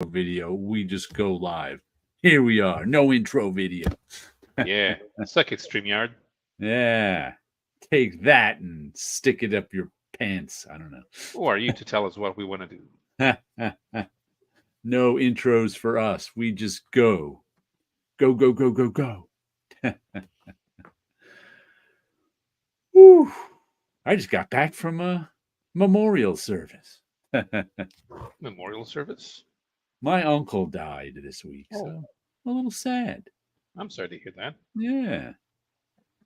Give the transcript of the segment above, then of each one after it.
video. We just go live. Here we are. No intro video. Yeah, suck it, StreamYard. Yeah. Take that and stick it up your pants. I don't Who are you to tell us what we want to do? know. No intros for us. We just go. Go, go, go, go, go. Whew. I just got back from a memorial service. Memorial service? My uncle died this week, Oh, so a little sad. I'm sorry to hear that. Yeah.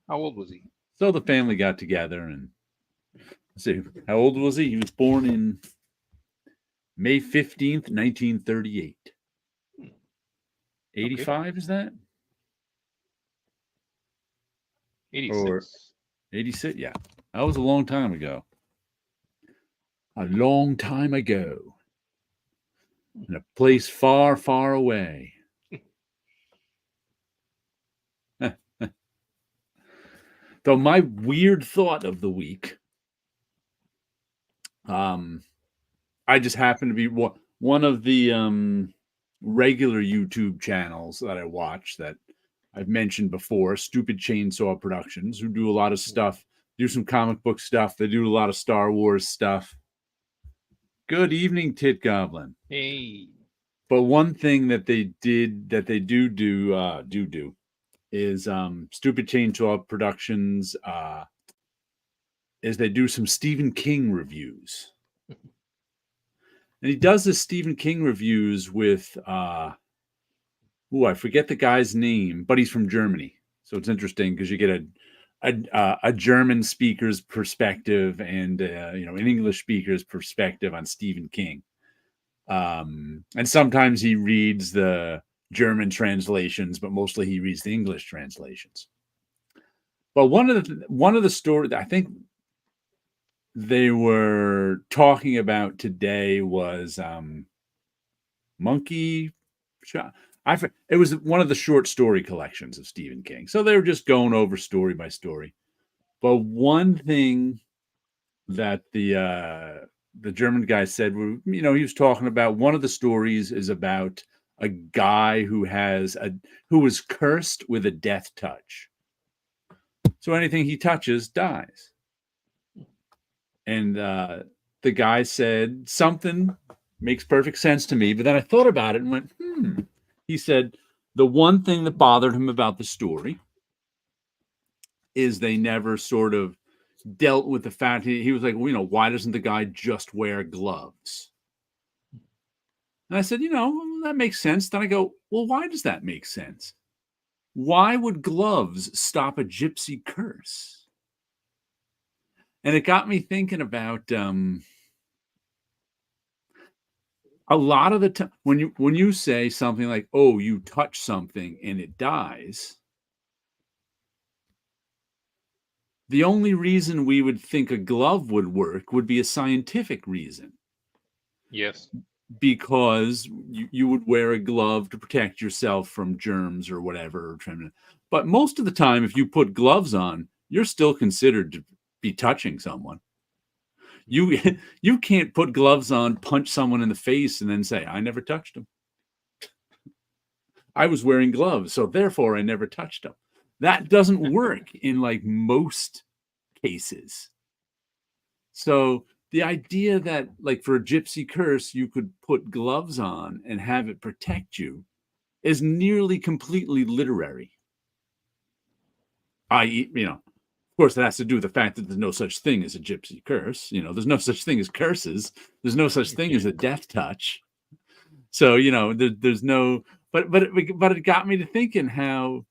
How old was he? So the family got together and let's see, how old was he? He was born in May 15th, 1938. 85 is that? 86. Or 86? Yeah. That was a long time ago. A long time ago. In a place far, far away. Though my weird thought of the week, I just happened to be one of the regular YouTube channels that I watch that I've mentioned before, Stupid Chainsaw Productions, who do a lot of stuff, do some comic book stuff. They do a lot of Star Wars stuff. Good evening, Tit Goblin. Hey. But one thing that they do is Stupid Chainsaw Productions is they do some Stephen King reviews. And he does the Stephen King reviews with I forget the guy's name, but he's from Germany. So it's interesting because you get a German speaker's perspective and an English speaker's perspective on Stephen King. And sometimes he reads the German translations, but mostly he reads the English translations. But one of the stories I think they were talking about today was Monkey Shot. It was one of the short story collections of Stephen King. So they were just going over story by story. But one thing that the German guy said, he was talking about one of the stories is about a guy who was cursed with a death touch. So anything he touches dies. And the guy said something makes perfect sense to me, but then I thought about it and went, He said the one thing that bothered him about the story is they never sort of dealt with the fact he was like, why doesn't the guy just wear gloves? And I said, that makes sense. Then I go, well, why does that make sense? Why would gloves stop a gypsy curse? And it got me thinking about a lot of the time when you say something like, oh, you touch something and it dies, the only reason we would think a glove would work would be a scientific reason. Yes. Because you would wear a glove to protect yourself from germs or whatever. But most of the time, if you put gloves on, you're still considered to be touching someone. You can't put gloves on, punch someone in the face, and then say, I never touched him. I was wearing gloves, so therefore I never touched him. That doesn't work in like most cases. So the idea that like for a gypsy curse, you could put gloves on and have it protect you is nearly completely literary. Of course, that has to do with the fact that there's no such thing as a gypsy curse. There's no such thing as curses. There's no such thing as a death touch. So, there's no, but it got me to thinking how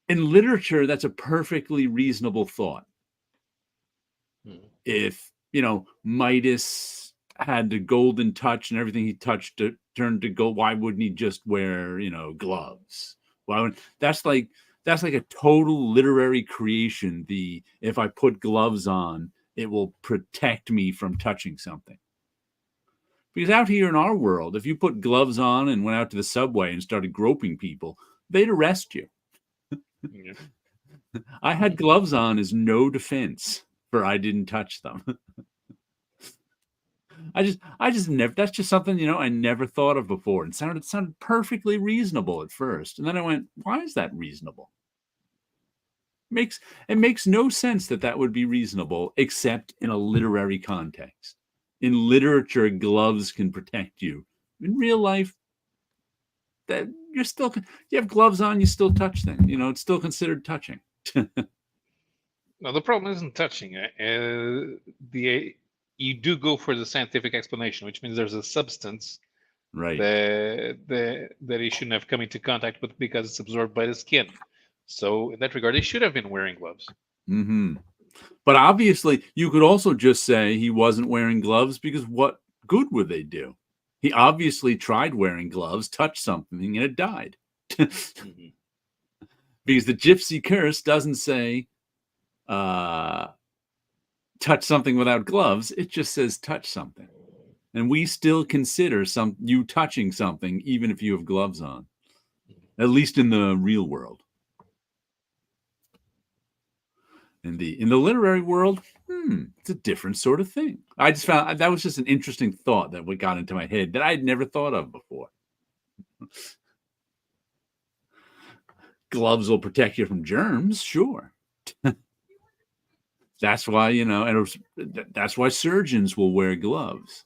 in literature, that's a perfectly reasonable thought. If, Midas had the golden touch and everything he touched turned to gold, why wouldn't he just wear, gloves? That's like a total literary creation. If I put gloves on, it will protect me from touching something. Because out here in our world, if you put gloves on and went out to the subway and started groping people, they'd arrest you. Yeah. I had gloves on as no defense for I didn't touch them. I just never. That's just something I never thought of before. And sounded perfectly reasonable at first, and then I went, "Why is that reasonable?" It makes no sense that would be reasonable, except in a literary context. In literature, gloves can protect you. In real life, that you have gloves on, you still touch things. It's still considered touching. No, the problem isn't touching. You do go for the scientific explanation, which means there's a substance Right. that he shouldn't have come into contact with because it's absorbed by the skin. So in that regard, he should have been wearing gloves. Mm-hmm. But obviously, you could also just say he wasn't wearing gloves because what good would they do? He obviously tried wearing gloves, touched something, and it died. Mm-hmm. Because the gypsy curse doesn't say touch something without gloves. It just says touch something. And we still consider you touching something even if you have gloves on, at least in the real world. In the literary world, it's a different sort of thing. I just found that was just an interesting thought that got into my head that I'd never thought of before. Gloves will protect you from germs, sure. That's why, that's why surgeons will wear gloves.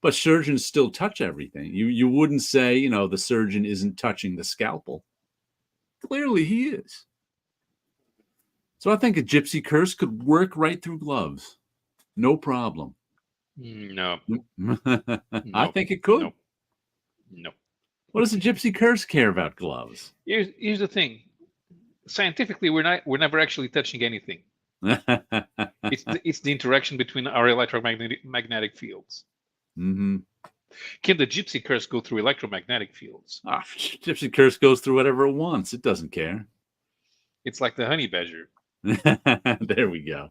But surgeons still touch everything. You wouldn't say, the surgeon isn't touching the scalpel. Clearly he is. So I think a gypsy curse could work right through gloves. No problem. No. I think it could. No. What does a gypsy curse care about gloves? Here's the thing. Scientifically, we're never actually touching anything. It's the interaction between our electromagnetic fields. Mm-hmm. Can the gypsy curse go through electromagnetic fields? Gypsy curse goes through whatever it wants. It doesn't care. It's like the honey badger. There we go.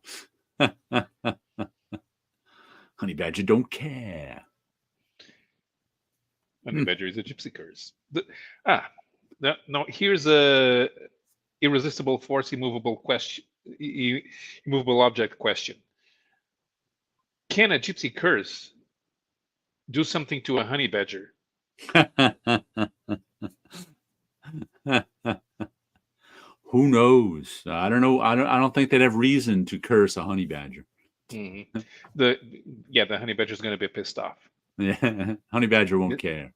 Honey badger don't care. Honey badger is a gypsy curse. No, here's a irresistible force immovable object question. Can a gypsy curse do something to a honey badger? Who knows? I don't know. I don't think they'd have reason to curse a honey badger. Mm-hmm. The honey badger is going to be pissed off. Yeah, honey badger won't care.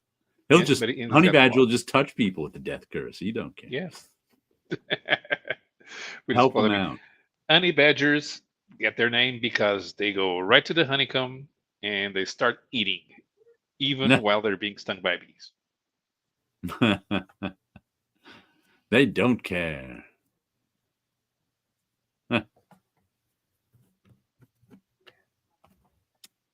Honey badger will just touch people with the death curse. He don't care. Yes. Help them out. Honey badgers get their name because they go right to the honeycomb and they start eating, even while they're being stung by bees. They don't care.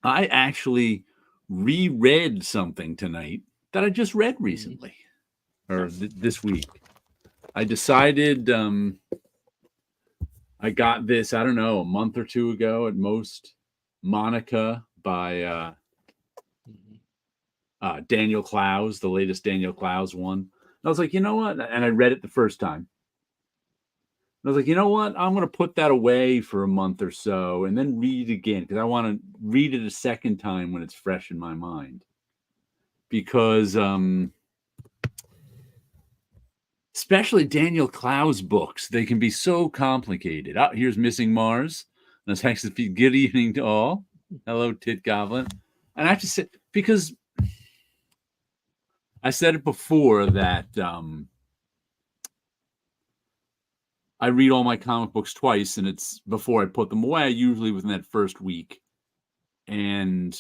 I actually reread something tonight that I just read recently, or this week. I decided I got this, I don't know, a month or two ago at most. Monica by Daniel Clowes, the latest Daniel Clowes one. And I was like, you know what? And I read it the first time. I was like, you know what? I'm going to put that away for a month or so and then read it again because I want to read it a second time when it's fresh in my mind. Because especially Daniel Clowes books, they can be so complicated. Oh, here's Missing Mars. And thanks to good evening to all. Hello, Tit Goblin. And I have to say, because I said it before that I read all my comic books twice, and it's before I put them away, usually within that first week. And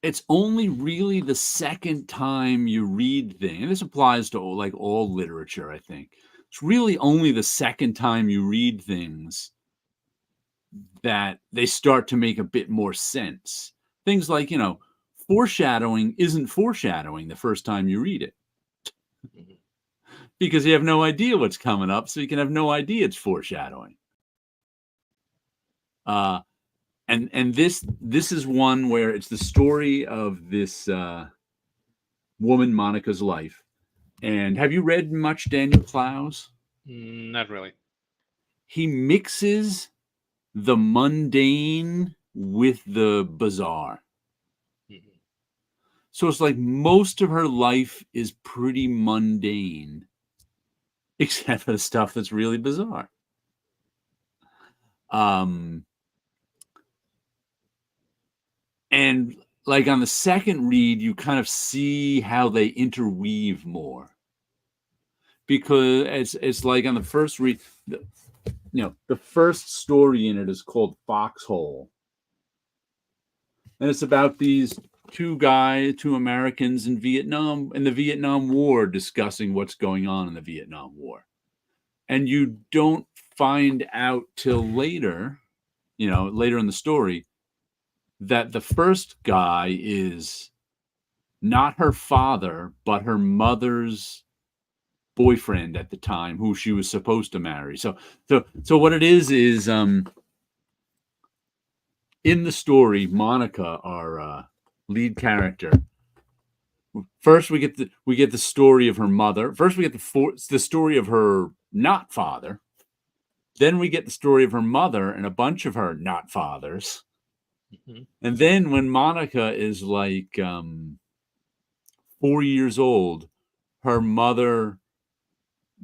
it's only really the second time you read things, and this applies to like all literature, I think. It's really only the second time you read things that they start to make a bit more sense. Things like, foreshadowing isn't foreshadowing the first time you read it. Because you have no idea what's coming up, so you can have no idea it's foreshadowing. And this is one where it's the story of this woman, Monica's life. And have you read much Daniel Clowes? Not really. He mixes the mundane with the bizarre. Mhm. So it's like most of her life is pretty mundane, except for the stuff that's really bizarre. And like on the second read, you kind of see how they interweave more, because it's like on the first read, the first story in it is called Foxhole, and it's about these two Americans in Vietnam, in the Vietnam War, discussing what's going on in the Vietnam War. And you don't find out till later, later in the story, that the first guy is not her father, but her mother's boyfriend at the time, who she was supposed to marry. So what it is in the story, Monica, our lead character. First, we get the story of her mother. First, we get the story of her not father. Then we get the story of her mother and a bunch of her not fathers. Mhm. And then when Monica is like 4 years old, her mother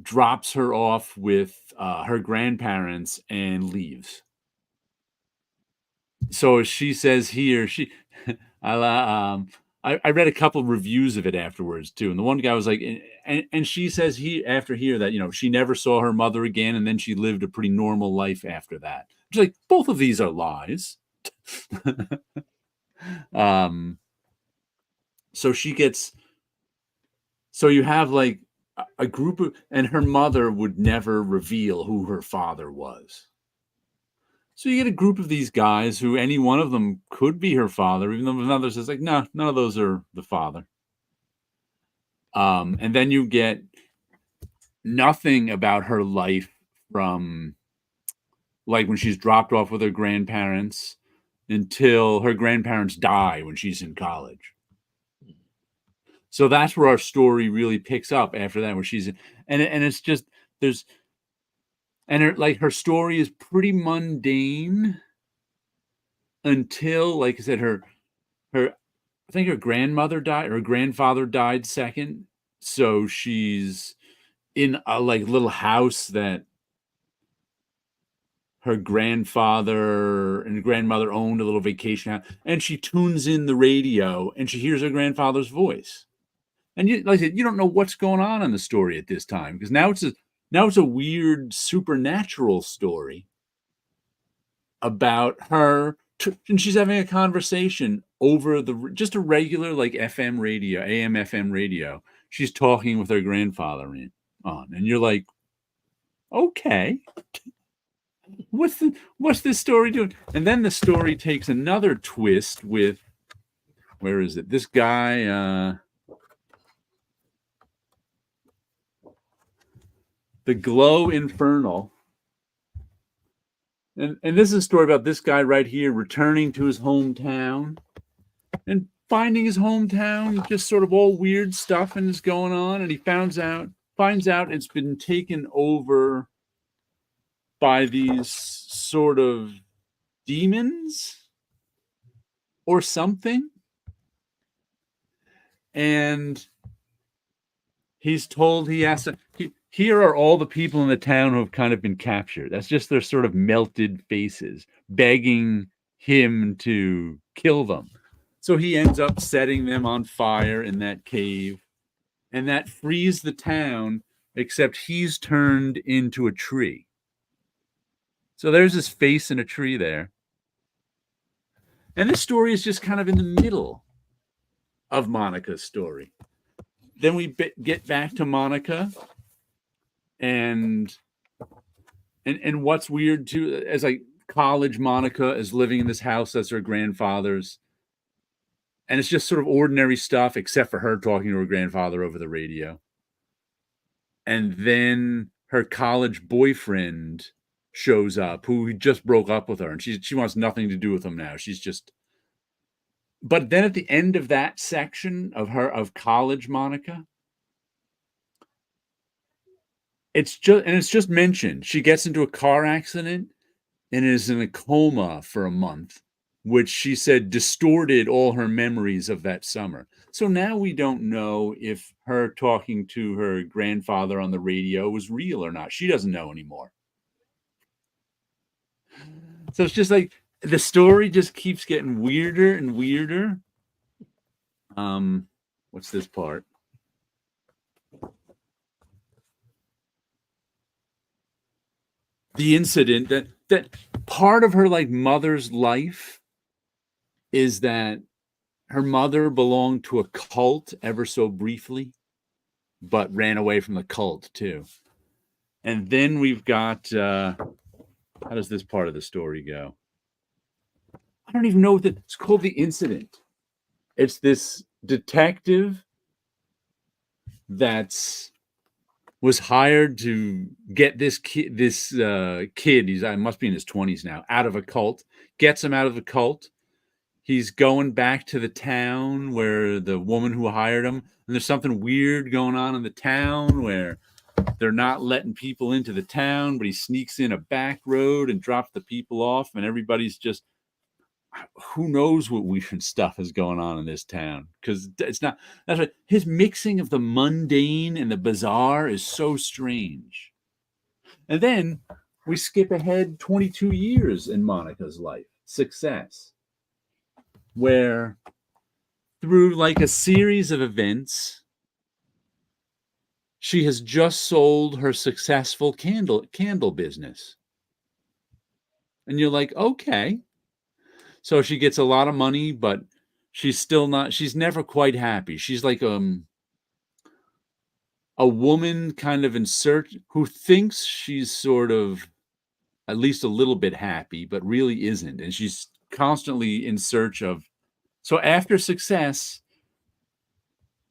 drops her off with her grandparents and leaves. So she says here, I read a couple of reviews of it afterwards too, and the one guy was like, and she says after here that she never saw her mother again, and then she lived a pretty normal life after that. She's like, both of these are lies. So you have like a group of, and her mother would never reveal who her father was. So you get a group of these guys who any one of them could be her father, even though another says like, no, none of those are the father. And then you get nothing about her life from like when she's dropped off with her grandparents until her grandparents die when she's in college. So that's where our story really picks up after that, where she's and it's just her story is pretty mundane until, like I said, her I think her grandmother died, or her grandfather died second. So she's in a like little house that her grandfather and grandmother owned, a little vacation house, and she tunes in the radio and she hears her grandfather's voice. And like I said, you don't know what's going on in the story at this time, because now it's a weird supernatural story about her, and she's having a conversation over just a regular like FM radio, AM FM radio. She's talking with her grandfather on, and you're like, okay, what's this story doing? And then the story takes another twist with, where is it? This guy, the Glow Infernal. And this is a story about this guy right here returning to his hometown and finding his hometown just sort of all weird stuff and is going on, and he finds out it's been taken over by these sort of demons or something. And he's told he has to. Here are all the people in the town who have kind of been captured. That's just their sort of melted faces, begging him to kill them. So he ends up setting them on fire in that cave, and that frees the town, except he's turned into a tree. So there's his face in a tree there. And this story is just kind of in the middle of Monica's story. Then we get back to Monica, and what's weird too, as like college Monica is living in this house that's her grandfather's, and it's just sort of ordinary stuff except for her talking to her grandfather over the radio. And then her college boyfriend shows up, who just broke up with her, and she wants nothing to do with him now. She's just. But then at the end of that section of college Monica, it's just mentioned she gets into a car accident and is in a coma for a month. which she said distorted all her memories of that summer. So now we don't know if her talking to her grandfather on the radio was real or not. She doesn't know anymore. So it's just like the story just keeps getting weirder and weirder. What's this part? The incident that part of her like mother's life is that her mother belonged to a cult ever so briefly, but ran away from the cult too. And then we've got how does this part of the story go? I don't even know what it's called. The incident. It's this detective was hired to get this kid. He must be in his 20s now, out of a cult. Gets him out of the cult. He's going back to the town where the woman who hired him, and there's something weird going on in the town where they're not letting people into the town, but he sneaks in a back road and drops the people off, and everybody's just, who knows what weird stuff is going on in this town, because it's not, that's right, his mixing of the mundane and the bizarre is so strange. And then we skip ahead 22 years in Monica's life, success, where through like a series of events, she has just sold her successful candle business. And you're like, okay. So she gets a lot of money, but she's never quite happy. She's like a woman kind of in search, who thinks she's sort of at least a little bit happy, but really isn't. And she's constantly in search of, so after success,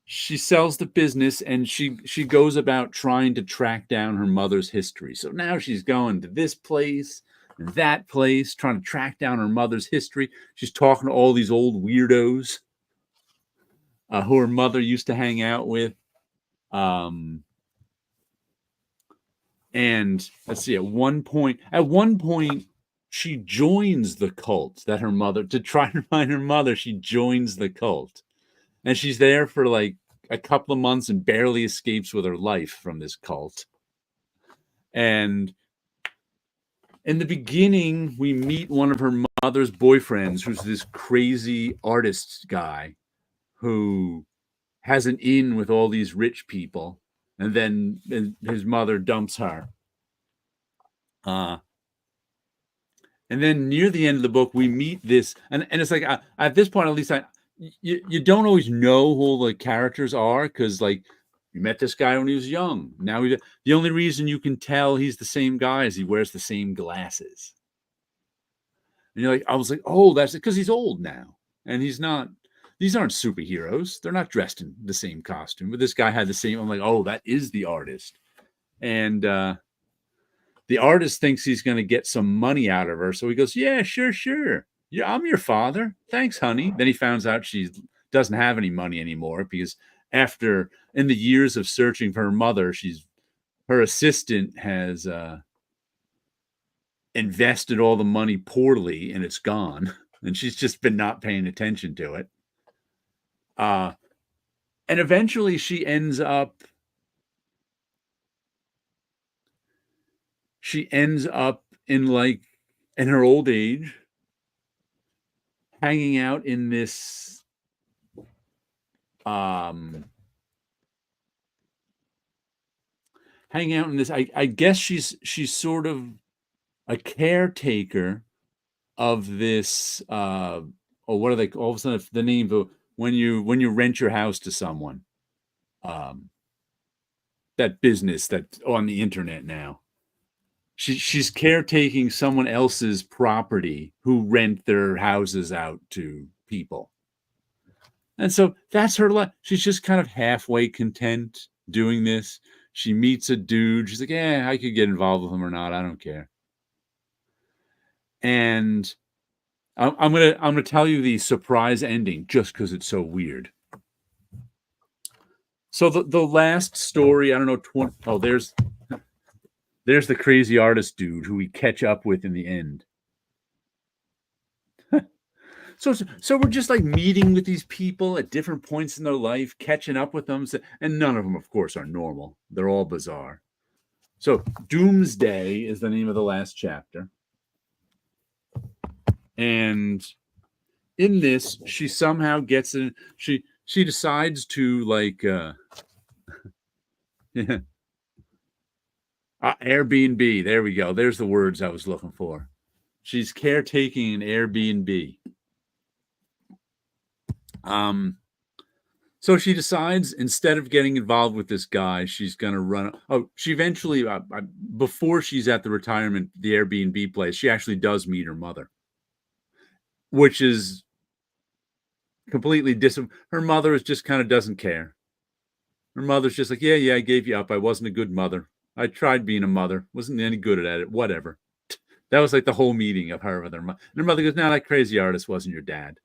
she sells the business and she goes about trying to track down her mother's history. So now she's going to this place and that place, trying to track down her mother's history. She's talking to all these old weirdos who her mother used to hang out with. And let's see, at one point, she joins the cult that her mother, to try to find her mother, she joins the cult. And she's there for like a couple of months and barely escapes with her life from this cult. And in the beginning, we meet one of her mother's boyfriends, who's this crazy artist guy who has an in with all these rich people. And then his mother dumps her. And then near the end of the book, we meet this. And it's like, at this point, at least you don't always know who the characters are, because like you met this guy when he was young. Now the only reason you can tell he's the same guy is he wears the same glasses. And you're like, I was like, oh, that's because he's old now, and he's not. These aren't superheroes. They're not dressed in the same costume. But this guy had the same. I'm like, oh, that is the artist. And the artist thinks he's going to get some money out of her, so he goes, yeah, sure. Yeah, I'm your father. Thanks, honey. Then he finds out she doesn't have any money anymore, because in the years of searching for her mother, her assistant has invested all the money poorly and it's gone. And she's just been not paying attention to it. And eventually she ends up in her old age, hanging out in this I guess she's sort of a caretaker of this what are they, all of a sudden the name of when you rent your house to someone, that business that's on the internet now. She's caretaking someone else's property who rent their houses out to people. And so that's her life. She's just kind of halfway content doing this. She meets a dude. She's like, yeah, I could get involved with him or not. I don't care. And I'm gonna tell you the surprise ending just because it's so weird. So the last story, I don't know, there's the crazy artist dude who we catch up with in the end. So we're just like meeting with these people at different points in their life, catching up with them, and none of them, of course, are normal. They're all bizarre. So Doomsday is the name of the last chapter, and in this, she somehow gets in. She decides to like Airbnb. There we go. There's the words I was looking for. She's caretaking an Airbnb. So she decides instead of getting involved with this guy, she's gonna run. Oh, she eventually, before she's at the Airbnb place, she actually does meet her mother, which is completely her mother is just kind of doesn't care. Her mother's just like, yeah, I gave you up. I wasn't a good mother. I tried being a mother, wasn't any good at it. Whatever. That was like the whole meeting of her with her mother. And her mother goes, "No, that crazy artist wasn't your dad.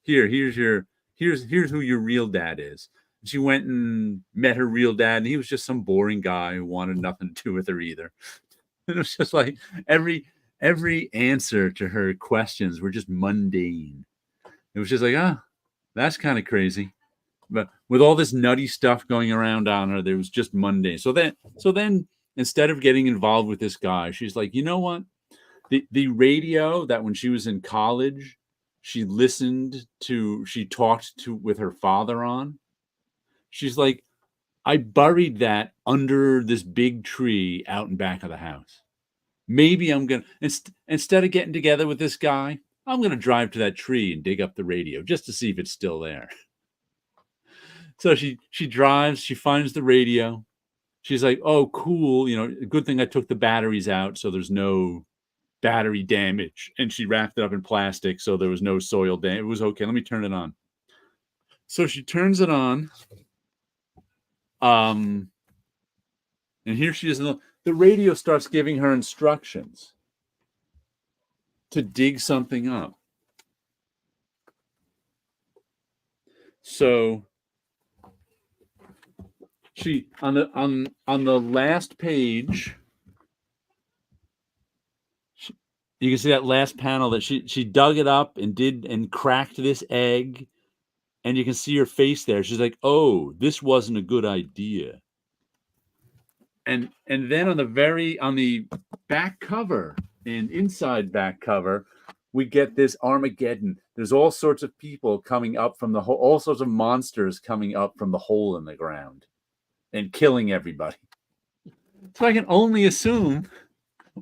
Here's who your real dad is." And she went and met her real dad, and he was just some boring guy who wanted nothing to do with her either. And it was just like every answer to her questions were just mundane. It was just like, that's kind of crazy. But with all this nutty stuff going around on her, there was just mundane. So then instead of getting involved with this guy, she's like, you know what? The radio that when she was in college, she talked to with her father on. She's like, I buried that under this big tree out in back of the house. Maybe I'm going to, instead of getting together with this guy, I'm going to drive to that tree and dig up the radio just to see if it's still there. So she drives, she finds the radio. She's like, oh, cool. Good thing I took the batteries out so there's no battery damage. And she wrapped it up in plastic so there was no soil damage. It was okay. Let me turn it on. So she turns it on. And here she is. The radio starts giving her instructions to dig something up. So she on the last page, you can see that last panel that she dug it up and cracked this egg, and you can see her face there. She's like, "Oh, this wasn't a good idea." And then on the back cover and inside back cover, we get this Armageddon. There's all sorts of people coming up from the hole, all sorts of monsters coming up from the hole in the ground and killing everybody. So I can only assume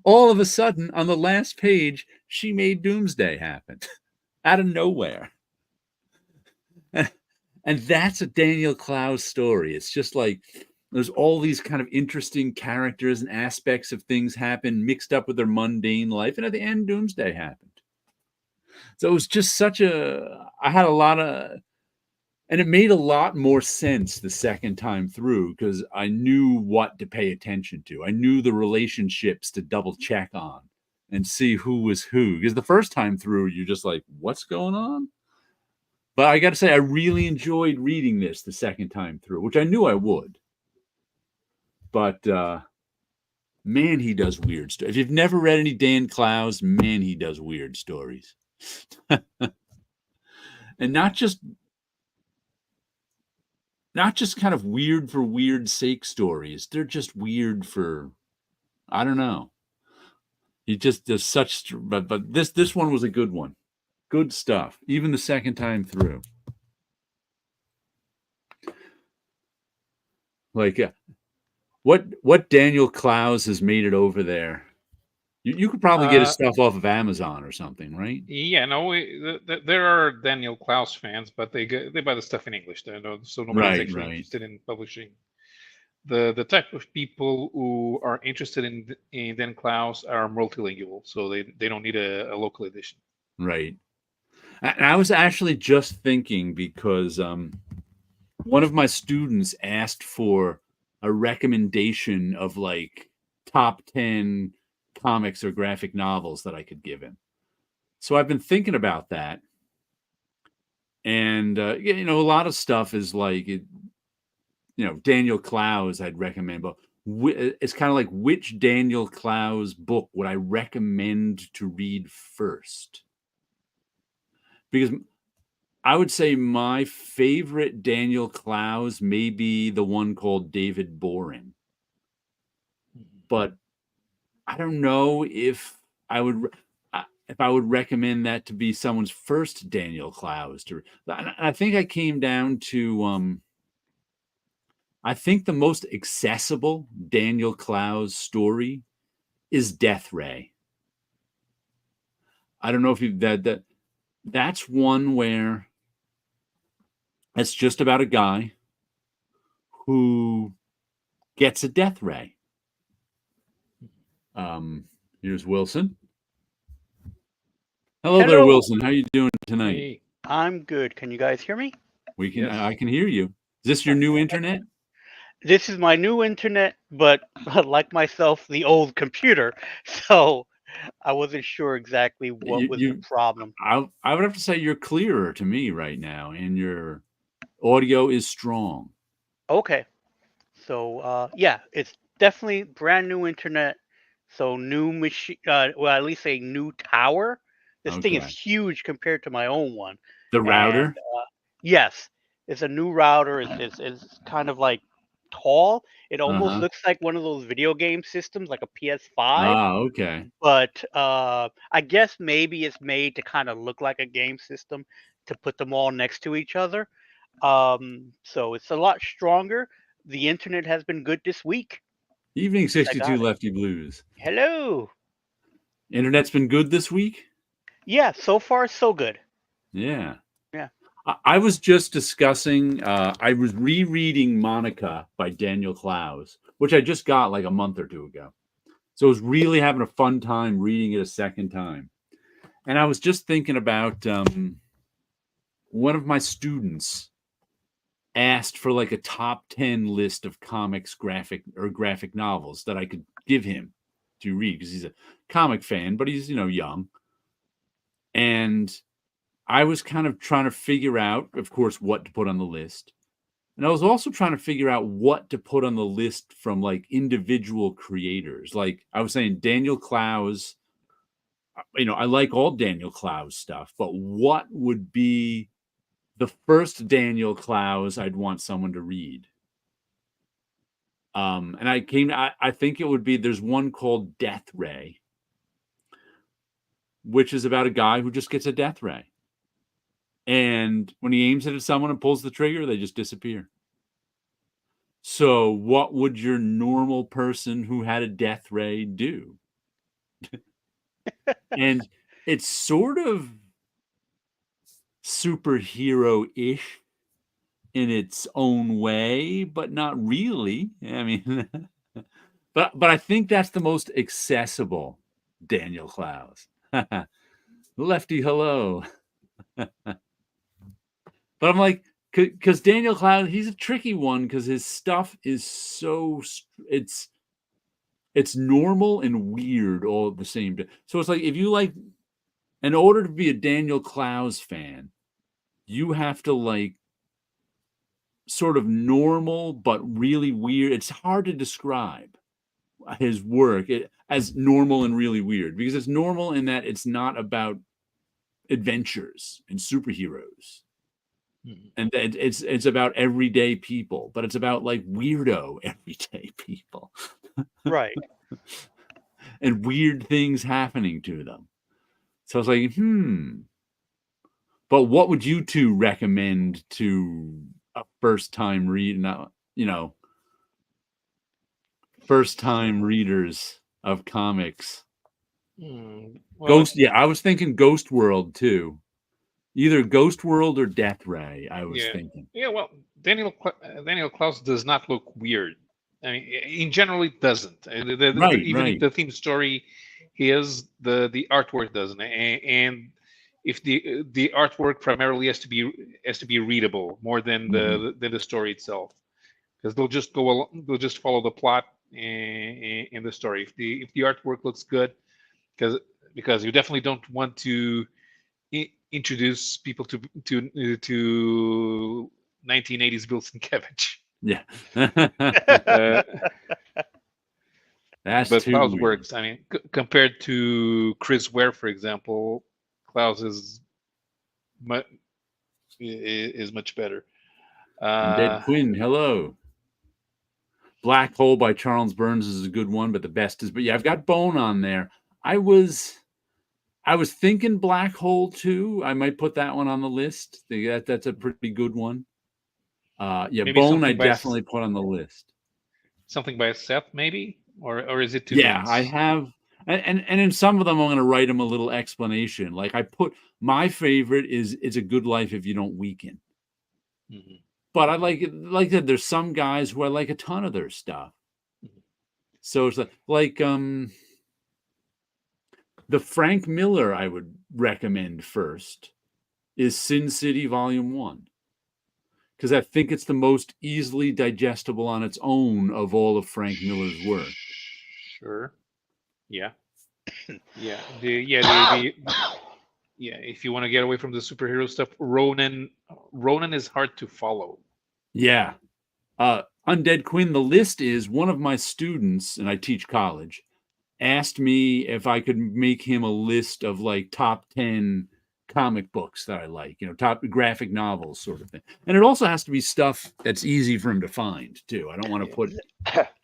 all of a sudden on the last page, she made Doomsday happen out of nowhere. And that's a Daniel Clowes story. It's just like there's all these kind of interesting characters and aspects of things happen mixed up with their mundane life. And at the end, Doomsday happened. So it was just I had a lot of, and it made a lot more sense the second time through because I knew what to pay attention to. I knew the relationships to double check on and see who was who. Because the first time through, you're just like, what's going on? But I got to say, I really enjoyed reading this the second time through, which I knew I would. But man, he does weird stuff. If you've never read any Dan Clowes, man, he does weird stories. And not just kind of weird for weird sake stories. They're just weird for, I don't know. He just does such, but this one was a good one. Good stuff, even the second time through. Like, what Daniel Clowes has made it over there. You could probably get his stuff off of Amazon or something, right? Yeah, no, there are Daniel Clowes fans, but they buy the stuff in English. So nobody's actually interested in publishing. The type of people who are interested in Dan Clowes are multilingual, so they don't need a local edition. Right. I was actually just thinking because one of my students asked for a recommendation of like top 10 comics or graphic novels that I could give him. So I've been thinking about that. And, a lot of stuff is like, Daniel Clowes I'd recommend, but it's kind of like which Daniel Clowes book would I recommend to read first? because I would say my favorite Daniel Clowes may be the one called David Boren. But I don't know if I would recommend that to be someone's first Daniel Clowes. I think I came down to I think the most accessible Daniel Clowes story is Death Ray. I don't know if you that's one where it's just about a guy who gets a death ray. Here's Wilson. Hello there, Wilson. How you doing tonight? Hey. I'm good. Can you guys hear me? We can. Yes. I can hear you. Is this your new internet? This is my new internet, but like myself, the old computer. So I wasn't sure exactly what was the problem. I would have to say you're clearer to me right now, and your audio is strong. Okay. So yeah, it's definitely brand new internet. So new machine, well, at least a new tower. This thing is huge compared to my own one. The router? And, yes, it's a new router. It's kind of like tall. It almost looks like one of those video game systems, like a PS5. Ah, okay. But I guess maybe it's made to kind of look like a game system to put them all next to each other. So it's a lot stronger. The internet has been good this week. Evening 62 Lefty Blues. Hello. Internet's been good this week? Yeah, so far so good. Yeah. Yeah. I was just discussing, I was rereading Monica by Daniel Clowes, which I just got like a month or two ago. So I was really having a fun time reading it a second time. And I was just thinking about one of my students asked for like a top 10 list of comics, graphic novels that I could give him to read because he's a comic fan, but he's, young. And I was kind of trying to figure out, of course, what to put on the list. And I was also trying to figure out what to put on the list from like individual creators. Like I was saying, Daniel Clowes, I like all Daniel Clowes stuff, but what would be the first Daniel Clowes I'd want someone to read? And I think it would be, there's one called Death Ray, which is about a guy who just gets a death ray. And when he aims it at someone and pulls the trigger, they just disappear. So what would your normal person who had a death ray do? And it's sort of superhero-ish in its own way, but not really. I mean, but I think that's the most accessible Daniel Clowes. Lefty, hello. But I'm like, because Daniel Clowes, he's a tricky one because his stuff is so, it's normal and weird all at the same time. So it's like, if you like, in order to be a Daniel Clowes fan, you have to like sort of normal but really weird. It's hard to describe his work as normal and really weird because it's normal in that it's not about adventures and superheroes. And it's about everyday people, but it's about like weirdo everyday people. Right. And weird things happening to them. So I was like, But what would you two recommend to a first-time read? First-time readers of comics. Well, I was thinking Ghost World too. Either Ghost World or Death Ray, I was thinking. Yeah, well, Daniel Clowes does not look weird. I mean, in general, it doesn't. Even the theme story is the artwork doesn't, and if the artwork primarily has to be readable more than the story itself, because they'll just follow the plot in the story. If the artwork looks good, because you definitely don't want to introduce people to 1980s Wilson Kevich. Yeah. But Clowes works. I mean, compared to Chris Ware, for example, Clowes is is much better. Undead Quinn, hello. Black Hole by Charles Burns is a good one, but the best is. But yeah, I've got Bone on there. I was thinking Black Hole too. I might put that one on the list. That's a pretty good one. Yeah, Maybe Bone I something by definitely put on the list. Something by Seth, maybe, or is it too Yeah, dense? I have, and in some of them I'm going to write them a little explanation. Like I put my favorite is "It's a Good Life If You Don't Weaken," Mhm. but I like that. There's some guys who I like a ton of their stuff. So it's like the Frank Miller I would recommend first is Sin City Volume 1. Because I think it's the most easily digestible on its own of all of Frank Miller's work. Sure. Yeah. Yeah. Yeah. If you want to get away from the superhero stuff, Ronan is hard to follow. Yeah. Undead Quinn, the list is one of my students, and I teach college, asked me if I could make him a list of like top 10 comic books that I like, top graphic novels sort of thing. And it also has to be stuff that's easy for him to find too. I don't want to put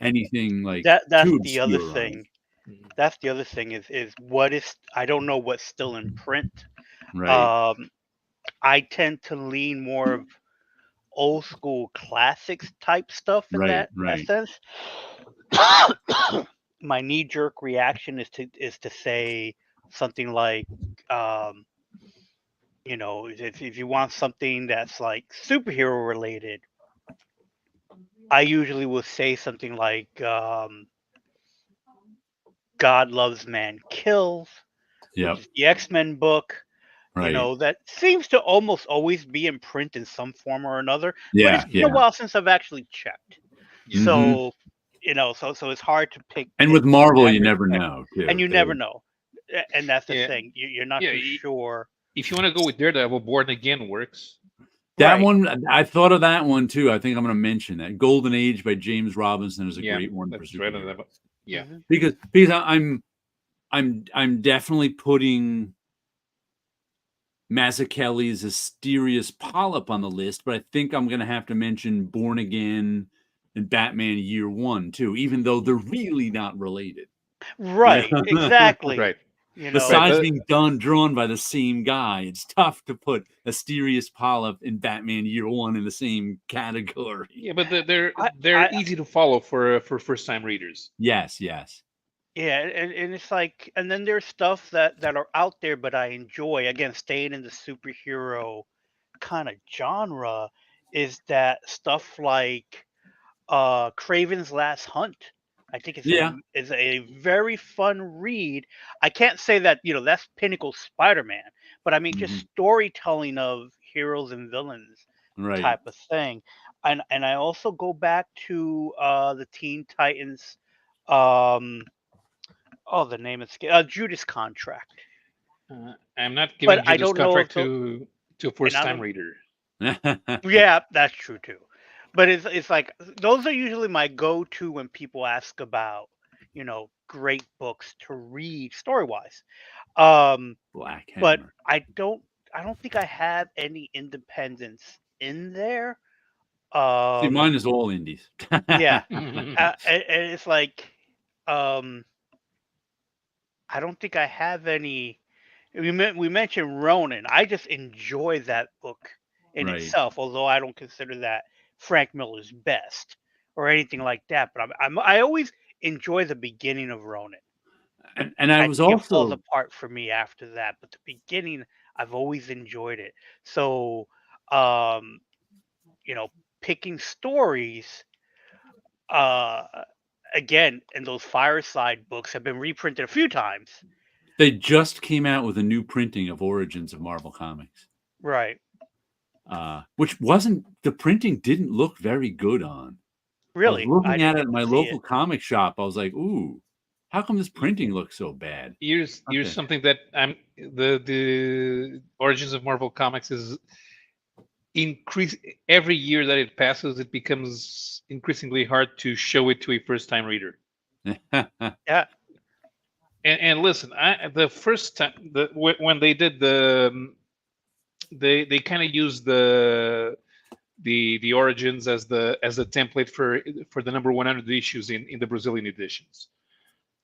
anything like that's too the other obscure on thing. it. That's the other thing is what is, I don't know what's still in print. Right. I tend to lean more of old school classics type stuff in that sense. My knee jerk reaction is to say something like, if you want something that's like superhero related, I usually will say something like, God Loves Man Kills, Yep. which is the X-Men book. Right. That seems to almost always be in print in some form or another. Yeah, but it's been a while since I've actually checked. Yeah. So, so it's hard to pick. And with Marvel, you never know, too. And you never know. And that's the thing. You're not too sure. If you want to go with Daredevil, Born Again works. That one, I thought of that one too. I think I'm going to mention that. Golden Age by James Robinson is a great one for superheroes. Right. Yeah. Because I'm definitely putting Mazzucchelli's Asterius Polyp on the list, but I think I'm going to have to mention Born Again and Batman Year One too, even though they're really not related. Right. Exactly. Right. Besides being drawn by the same guy, it's tough to put Asterius Polyp and Batman Year One in the same category. Yeah, but they're easy to follow for first time readers. Yes. Yeah, and it's like, and then there's stuff that are out there, but I enjoy. Again, staying in the superhero kind of genre, is that stuff like Craven's Last Hunt. I think it's a very fun read. I can't say that that's pinnacle Spider-Man, but I mean just storytelling of heroes and villains type of thing. And I also go back to the Teen Titans. The name is Judas Contract. I'm not giving but Judas Contract to a first time reader. Yeah, that's true too. But it's like those are usually my go-to when people ask about, great books to read story-wise. Black Hammer. But I don't think I have any independence in there. See, mine is all indies. Yeah. And it's like I don't think I have any. We mentioned Ronin. I just enjoy that book in itself, although I don't consider that Frank Miller's best or anything like that. But I always enjoy the beginning of Ronin. And I was also, it falls apart for me after that, but the beginning I've always enjoyed it. So, picking stories, again, and those Fireside books have been reprinted a few times. They just came out with a new printing of Origins of Marvel Comics. Right. Which the printing didn't look very good on. Really? I was looking at it at my local comic shop. I was like, ooh, how come this printing looks so bad? Here's something that the Origins of Marvel Comics is increase every year that it passes. It becomes increasingly hard to show it to a first time reader. Yeah. And listen, the first time when they did the they kind of use the origins as the template for the number 100 issues in the Brazilian editions.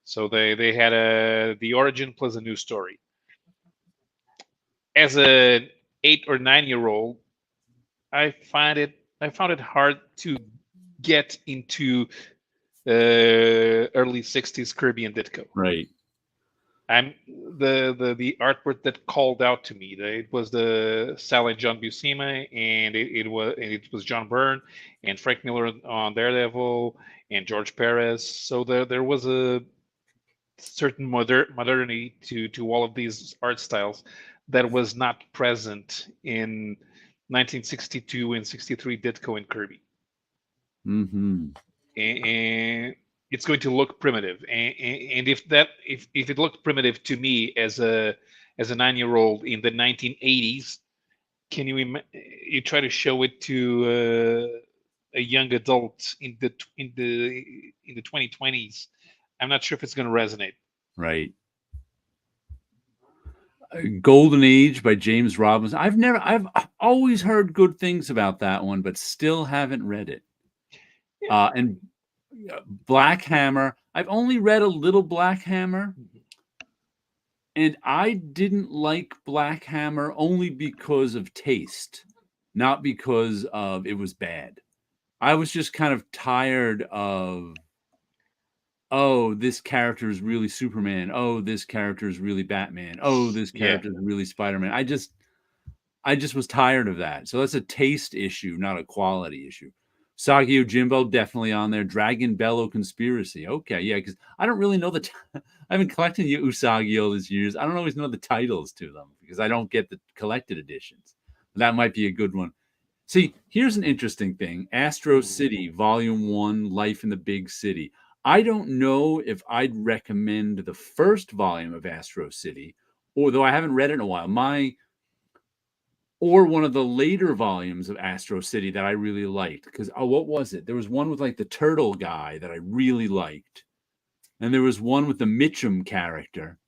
So they had the origin plus a new story. As an 8 or 9-year-old, I found it hard to get into early 60s Kirby and Ditko. Right. I'm the artwork that called out to me. It was the Sal and John Buscema, and it was John Byrne and Frank Miller on Daredevil and George Perez. So there was a certain modernity to all of these art styles that was not present in 1962 and 63 Ditko and Kirby. Mm-hmm. And it's going to look primitive. And if it looked primitive to me as a 9-year-old in the 1980s, can you try to show it to a young adult in the 2020s? I'm not sure if it's going to resonate. Right. Golden Age by James Robinson. I've always heard good things about that one, but still haven't read it. Yeah. And Black Hammer. I've only read a little Black Hammer, and I didn't like Black Hammer only because of taste, not because of it was bad. I was just kind of tired of, oh, this character is really Superman. Oh, this character is really Batman. Oh, this character is really Spider-Man. I just was tired of that. So that's a taste issue, not a quality issue. Sagi Yojimbo, definitely on there. Dragon Bellow Conspiracy. Okay, yeah, because I don't really know I've been collecting Usagi all these years. I don't always know the titles to them because I don't get the collected editions. That might be a good one. See, here's an interesting thing. Astro City, Volume 1, Life in the Big City. I don't know if I'd recommend the first volume of Astro City, although I haven't read it in a while. Or one of the later volumes of Astro City that I really liked. Because, what was it? There was one with like the turtle guy that I really liked. And there was one with the Mitchum character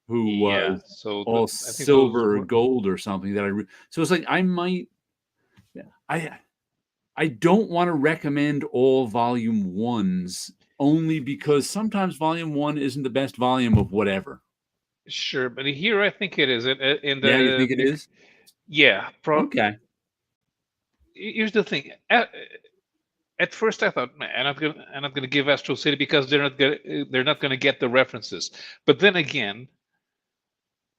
who was all silver or gold or something that so it's like I might, I don't want to recommend all volume 1s only because sometimes volume 1 isn't the best volume of whatever. Sure, but here I think it is. You think it is? Yeah. Okay. Here's the thing. At first, I thought, man, I'm not gonna give Astro City because they're not gonna get the references. But then again,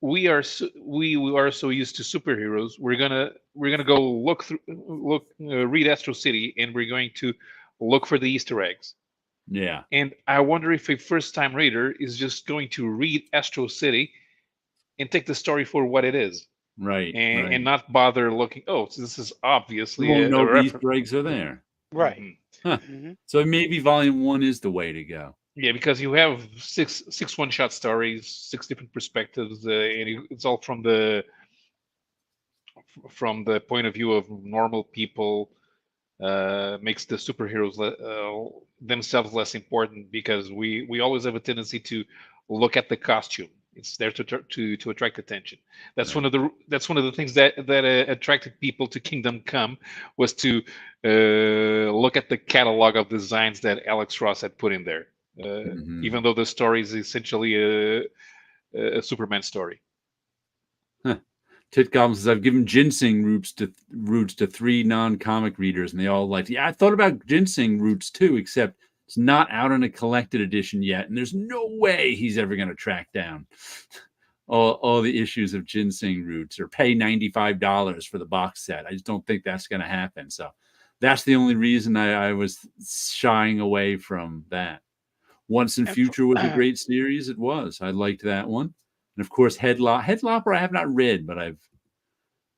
we are so used to superheroes. We're gonna go read Astro City, and we're going to look for the Easter eggs. Yeah. And I wonder if a first-time reader is just going to read Astro City and take the story for what it is. Right. And not bother looking. Oh, so this is obviously you won't know the Easter eggs are there. Right. Mm-hmm. Huh. Mm-hmm. So maybe volume 1 is the way to go. Yeah, because you have six one-shot stories, 6 different perspectives, and it's all from the point of view of normal people. Makes the superheroes themselves less important because we always have a tendency to look at the costume. It's there to attract attention. That's right. That's one of the things that attracted people to Kingdom Come was to look at the catalog of designs that Alex Ross had put in there. Even though the story is essentially a Superman story. Huh. Tit Goblin says, I've given ginseng roots to 3 non-comic readers, and they all liked it. Yeah, I thought about ginseng roots too, except it's not out in a collected edition yet, and there's no way he's ever going to track down all the issues of ginseng roots or pay $95 for the box set. I just don't think that's going to happen. So that's the only reason I was shying away from that. Once in Future was a great series. It was. I liked that one. And of course, Headlopper I have not read, but I've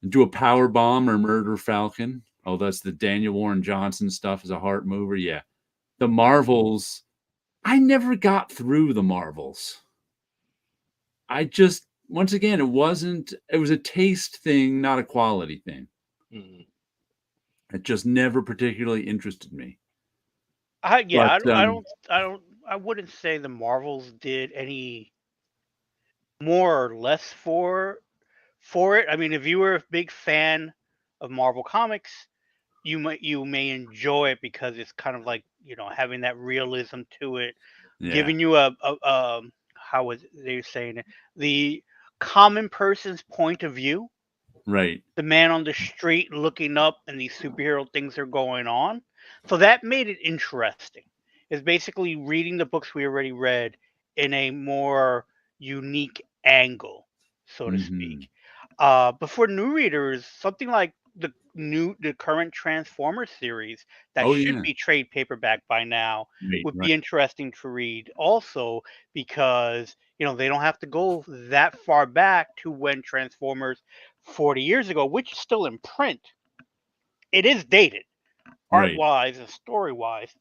do a Power Bomb or Murder Falcon. Oh, that's the Daniel Warren Johnson stuff is a heart mover. Yeah. The Marvels, I never got through the Marvels. I just, once again, it was a taste thing, not a quality thing. Mm-hmm. It just never particularly interested me. I wouldn't say the Marvels did any more or less for for it. I mean, if you were a big fan of Marvel Comics, you may enjoy it because it's kind of like, having that realism to it, giving you a how was they saying it? The common person's point of view. Right. The man on the street looking up and these superhero things are going on. So that made it interesting. It's basically reading the books we already read in a more unique angle, so to speak. But for new readers, something like the current Transformers series that should be trade paperback by now would be interesting to read also, because they don't have to go that far back to when Transformers 40 years ago, which is still in print. It is dated, art wise and story wise.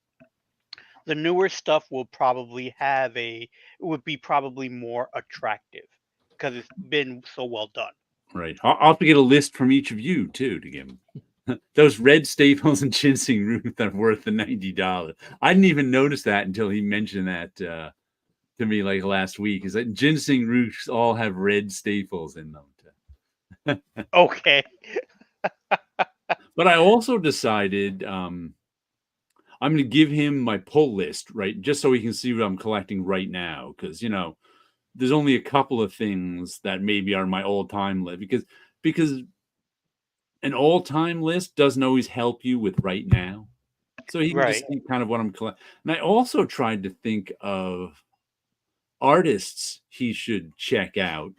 The newer stuff will probably would be probably more attractive because it's been so well done. Right. I'll have to get a list from each of you too to give them. Those red staples and ginseng root are worth the $90. I didn't even notice that until he mentioned that to me like last week. Is that ginseng roots all have red staples in them? Okay. But I also decided I'm going to give him my pull list, right, just so he can see what I'm collecting right now, because there's only a couple of things that maybe are my all-time list, because an all-time list doesn't always help you with right now. So he can just see kind of what I'm collecting. And I also tried to think of artists he should check out,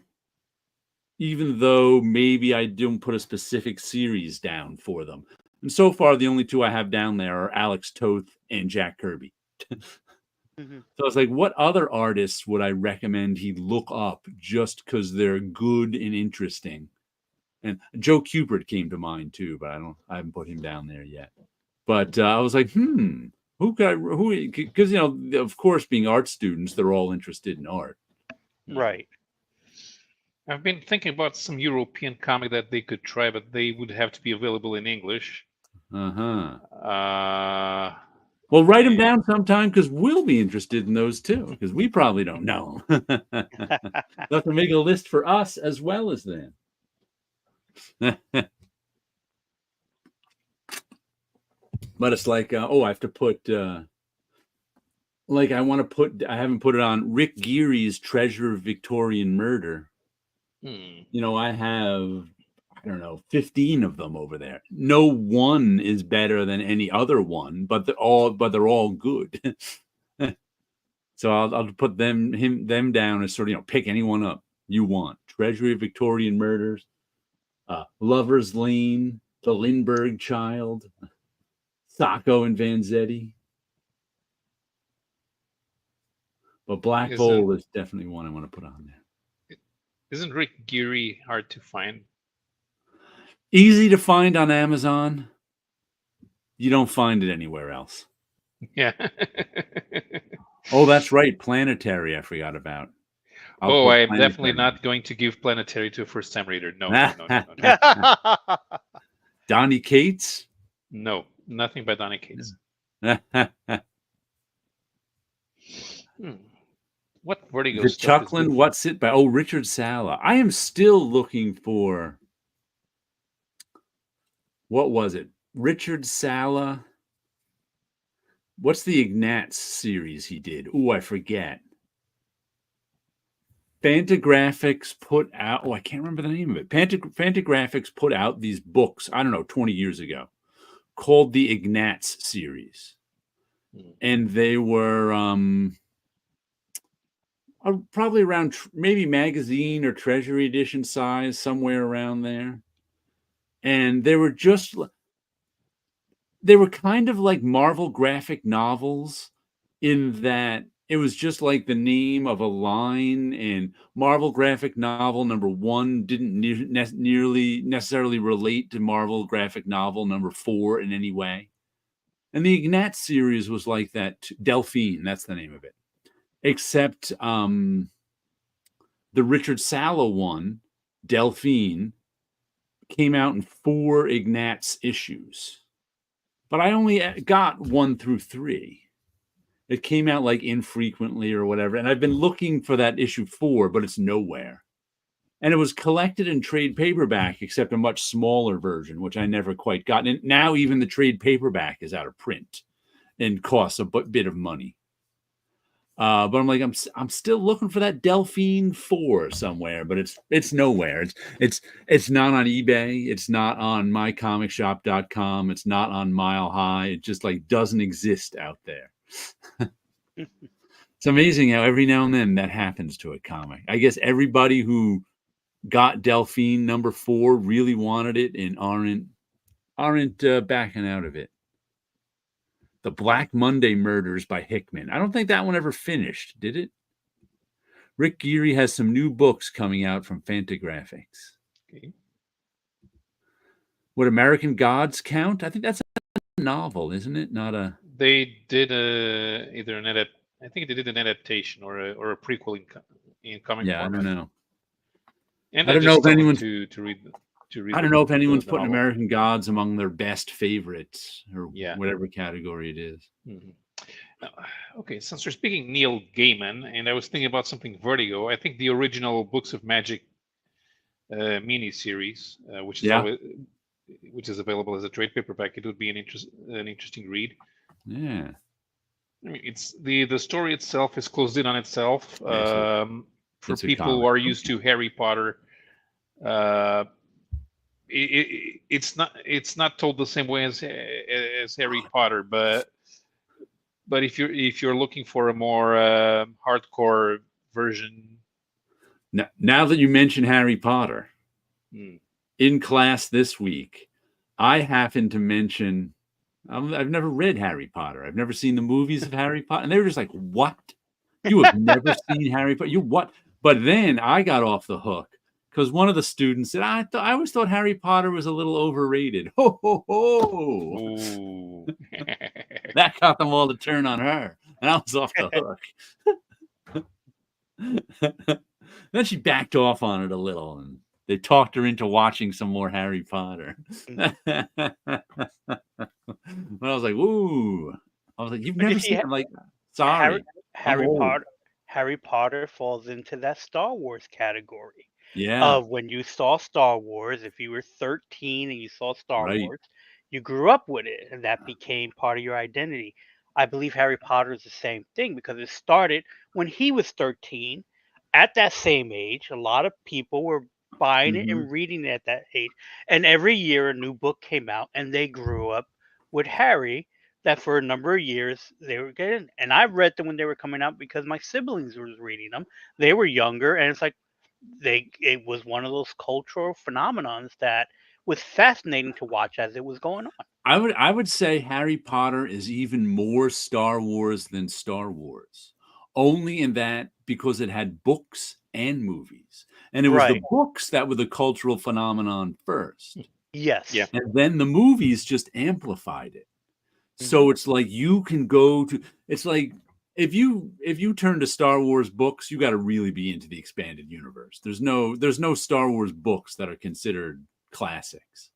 even though maybe I don't put a specific series down for them. And so far, the only two I have down there are Alex Toth and Jack Kirby. So I was like, what other artists would I recommend he look up just because they're good and interesting? And Joe Kubert came to mind too, but I haven't put him down there yet. But I was like, because of course, being art students, they're all interested in art. Right. I've been thinking about some European comic that they could try, but they would have to be available in English. Well, write them down sometime, because we'll be interested in those too, because we probably don't know. They'll have to make a list for us as well as them. But it's like, I have to put, I haven't put it on Rick Geary's Treasure of Victorian Murder. I have, 15 of them over there. No one is better than any other one, but they're all good. So I'll put them down as sort of, pick any one up you want. Treasury of Victorian Murders, Lover's Lane, The Lindbergh Child, Sacco and Vanzetti. But Black Hole is definitely one I want to put on there. Isn't Rick Geary hard to find? Easy to find on Amazon. You don't find it anywhere else. Yeah. Oh, that's right. Planetary, I forgot about. I'm definitely not going to give Planetary to a first-time reader. No. Donny Cates? No, nothing by Donny Cates. What Vertigo The stuff Chucklin', What's It by? Oh, Richard Sala. I am still looking for. What was it? Richard Sala. What's the Ignat series he did? Oh, I forget. Fantagraphics put out. Oh, I can't remember the name of it. Fantagraphics put out these books, I don't know, 20 years ago, called the Ignat Series. And they were probably around maybe magazine or Treasury edition size, somewhere around there. And they were kind of like Marvel graphic novels, in that it was just like the name of a line, and Marvel graphic novel number 1 didn't necessarily relate to Marvel graphic novel number 4 in any way. And the Ignat series was like that. Delphine, that's the name of it. Except the Richard Sala one, Delphine, came out in 4 Ignat's issues. But I only got 1 through 3. It came out like infrequently or whatever. And I've been looking for that issue 4, but it's nowhere. And it was collected in trade paperback, except a much smaller version, which I never quite got. And now even the trade paperback is out of print and costs a bit of money. But I'm like, I'm still looking for that Delphine 4 somewhere, but it's nowhere. It's not on eBay. It's not on mycomicshop.com. It's not on Mile High. It just like doesn't exist out there. It's amazing how every now and then that happens to a comic. I guess everybody who got Delphine number 4 really wanted it and aren't backing out of it. The Black Monday Murders by Hickman. I don't think that one ever finished, did it? Rick Geary has some new books coming out from Fantagraphics. Okay. Would American Gods count? I think that's a novel, isn't it? Not a. They did either an edit. I think they did an adaptation or a prequel in comic Yeah, format. I don't know. And I don't know if anyone's to read. I don't know if anyone's putting novel. American Gods among their best favorites or Yeah. whatever category it is. Okay, since we're speaking Neil Gaiman, and I was thinking about something Vertigo, I think the original Books of Magic mini-series, which is available as a trade paperback, it would be an interesting read. Yeah. I mean, it's the story itself is closed in on itself. For It's a people who comic. are used to Harry Potter, it's not told the same way as Harry Potter, but if you're looking for a more hardcore version. Now that you mention Harry Potter, in class this week, I happened to mention I've never read Harry Potter. I've never seen the movies of Harry Potter, and they were just like, "What? You have never seen Harry Potter? You what?" But then I got off the hook because one of the students said, I always thought Harry Potter was a little overrated. Ho, ho, ho. That got them all to turn on her. And I was off the hook. Then she backed off on it a little, and they talked her into watching some more Harry Potter. But I was like, "Ooh." I was like, "You've never seen it?" I'm like, sorry. Harry Potter falls into that Star Wars category. Yeah. When you saw Star Wars, if you were 13 and you saw Star Right. Wars, you grew up with it, and that became part of your identity. I believe Harry Potter is the same thing because it started when he was 13. At that same age, a lot of people were buying it and reading it at that age. And every year a new book came out, and they grew up with Harry. That for a number of years they were getting, and I read them when they were coming out because my siblings were reading them. They were younger, and it's like it was one of those cultural phenomenons that was fascinating to watch as it was going on. I would say Harry Potter is even more Star Wars than Star Wars, only in that because it had books and movies, and it was the books that were the cultural phenomenon first. Yes. Yeah. And then the movies just amplified it. So it's like you can go to. It's like if you turn to Star Wars books, you got to really be into the expanded universe. There's no Star Wars books that are considered classics.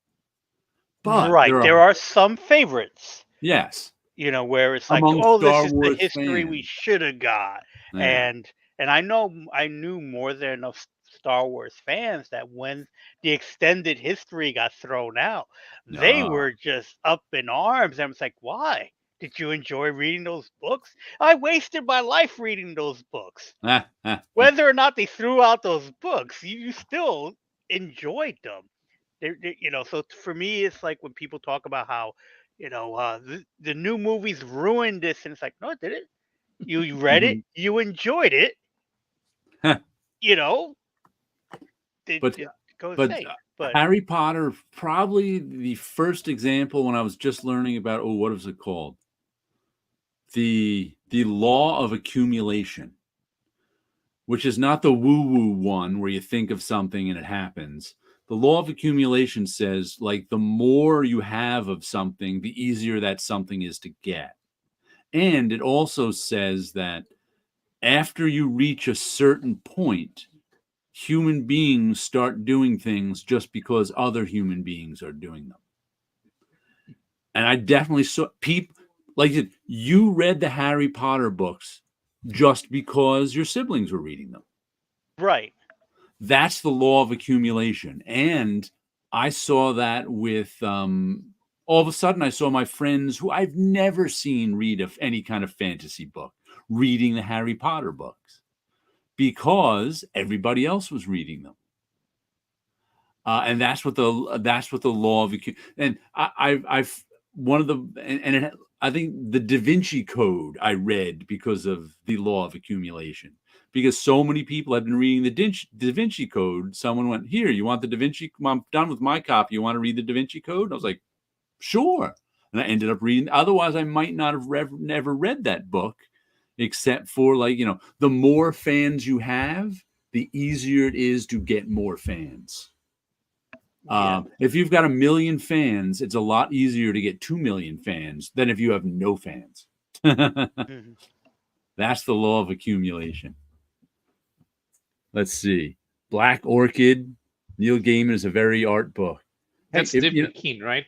But there are some favorites. Yes. Where it's like, Among oh, Star this is Wars the history we fans. should have got. Yeah. And I knew more than enough Star Wars fans that when the extended history got thrown out, they were just up in arms. And it's like, why? Did you enjoy reading those books? I wasted my life reading those books. Whether or not they threw out those books, you still enjoyed them. So for me, it's like when people talk about how, the new movies ruined this, and it's like, no, it didn't. You read it, you enjoyed it. But Harry Potter, probably the first example when I was just learning about what is it called? The Law of Accumulation, which is not the woo-woo one where you think of something and it happens. The Law of Accumulation says, like, the more you have of something, the easier that something is to get. And it also says that after you reach a certain point, human beings start doing things just because other human beings are doing them. And I definitely saw people, like, you read the Harry Potter books just because your siblings were reading them. Right. That's the law of accumulation. And I saw that with all of a sudden I saw my friends who I've never seen read any kind of fantasy book reading the Harry Potter books because everybody else was reading them. And that's what the law of and I've one of the and it, I think the Da Vinci Code I read because of the law of accumulation, because so many people have been reading the Da Vinci Code. Someone went, here, you want the Da Vinci? I'm done with my copy. You want to read the Da Vinci Code? I was like, sure. And I ended up reading. Otherwise, I might not have never read that book, except for the more fans you have, the easier it is to get more fans. If you've got 1 million fans, it's a lot easier to get 2 million fans than if you have no fans. That's the law of accumulation. Let's see. Black Orchid, Neil Gaiman is a very art book. That's Dave McKean, right?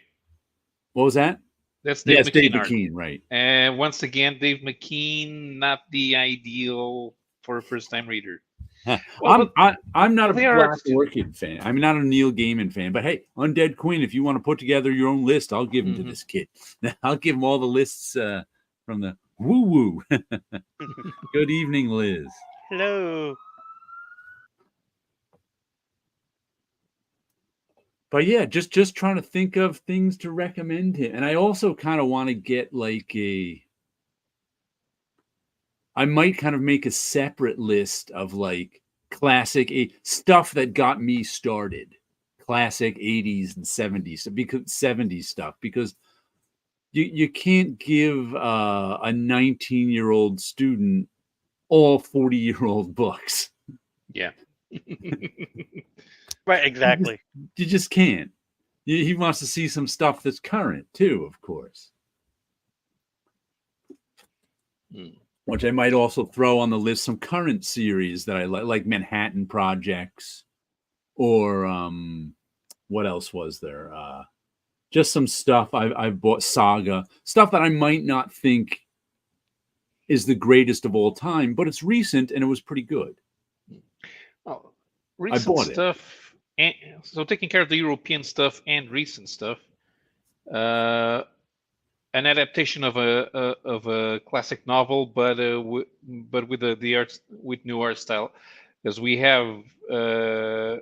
What was that? That's Dave McKean. Dave McKean, right. And once again, Dave McKean, not the ideal for a first-time reader. Well, I'm not a Black Orchid fan. I'm not a Neil Gaiman fan. But hey, Undead Quinn, if you want to put together your own list, I'll give them to this kid. I'll give him all the lists from the woo-woo. Good evening, Liz. Hello. But yeah, just trying to think of things to recommend him. And I also kind of want to get I might kind of make a separate list of classic stuff that got me started, classic 80s and 70s, because 70s stuff, because you can't give a 19-year-old student all 40-year-old books. Yeah. Right, exactly. You just can't. He wants to see some stuff that's current too, of course. Which I might also throw on the list some current series that I like Manhattan Projects, or what else was there? Just some stuff I've bought, Saga, stuff that I might not think is the greatest of all time, but it's recent and it was pretty good. Oh, recent stuff. And, so taking care of the European stuff and recent stuff. An adaptation of a classic novel, but with the arts, with new art style, because we have the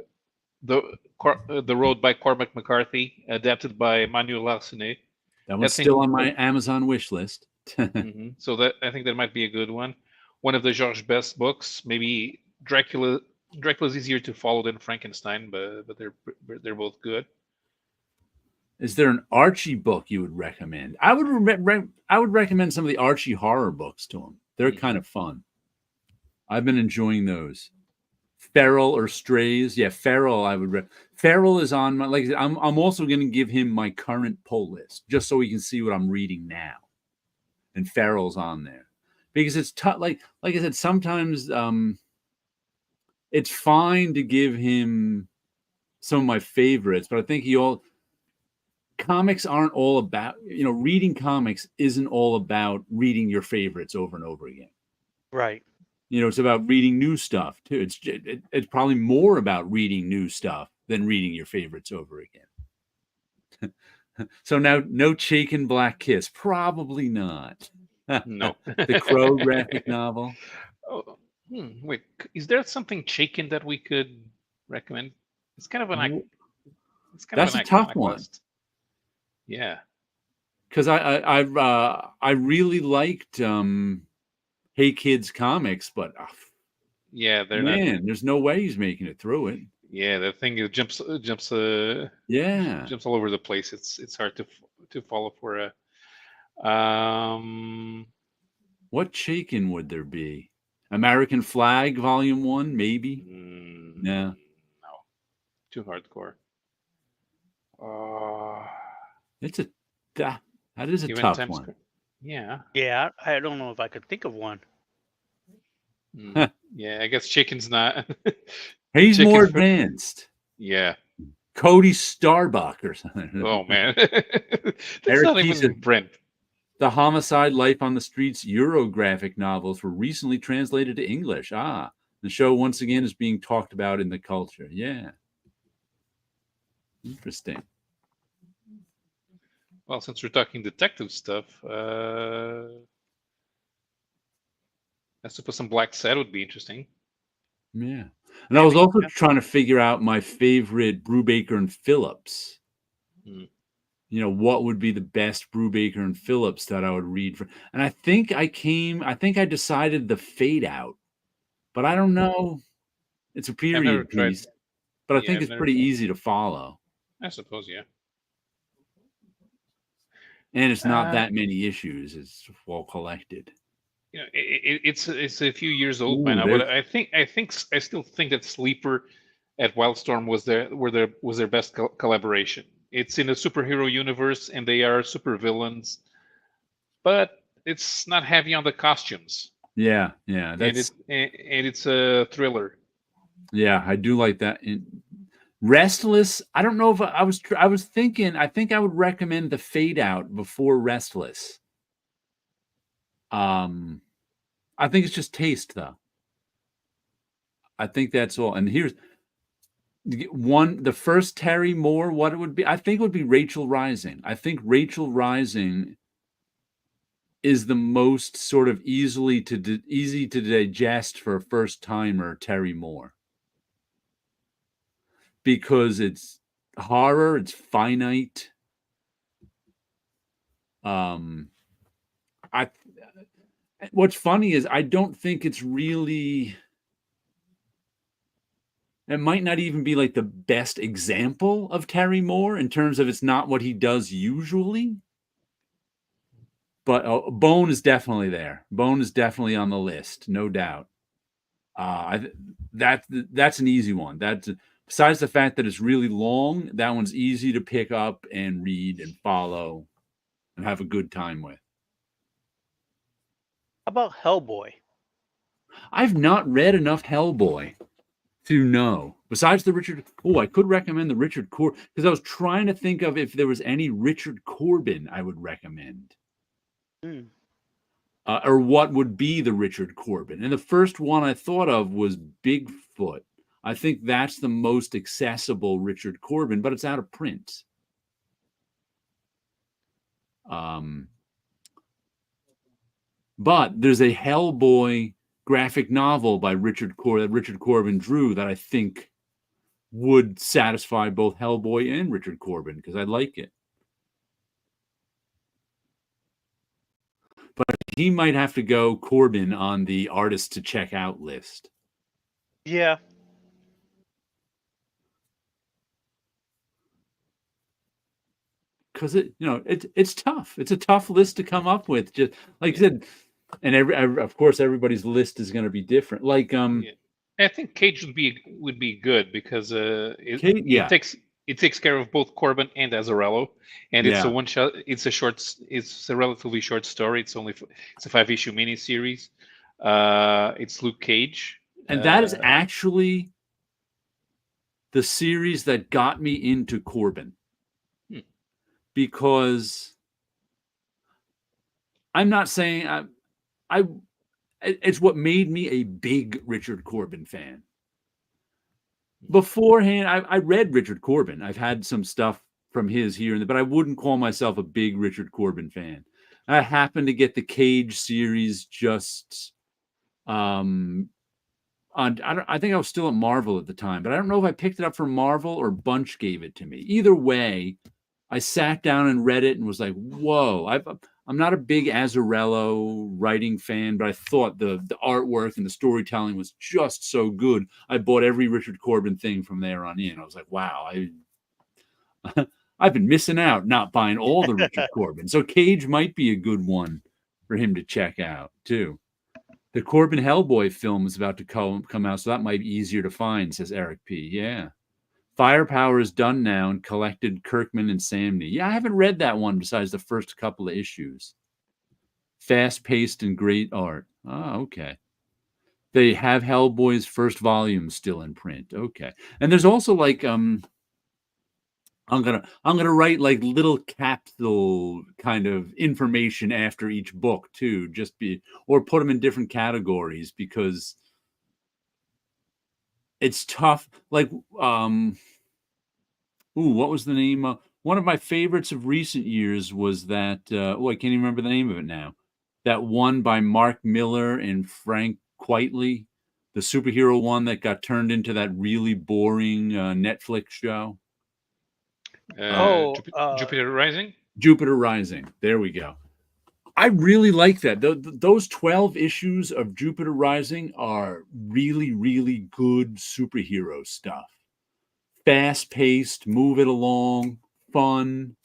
Road by Cormac McCarthy, adapted by Manuel Larsenet. That one's still on my Amazon wish list. So that I think that might be a good one. One of the Georges Best books, maybe Dracula. Dracula's easier to follow than Frankenstein, but they're both good. Is there an Archie book you would recommend? I would recommend some of the Archie horror books to him. They're kind of fun. I've been enjoying those. Feral or Strays, yeah, Feral. I would. Feral is on my I'm also going to give him my current pull list just so he can see what I'm reading now. And Feral's on there because it's tough. Like I said, sometimes it's fine to give him some of my favorites, but I think comics aren't all about, reading comics isn't all about reading your favorites over and over again. Right. It's about reading new stuff too. It's probably more about reading new stuff than reading your favorites over again. So now, no Chaykin Black Kiss, probably not. No. The Crow graphic novel. Oh, wait, is there something Chaykin that we could recommend? It's kind of an. That's a tough one. List. Yeah, because I really liked Hey Kids comics, but yeah, there's no way he's making it through it. Yeah, that thing jumps jumps all over the place. It's hard to follow for a. What Chaykin would there be? American Flag Volume 1, maybe. No, too hardcore. That is a tough one. Yeah. Yeah, I don't know if I could think of one. Yeah, I guess Chaykin's not. He's more advanced. Yeah. Cody Starbuck or something. Oh man, that's not even Brent. The Homicide: Life on the Streets Eurographic novels were recently translated to English. The show once again is being talked about in the culture. Yeah. Interesting. Well, since we're talking detective stuff, I suppose some Black Sad would be interesting. Yeah. And I was also trying to figure out my favorite Brubaker and Phillips. You know, what would be the best Brubaker and Phillips that I would read for? And I think I decided the Fade Out, but I don't know. It's a period piece, but I think it's pretty easy to follow. I suppose, yeah. And it's not that many issues. It's well collected. You know, it's a few years old by now, but I still think that Sleeper at Wildstorm was their best collaboration. It's in a superhero universe, and they are super villains, but it's not heavy on the costumes. Yeah. And it's a thriller. Yeah, I do like that. Restless. I don't know if I was thinking. I think I would recommend the Fade Out before Restless. I think it's just taste, though. I think that's all. And here's the first Terry Moore. What it would be? I think it would be Rachel Rising. I think Rachel Rising is the most sort of easy to digest for a first timer Terry Moore. Because it's horror, it's finite. What's funny is I don't think it's really. It might not even be like the best example of Terry Moore in terms of it's not what he does usually. But Bone is definitely there. Bone is definitely on the list, no doubt. That's an easy one. Besides the fact that it's really long, that one's easy to pick up and read and follow and have a good time with. How about Hellboy? I've not read enough Hellboy to know. Besides the Richard... Oh, I could recommend the Richard Corbin, because I was trying to think of if there was any Richard Corbin I would recommend. Or what would be the Richard Corbin. And the first one I thought of was Bigfoot. I think that's the most accessible Richard Corbin, but it's out of print. But there's a Hellboy graphic novel by Richard Corbin drew that I think would satisfy both Hellboy and Richard Corbin, because I like it. But he might have to go Corbin on the artist to check out list. Yeah. Because it's tough. It's a tough list to come up with. Just like I said, and of course everybody's list is going to be different. Like I think Cage would be good because it takes care of both Corbin and Azzarello, and it's a one shot. It's a relatively short story. It's a 5-issue miniseries. It's Luke Cage, and that is actually the series that got me into Corbin. Because I'm not saying it's what made me a big Richard Corbin fan. Beforehand, I read Richard Corbin. I've had some stuff from his here and there, but I wouldn't call myself a big Richard Corbin fan. I happened to get the Cage series just I think I was still at Marvel at the time, but I don't know if I picked it up from Marvel or Bunch gave it to me. Either way, I sat down and read it and was like, whoa, I'm not a big Azzarello writing fan, but I thought the artwork and the storytelling was just so good. I bought every Richard Corbin thing from there on in. I was like, wow, I've been missing out not buying all the Richard Corbin. So Cage might be a good one for him to check out, too. The Corbin Hellboy film is about to come out, so that might be easier to find, says Eric P. Yeah. Firepower is done now and collected Kirkman and Samney. Yeah, I haven't read that one besides the first couple of issues. Fast-paced and great art. Oh, okay. They have Hellboy's first volume still in print. Okay. And there's also like I'm gonna write like little capsule kind of information after each book too, or put them in different categories, because it's tough. Like, what was the name? One of my favorites of recent years was that. I can't even remember the name of it now. That one by Mark Miller and Frank Quitely, the superhero one that got turned into that really boring Netflix show. Jupiter Rising. Jupiter Rising. There we go. I really like that. Those 12 issues of Jupiter Rising are really, really good superhero stuff. Fast-paced, move it along, fun.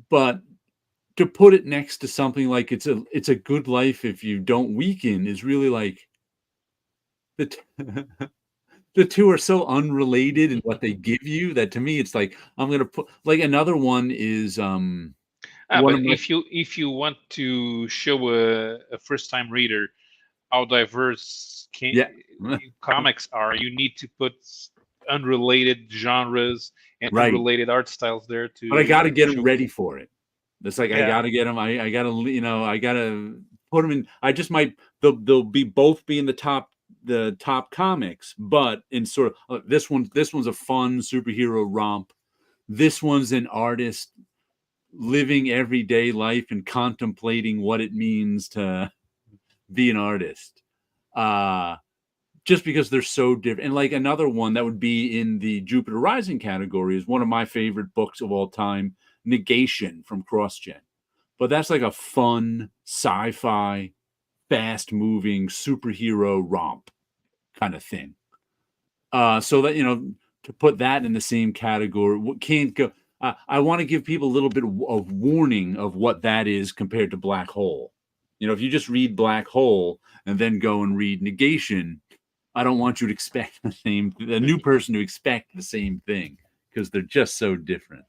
But to put it next to something like it's a good life if you don't weaken is really like the two are so unrelated in what they give you that to me it's like I'm gonna put like another one is but if you want to show a first time reader how diverse comics are, you need to put unrelated genres and unrelated art styles there too. But I got to get them ready for it. It's like I got to get them. I got to I got to put them in. I just might they'll be both be in the top comics, but in sort of this one's a fun superhero romp. This one's an artist living everyday life and contemplating what it means to be an artist. Just because they're so different. And like another one that would be in the Jupiter Rising category is one of my favorite books of all time, Negation from CrossGen. But that's like a fun sci-fi, fast-moving superhero romp kind of thing. So that, to put that in the same category, can't go. I want to give people a little bit of warning of what that is compared to Black Hole. If you just read Black Hole and then go and read Negation, I don't want you to expect a new person to expect the same thing because they're just so different.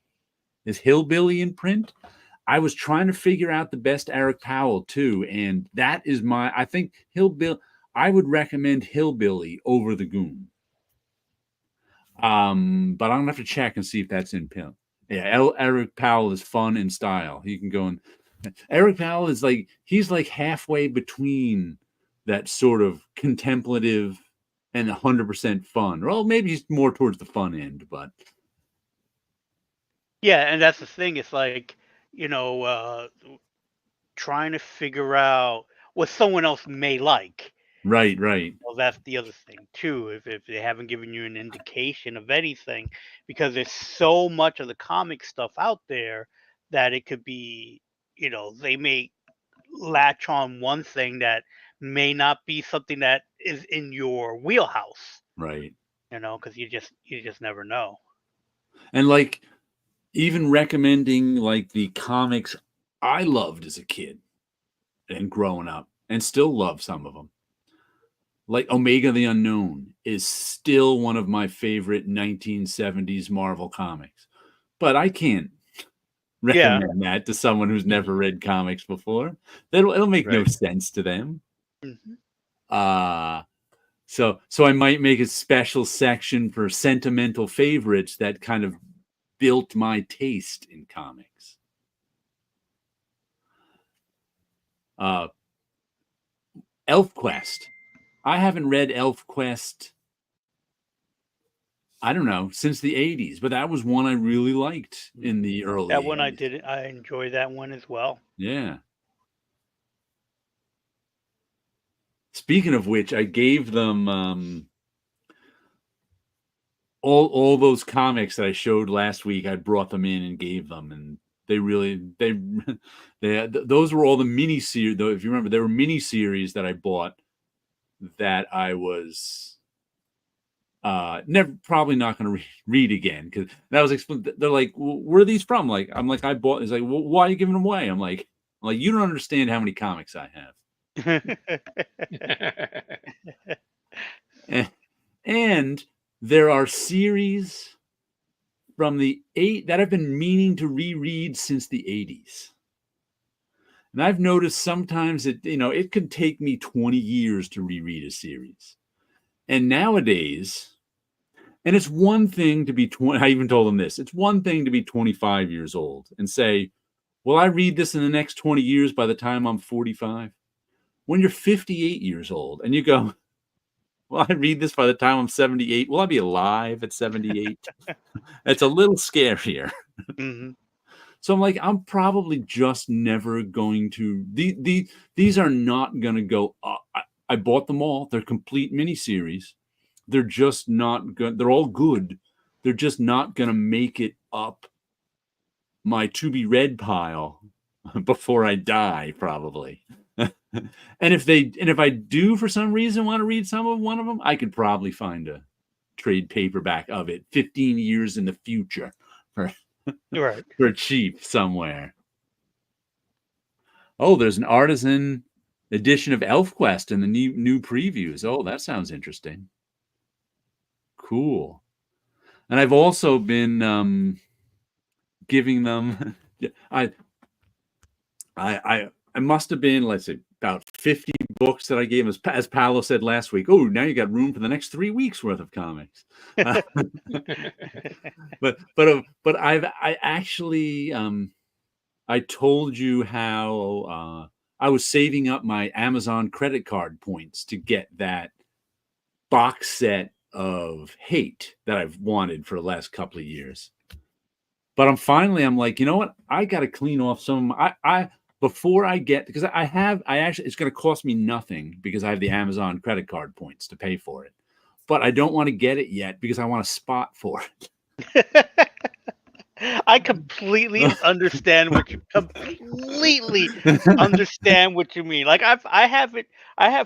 Is Hillbilly in print? I was trying to figure out the best Eric Powell too, and that is I think Hillbilly. I would recommend Hillbilly over the Goon. But I'm gonna have to check and see if that's in print. Yeah, Eric Powell is fun in style. He can go and Eric Powell is he's halfway between that sort of contemplative and 100% fun. Well, maybe he's more towards the fun end, but yeah, and that's the thing. It's trying to figure out what someone else may like. Right. Well, that's the other thing too. If they haven't given you an indication of anything, because there's so much of the comic stuff out there that it could be, they may latch on one thing that may not be something that is in your wheelhouse. Right. Because you just never know. And even recommending the comics I loved as a kid and growing up and still love some of them. Like Omega the Unknown is still one of my favorite 1970s Marvel comics. But I can't recommend that to someone who's never read comics before. It'll make no sense to them. Mm-hmm. So I might make a special section for sentimental favorites that kind of built my taste in comics. ElfQuest. I haven't read ElfQuest, I don't know, since the 80s, but that was one I really liked in the early 80s. That one I did. I enjoyed that one as well. Yeah. Speaking of which, I gave them all those comics that I showed last week. I brought them in and gave them, and those were all the mini series. Though, if you remember, there were mini series that I bought that I was probably not going to read again because that was explained. They're like, where are these from? I'm like, I bought. It's like, well, why are you giving them away? I'm like, you don't understand how many comics I have. And there are series from the that I've been meaning to reread since the 80s. And I've noticed sometimes it could take me 20 years to reread a series. And nowadays, and it's one thing to be 20, I even told them this, it's one thing to be 25 years old and say, will I read this in the next 20 years by the time I'm 45? When you're 58 years old and you go, Will I read this by the time I'm 78? Will I be alive at 78? It's a little scarier. Mm-hmm. So I'm like, I'm probably just never going to. These are not going to go. I bought them all. They're complete miniseries. They're just not good. They're all good. They're just not going to make it up my to be read pile before I die, probably. And if I do for some reason want to read one of them, I could probably find a trade paperback of it 15 years in the future for Right. for cheap somewhere. Oh, there's an artisan edition of ElfQuest in the new previews. Oh, that sounds interesting. Cool. And I've also been giving them. I must have been, let's say, about 50 books that I gave him. As Paolo said last week, oh, now you got room for the next 3 weeks worth of comics. But I actually I told you how I was saving up my Amazon credit card points to get that box set of Hate that I've wanted for the last couple of years. But I'm like, you know what? I got to clean off some. Before I get, because I actually, it's going to cost me nothing because I have the Amazon credit card points to pay for it. But I don't want to get it yet because I want a spot for it. I completely understand what you mean. Like I have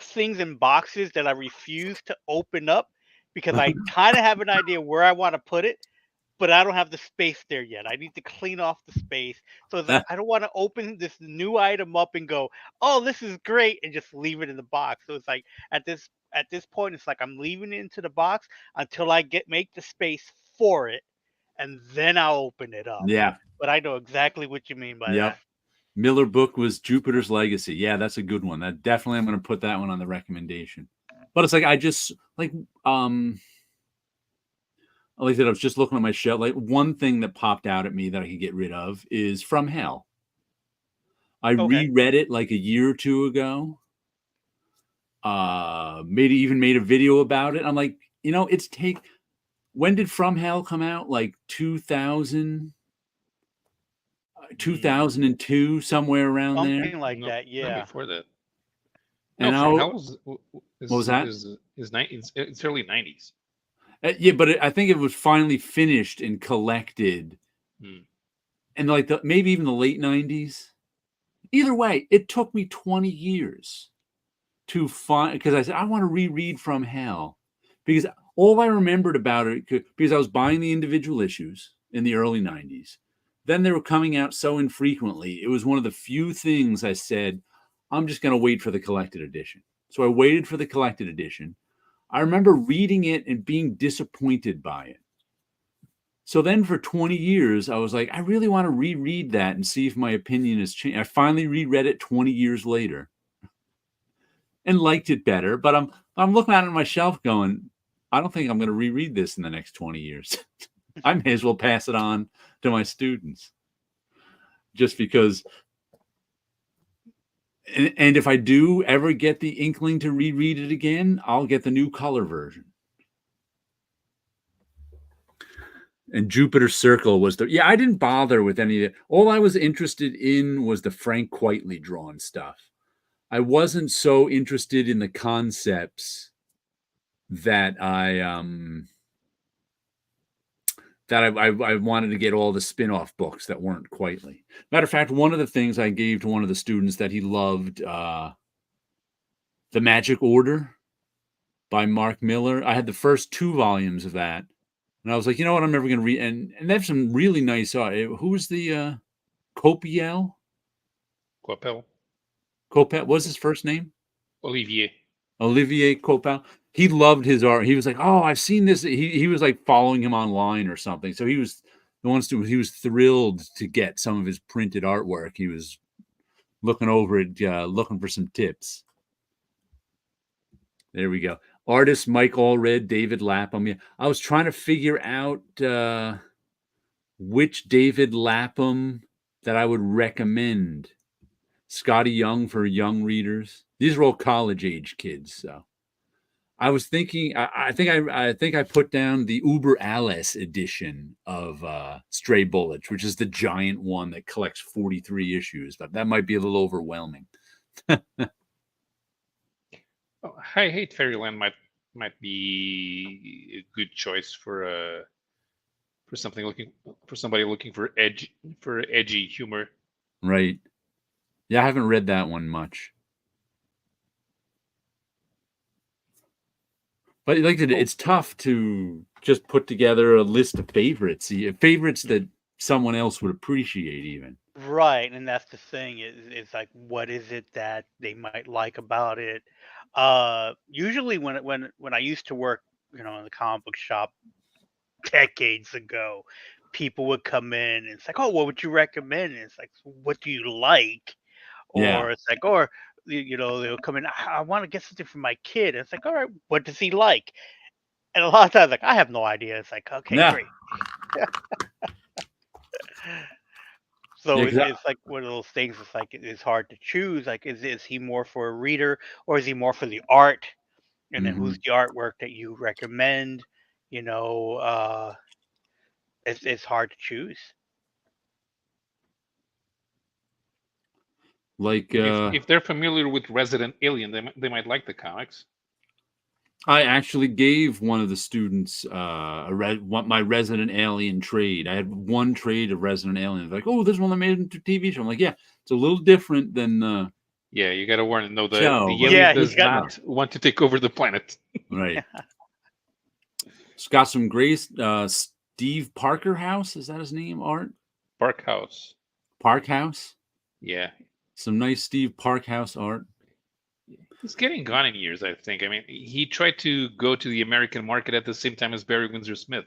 things in boxes that I refuse to open up because I kind of have an idea where I want to put it, but I don't have the space there yet. I need to clean off the space. So it's like, I don't want to open this new item up and go, oh, this is great, and just leave it in the box. So it's like at this point, it's like I'm leaving it into the box until I make the space for it, and then I'll open it up. Yeah. But I know exactly what you mean by that. Miller book was Jupiter's Legacy. Yeah, that's a good one. That definitely, I'm going to put that one on the recommendation. But it's like, I just like I was just looking at my shelf. Like, one thing that popped out at me that I could get rid of is From Hell. I reread it like a year or two ago. Made a video about it. I'm like, you know, when did From Hell come out? Like 2002, somewhere around there. Something like that, yeah. Before that. And From Hell what was that? It's early 90s. Yeah, but I think it was finally finished and collected, and like maybe even the late 90s. Either way, it took me 20 years to find, because I said I want to reread From Hell, because all I remembered about it, because I was buying the individual issues in the early 90s. Then they were coming out so infrequently. It was one of the few things I said, I'm just going to wait for the collected edition. So I waited for the collected edition. I remember reading it and being disappointed by it. So then for 20 years, I was like, I really want to reread that and see if my opinion has changed. I finally reread it 20 years later and liked it better. But I'm looking at it on my shelf going, I don't think I'm going to reread this in the next 20 years. I may as well pass it on to my students. Just because. And if I do ever get the inkling to reread it again, I'll get the new color version. And Jupiter Circle was I didn't bother with any of it. All I was interested in was the Frank Quitely drawn stuff. I wasn't so interested in the concepts that I wanted to get all the spin-off books that weren't Quitely. Matter of fact, one of the things I gave to one of the students that he loved, The Magic Order by Mark Miller. I had the first 2 volumes of that. And I was like, you know what? I'm never going to read. And they have some really nice art. Who was the Copiel? Coppel. What was his first name? Olivier Coppel. He loved his art. He was like, oh, I've seen this. He was like following him online or something. So he was he was thrilled to get some of his printed artwork. He was looking over it, looking for some tips. There we go. Artist Mike Allred, David Lapham. Yeah, I was trying to figure out which David Lapham that I would recommend. Scotty Young for young readers. These are all college age kids. So I was thinking. I think I put down the Uber Alles edition of Stray Bullets, which is the giant one that collects 43 issues. But that might be a little overwhelming. I Hate Fairyland might be a good choice for somebody looking for edgy humor. Right. Yeah, I haven't read that one much. But like it's tough to just put together a list of favorites that someone else would appreciate even. Right, and that's the thing is like, what is it that they might like about it? Usually when I used to work, in the comic book shop decades ago, people would come in and it's like, oh, what would you recommend? And it's like, what do you like? Yeah. Or it's like, or they'll come in, I want to get something for my kid. And it's like, all right, what does he like? And a lot of times, like, I have no idea. It's like, okay, Yeah. great. So Yeah, 'cause it's like one of those things. It's like it's hard to choose. Like, is he more for a reader or is he more for the art? And then who's Mhm. the artwork that you recommend? You know, it's hard to choose. Like If they're familiar with Resident Alien, they might like the comics. I actually gave one of the students my Resident Alien trade. I had one trade of Resident Alien. They're like, oh, this one that made it into TV show. I'm like, yeah, it's a little different than Yeah, you got to warn them. No, show. the But alien Yeah, he's does got not want to take over the planet. right. It's got some great Steve Parker House. Is that his name? Art Parkhouse. Parkhouse. Yeah, Some nice Steve Parkhouse art. he's getting gone in years, I think. I mean, he tried to go to the American market at the same time as Barry Windsor Smith,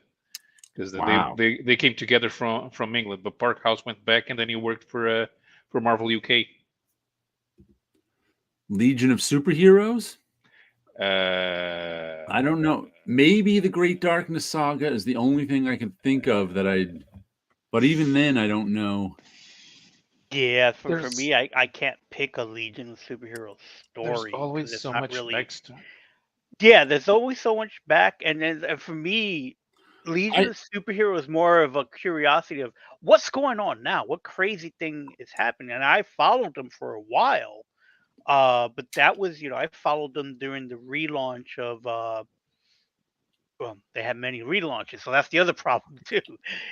because Wow. they came together from England. But Parkhouse went back, and then he worked for Marvel UK. Legion of Superheroes. Uh, I don't know. Maybe the Great Darkness Saga is the only thing I can think of that but even then, I don't know. Yeah, for there's me, I can't pick a Legion of Superheroes there's story because always it's so not much really. backstory. Yeah, there's always so much back, and then for me, Legion I of Superheroes is more of a curiosity of what's going on now, what crazy thing is happening, and I followed them for a while. But that was, I followed them during the relaunch of. Well, they had many relaunches, so that's the other problem too.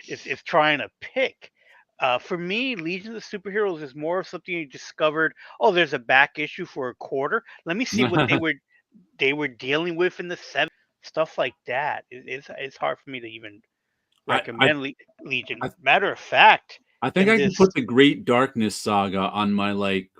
Is trying to pick. For me, Legion of Superheroes is more of something you discovered. Oh, there's a back issue for a quarter. Let me see what they were dealing with in the 70s. Stuff like that. It's hard for me to even I I recommend Legion. I, Matter of fact, I think in I can this, put the Great Darkness Saga on my like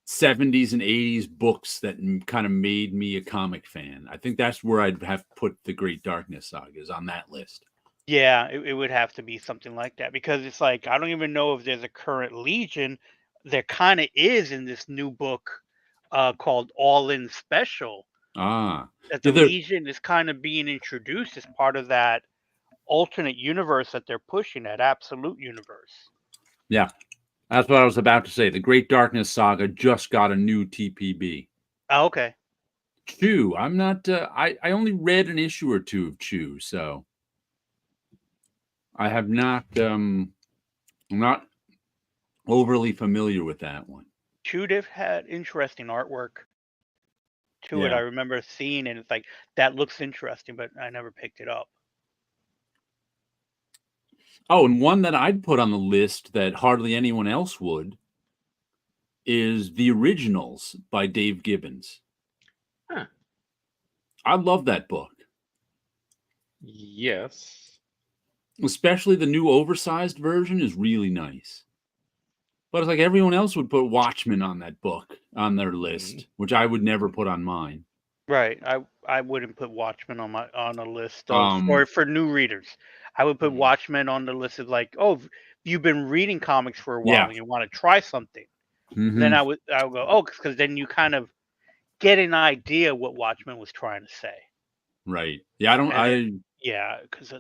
70s and 80s books that kind of made me a comic fan. I think that's where I'd have put the Great Darkness Saga is on that list. yeah, it would have to be something like that because it's like I don't even know if there's a current Legion. There kind of is in this new book called All In Special. Ah, That yeah, the Legion is kind of being introduced as part of that alternate universe that they're pushing, that absolute universe. yeah. That's what I was about to say. The Great Darkness Saga just got a new TPB. Oh, okay. Chew. I'm not. I only read an issue or two of Chew, so I have not. I'm not overly familiar with that one. Chudiv had interesting artwork to it. I Yeah. remember seeing it. And it's like that looks interesting, but I never picked it up. Oh, and one that I'd put on the list that hardly anyone else would is The Originals by Dave Gibbons. Huh. I love that book. Yes. Especially the new oversized version is really nice. But it's like everyone else would put Watchmen on that book on their list, which I would never put on mine. Right. I wouldn't put Watchmen on a list of for new readers. I would put Watchmen on the list of like, oh, if you've been reading comics for a while and you want to try something. Then I would go, oh, because then you kind of get an idea what Watchmen was trying to say. Right. Yeah, Yeah, because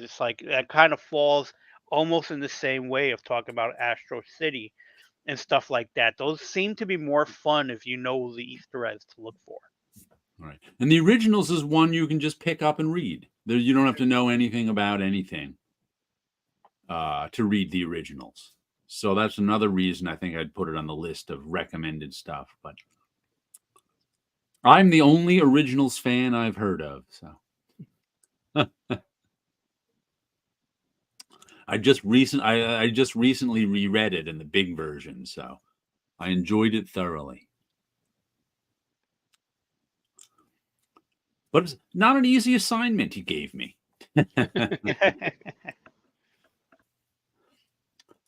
it's like that kind of falls almost in the same way of talking about Astro City and stuff like that. Those seem to be more fun if you know the Easter eggs to look for. All right. And the originals is one you can just pick up and read. There, you don't have to know anything about anything to read the originals. So that's another reason I think I'd put it on the list of recommended stuff. But I'm the only originals fan I've heard of. So I just recently reread it in the big version, so I enjoyed it thoroughly. But it's not an easy assignment he gave me.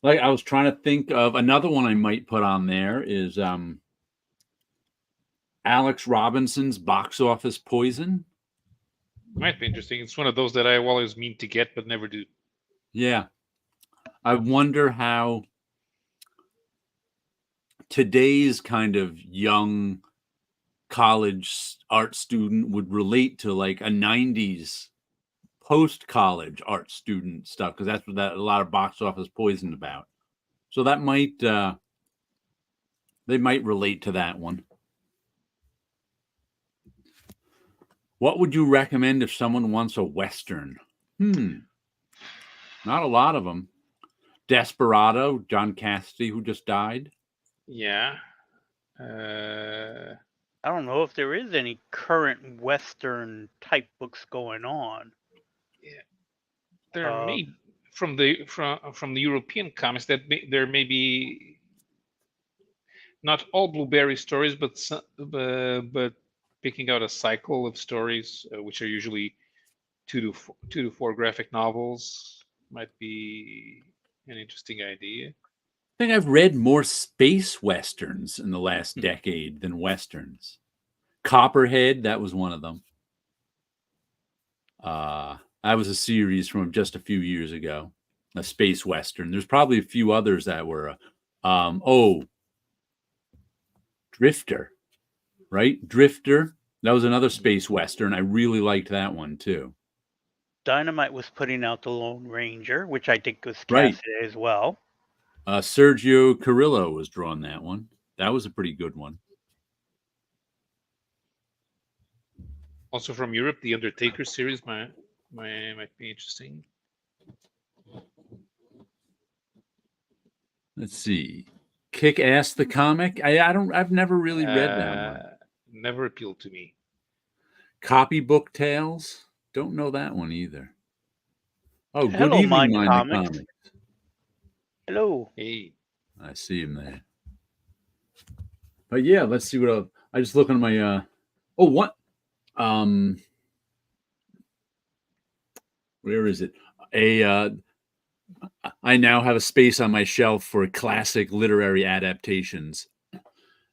Like, I was trying to think of another one I might put on there is Alex Robinson's Box Office Poison. Might be interesting. It's one of those that I always mean to get but never do. Yeah. I wonder how today's kind of young college art student would relate to like a 90s post-college art student stuff, because that's what a lot of Box Office Poison about. So that might they might relate to that one. What would you recommend if someone wants a Western? Not a lot of them. Desperado, John Cassidy, who just died. Yeah. I don't know if there is any current Western type books going on. Yeah. There may from the European comics that there may be not all Blueberry stories, but picking out a cycle of stories, which are usually 2 to 4 graphic novels, might be an interesting idea. I think I've read more space westerns in the last decade than westerns. Copperhead, that was one of them. That was a series from just a few years ago, a space western. There's probably a few others that were, Drifter, right? Drifter. That was another space western. I really liked that one too. Dynamite was putting out The Lone Ranger, which I think was Cassidy as well. Sergio Carrillo was drawing that one. That was a pretty good one. Also from Europe, the Undertaker series might be interesting. Let's see. Kick-Ass the comic. I've never really read that one. Never appealed to me. Copybook Tales. Don't know that one either. Oh, Hello, good evening, Mind Mind Comics. Comics. Hello. Hey. I see him there. But yeah, let's see what else. I just look on my what? Where is it? I now have a space on my shelf for classic literary adaptations.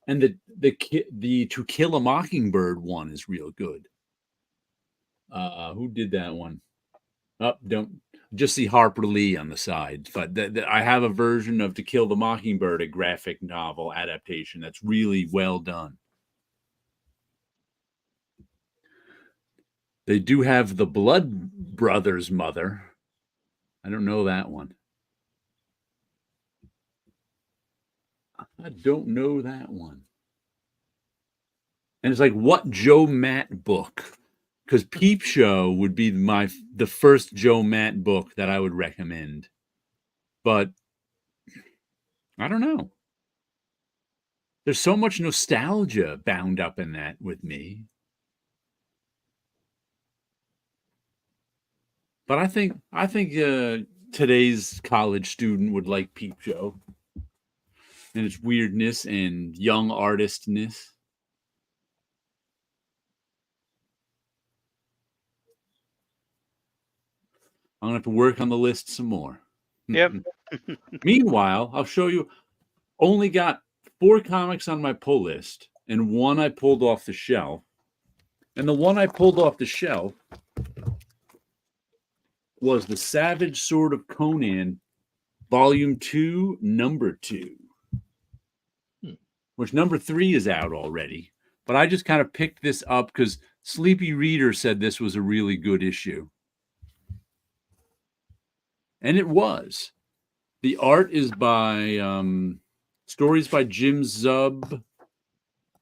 And the To Kill a Mockingbird one is real good. Who did that one? Don't just see Harper Lee on the side, but I have a version of To Kill the Mockingbird, a graphic novel adaptation that's really well done. They do have The Blood Brothers Mother. I don't know that one. I don't know that one. And it's like, what Joe Matt book? Because Peep Show would be the first Joe Matt book that I would recommend. But I don't know. There's so much nostalgia bound up in that with me. But I think today's college student would like Peep Show and its weirdness and young artistness. I'm going to have to work on the list some more. Yep. Meanwhile, I'll show you. Only got 4 comics on my pull list, and one I pulled off the shelf. And the one I pulled off the shelf was The Savage Sword of Conan, Volume 2, Number 2. Which number 3 is out already. But I just kind of picked this up because Sleepy Reader said this was a really good issue. And it was. The art is by, stories by Jim Zub,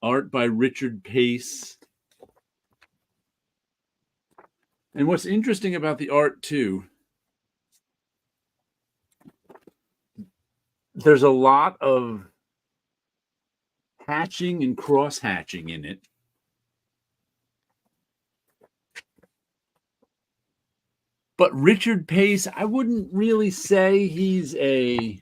art by Richard Pace. And what's interesting about the art too, there's a lot of hatching and cross hatching in it. But Richard Pace, I wouldn't really say he's a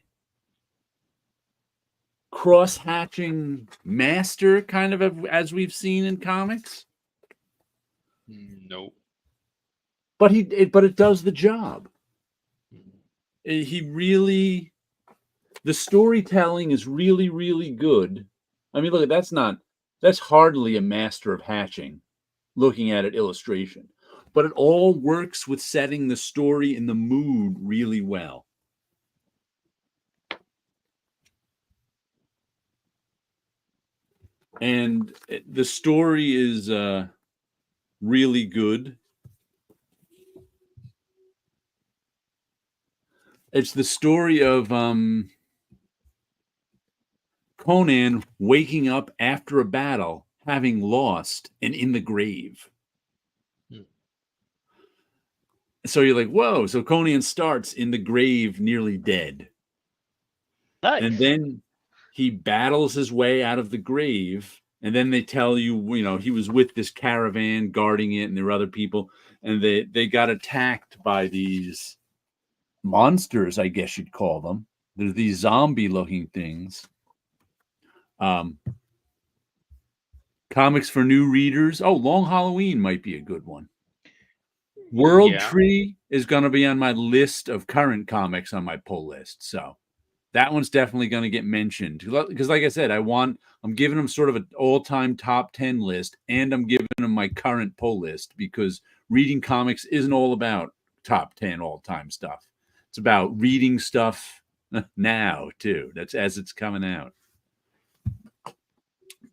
cross hatching master, kind of as we've seen in comics. No. But it does the job. He really, the storytelling is really, really good. I mean, look, that's hardly a master of hatching, looking at it illustration. But it all works with setting the story and the mood really well. And the story is really good. It's the story of Conan waking up after a battle, having lost and in the grave. So you're like, whoa. So Conan starts in the grave, nearly dead. Nice. And then he battles his way out of the grave. And then they tell you, he was with this caravan guarding it, and there were other people. And they got attacked by these monsters, I guess you'd call them. There's these zombie-looking things. Comics for new readers. Oh, Long Halloween might be a good one. World Tree is going to be on my list of current comics on my pull list. So that one's definitely going to get mentioned. Because like I said, I'm giving them sort of an all-time top 10 list, and I'm giving them my current pull list, because reading comics isn't all about top 10 all-time stuff. It's about reading stuff now, too. That's as it's coming out.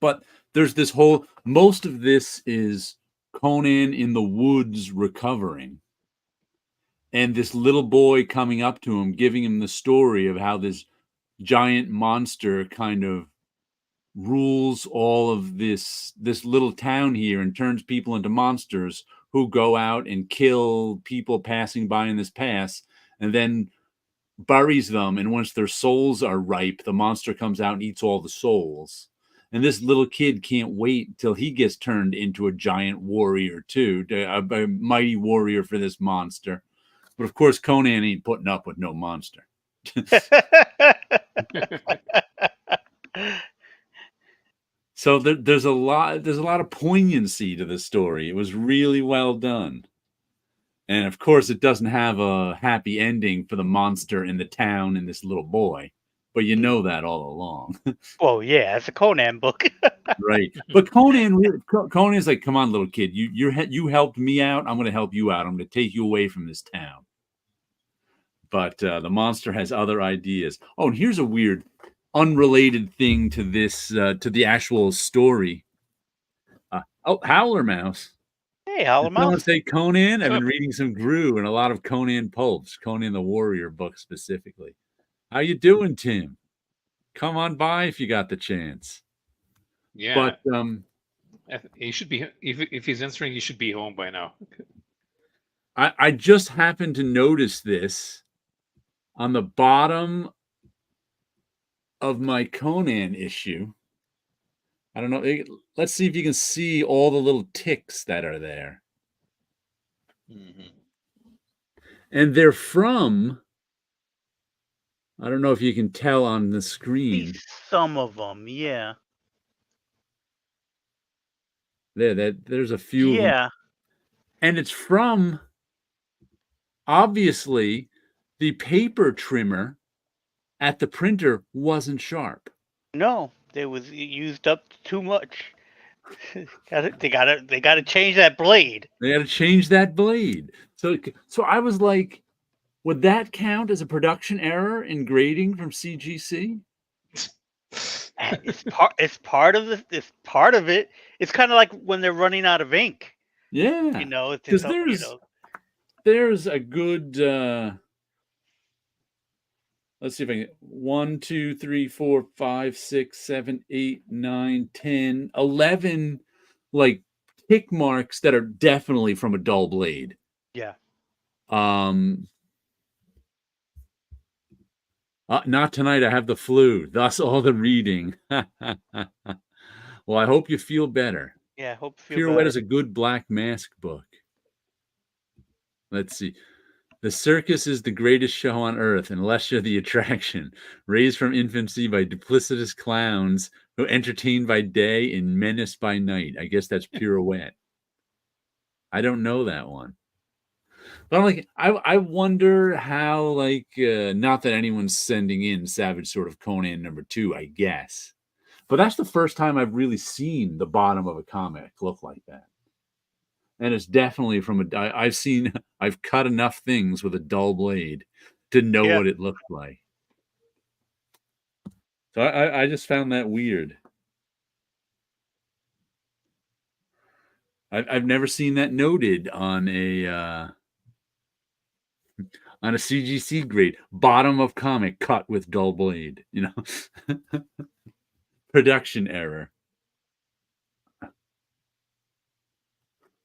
But there's this most of this is Conan in the woods recovering. And this little boy coming up to him, giving him the story of how this giant monster kind of rules all of this little town here and turns people into monsters who go out and kill people passing by in this pass, and then buries them. And once their souls are ripe, the monster comes out and eats all the souls. And this little kid can't wait until he gets turned into a giant warrior too, a mighty warrior for this monster. But of course, Conan ain't putting up with no monster. So there's a lot of poignancy to the story. It was really well done. And of course, it doesn't have a happy ending for the monster in the town and this little boy. But you know that all along. Well, yeah, it's a Conan book. Right. But Conan's like, come on, little kid. You helped me out. I'm going to help you out. I'm going to take you away from this town. But the monster has other ideas. Oh, and here's a weird, unrelated thing to this, to the actual story. Howler Mouse. Hey, Howler Mouse. Someone say Conan? I've been reading some Grew and a lot of Conan pulps, Conan the Warrior book specifically. How you doing, Tim? Come on by if you got the chance. Yeah. But he should be, if he's answering, he should be home by now. I just happened to notice this on the bottom of my Conan issue. I don't know. Let's see if you can see all the little ticks that are there. Mm-hmm. And they're from, I don't know if you can tell on the screen. Some of them, yeah. There's a few of them. Yeah. And it's from, obviously, the paper trimmer at the printer wasn't sharp. No, they was used up too much. They gotta change that blade. They got to change that blade. So I was like, would that count as a production error in grading from CGC? It's part of it. It's kind of like when they're running out of ink. Yeah, because there's a good. Let's see if I can. 1, 2, 3, 4, 5, 6, 7, 8, 9, 10, 11, like tick marks that are definitely from a dull blade. Yeah. Not tonight. I have the flu. Thus all the reading. Well, I hope you feel better. Yeah, I hope you feel Pirouette better. is a good Black Mask book. Let's see. The circus is the greatest show on earth, unless you're the attraction. Raised from infancy by duplicitous clowns who entertain by day and menace by night. I guess that's Pirouette. I don't know that one. But I'm like, I wonder how, like, not that anyone's sending in Savage Sword of Conan #2, I guess. But that's the first time I've really seen the bottom of a comic look like that. And it's definitely from I've cut enough things with a dull blade to know what it looked like. So I just found that weird. I've never seen that noted on a CGC grade. Bottom of comic cut with dull blade, you know. Production error.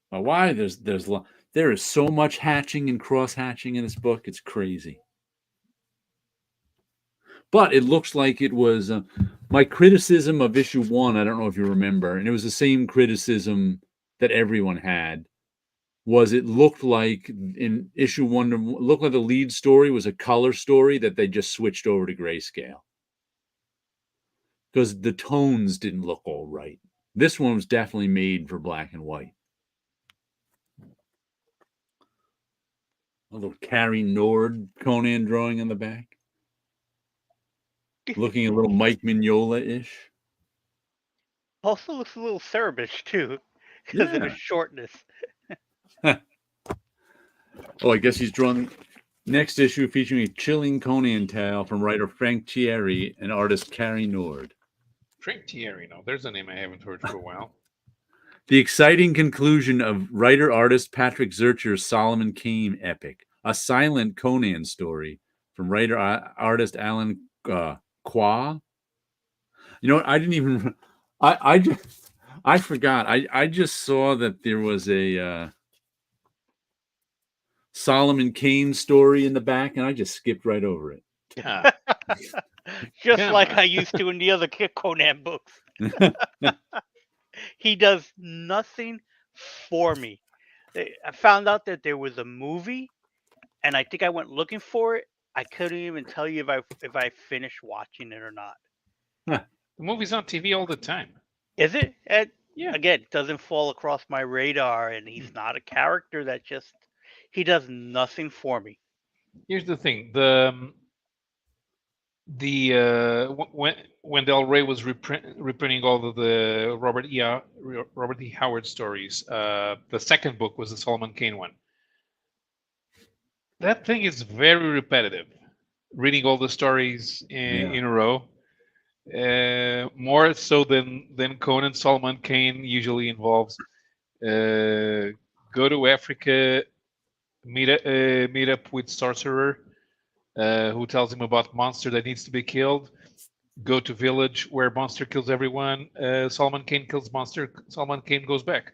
Why there is so much hatching and cross hatching in this book. It's crazy. But it looks like it was my criticism of issue 1. I don't know if you remember, and it was the same criticism that everyone had. Was it looked like in issue 1, looked like the lead story was a color story that they just switched over to grayscale because the tones didn't look all right. This one was definitely made for black and white. A little Carrie Nord Conan drawing on the back. Looking a little Mike Mignola-ish. Also looks a little Cerebish, too, because of his shortness. Oh, I guess he's drawn next issue featuring a chilling Conan tale from writer Frank Thierry and artist Carrie Nord. Frank Thierry, no, there's a name I haven't heard for a while. The exciting conclusion of writer-artist Patrick Zurcher's Solomon Kane epic, a silent Conan story from writer-artist Alan Qua. You know what? I didn't even. I forgot. I just saw that there was a Solomon Kane story in the back, and I just skipped right over it. Just like I used to in the other Conan books. He does nothing for me. I found out that there was a movie, and I think I went looking for it. I couldn't even tell you if I finished watching it or not. The movie's on TV all the time. Is it? Yeah. Again, it doesn't fall across my radar, and he's not a character that just he does nothing for me. Here's the thing: when Del Rey was reprinting all of the Robert E. Howard stories, the second book was the Solomon Kane one. That thing is very repetitive. Reading all the stories in a row, more so than Conan. Solomon Kane usually involves go to Africa, meet up with sorcerer. Who tells him about monster that needs to be killed. Go to village where monster kills everyone. Solomon Kane kills monster. Solomon Kane goes back.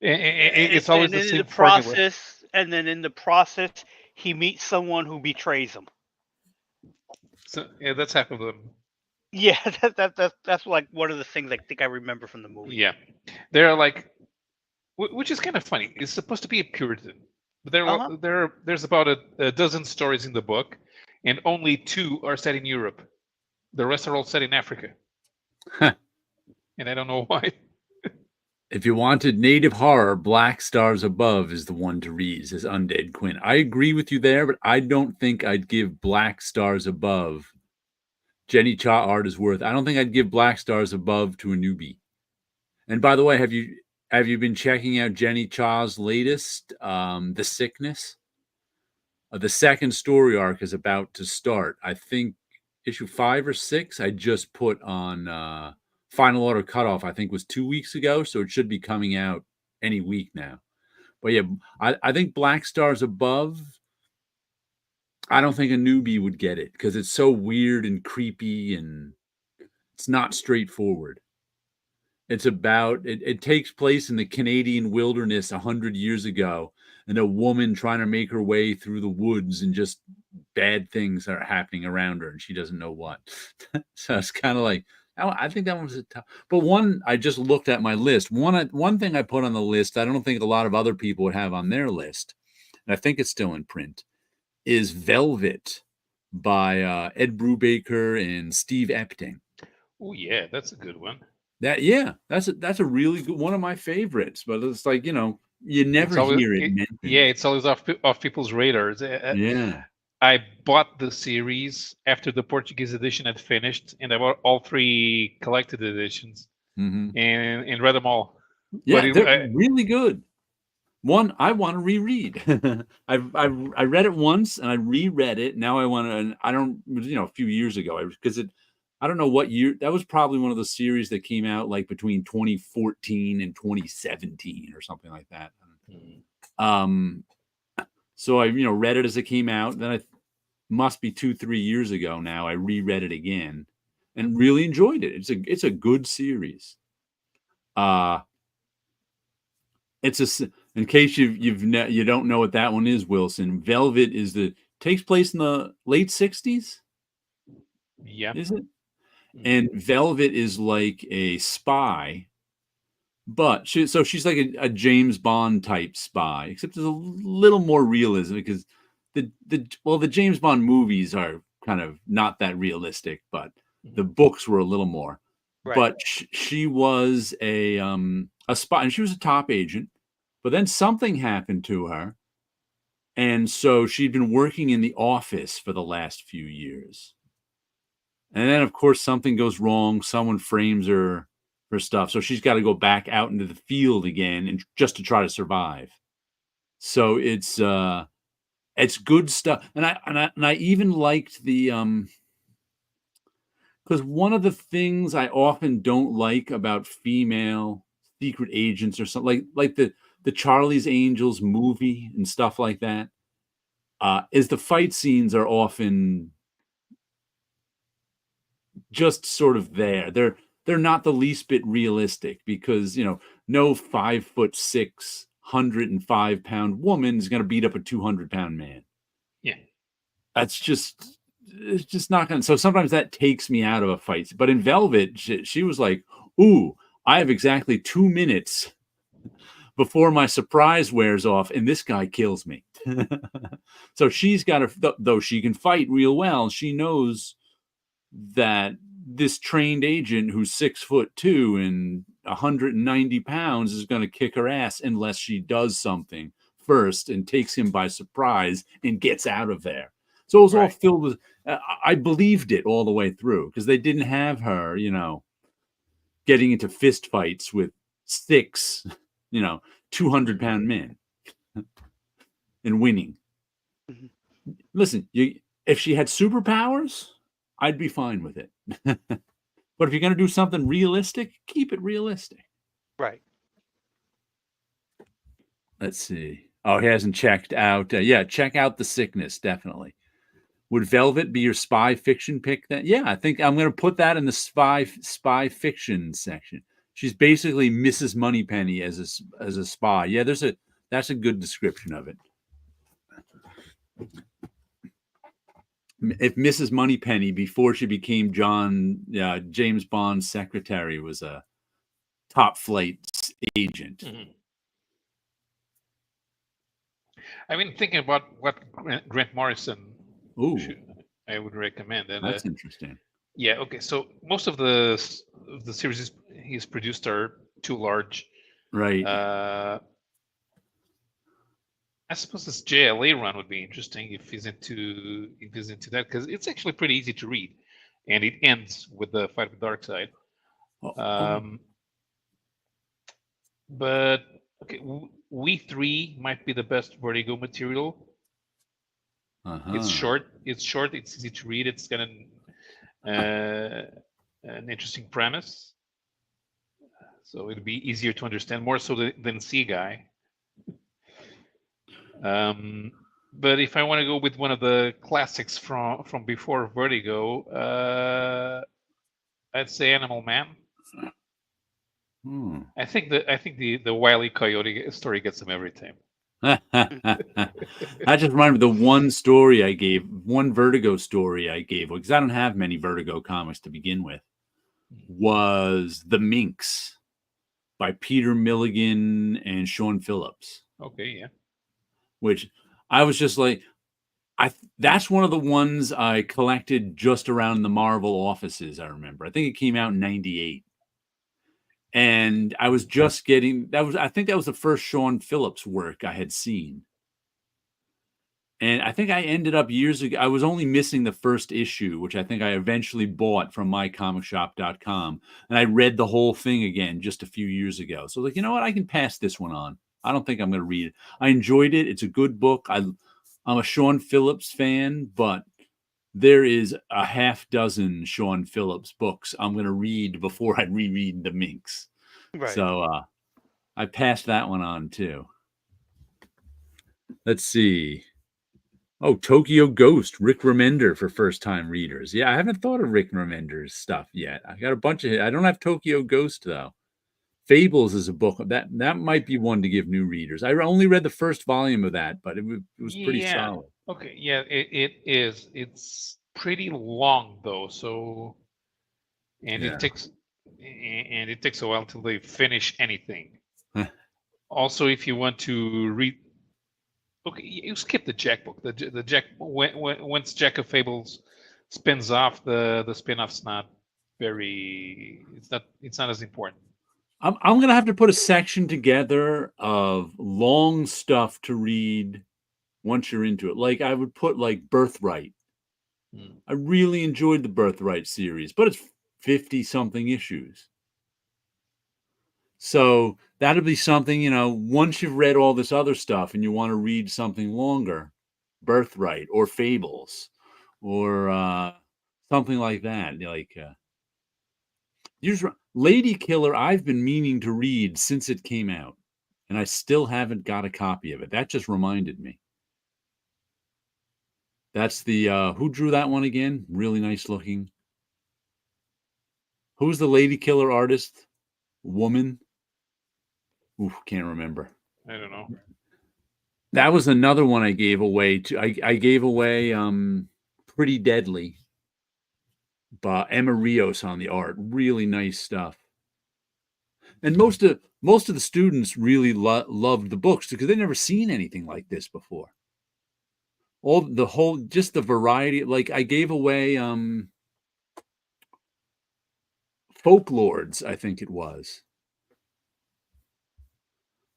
It's always the same process. And then in the process, he meets someone who betrays him. So yeah, that's half of them. Yeah, that's like one of the things I think I remember from the movie. Yeah, they're like, which is kind of funny. It's supposed to be a Puritan. But there's about a dozen stories in the book, and only 2 are set in Europe. The rest are all set in Africa. And I don't know why. If you wanted native horror, Black Stars Above is the one to read, says Undead Quinn. I agree with you there, but I don't think I'd give Black Stars Above. Jenny Cha art is worth. I don't think I'd give Black Stars Above to a newbie. And by the way, have you been checking out Jenny Cha's latest, The Sickness? The second story arc is about to start. I think issue 5 or 6 I just put on Final Order Cutoff, I think was 2 weeks ago, so it should be coming out any week now. But yeah, I think Black Stars Above, I don't think a newbie would get it because it's so weird and creepy and it's not straightforward. It's about it takes place in the Canadian wilderness 100 years ago, and a woman trying to make her way through the woods, and just bad things are happening around her, and she doesn't know what. So it's kind of like, I think that one was a tough. But one, I just looked at my list. One thing I put on the list, I don't think a lot of other people would have on their list, and I think it's still in print, is Velvet by Ed Brubaker and Steve Epting. Oh yeah, that's a good one. That's a really good one, of my favorites. But it's like, you never hear it mentioned. Yeah, it's always off people's radars. Yeah. I bought the series after the Portuguese edition had finished, and I bought all 3 collected editions and read them all. Yeah, they're really good. One I want to reread. I read it once and I reread it. Now I want to. I don't. A few years ago, because I don't know what year. That was probably one of the series that came out like between 2014 and 2017 or something like that. So I read it as it came out. Then it must be 2-3 years ago now. I reread it again and really enjoyed it. It's a good series. It's in case you don't know what that one is, Wilson. Velvet takes place in the late 60s. Yeah. Is it? And Velvet is like a spy, but she's like a James Bond type spy, except there's a little more realism, because the James Bond movies are kind of not that realistic, but the books were a little more. Right. But she was a spy, and she was a top agent. But then something happened to her, and so she'd been working in the office for the last few years. And then, of course, something goes wrong. Someone frames her stuff, so she's got to go back out into the field again, and just to try to survive. So it's good stuff. And I even liked the because one of the things I often don't like about female secret agents or something like the Charlie's Angels movie and stuff like that, is the fight scenes are often just sort of there. They're not the least bit realistic, because no 5'6", 105-pound woman is going to beat up a 200-pound man. Yeah, it's just not going to. So sometimes that takes me out of a fight. But in Velvet, she was like, "Ooh, I have exactly 2 minutes before my surprise wears off, and this guy kills me." So she's got to, though she can fight real well, she knows that this trained agent who's 6'2" and 190 pounds is going to kick her ass unless she does something first and takes him by surprise and gets out of there. So it was all filled with, I believed it all the way through, because they didn't have her, getting into fist fights with 6, 200-pound men and winning. Listen, if she had superpowers, I'd be fine with it. But if you're going to do something realistic, keep it realistic. Right. Let's see. Oh, he hasn't checked out. Check out The Sickness, definitely. Would Velvet be your spy fiction pick then? Yeah, I think I'm going to put that in the spy fiction section. She's basically Mrs. Moneypenny as a spy. Yeah, that's a good description of it. If Mrs. Moneypenny, before she became James Bond's secretary, was a top flight agent. I've been thinking about what Grant Morrison I would recommend. And that's interesting. Yeah. Okay. So most of the series he's produced are too large. Right. I suppose this JLA run would be interesting if he's into that, because it's actually pretty easy to read, and it ends with the fight with Darkseid. But okay, We 3 might be the best Vertigo material. It's short. It's easy to read. It's got an interesting premise, so it'll be easier to understand, more so than Sea Guy. But if I want to go with one of the classics from before Vertigo, I'd say Animal Man. I think the Wile E. Coyote story gets him every time. I just remember the one story I gave, one Vertigo story I gave, because I don't have many Vertigo comics to begin with, was The Minx by Peter Milligan and Sean Phillips. Okay, yeah. Which I was just like, that's one of the ones I collected just around the Marvel offices, I remember. I think it came out in 98. And I was just getting, I think that was the first Sean Phillips work I had seen. And I think I ended up years ago, I was only missing the first issue, which I think I eventually bought from mycomicshop.com. And I read the whole thing again just a few years ago. So like, you know what? I can pass this one on. I don't think I'm going to read it. I enjoyed it. It's a good book. I'm a Sean Phillips fan, but there is a half dozen Sean Phillips books I'm going to read before I reread The Minx. Right. So I passed that one on too. Let's see. Oh, Tokyo Ghost, Rick Remender for first-time readers. Yeah, I haven't thought of Rick Remender's stuff yet. I got a bunch of it. I don't have Tokyo Ghost though. Fables is a book that might be one to give new readers. I only read the first volume of that, but it was pretty solid. Okay, yeah, it is. It's pretty long though, so it takes a while till they finish anything. Also, if you want to read, okay, you skip the Jack book. The Jack once Jack of Fables spins off, the spin-off's not very. It's not as important. I'm gonna have to put a section together of long stuff to read once you're into it. Like I would put like Birthright. I really enjoyed the Birthright series, but it's 50 something issues. So that'll be something, once you've read all this other stuff and you want to read something longer, Birthright or Fables or something like that. Like Lady Killer, I've been meaning to read since it came out, and I still haven't got a copy of it. That just reminded me. That's the who drew that one again? Really nice looking. Who's the Lady Killer artist? Woman? Oof, can't remember. I don't know. That was another one I gave away to. I gave away Pretty Deadly by Emma Rios on the art. Really nice stuff. And most of the students really loved the books because they'd never seen anything like this before. Just the variety. Like I gave away Folklords, I think it was.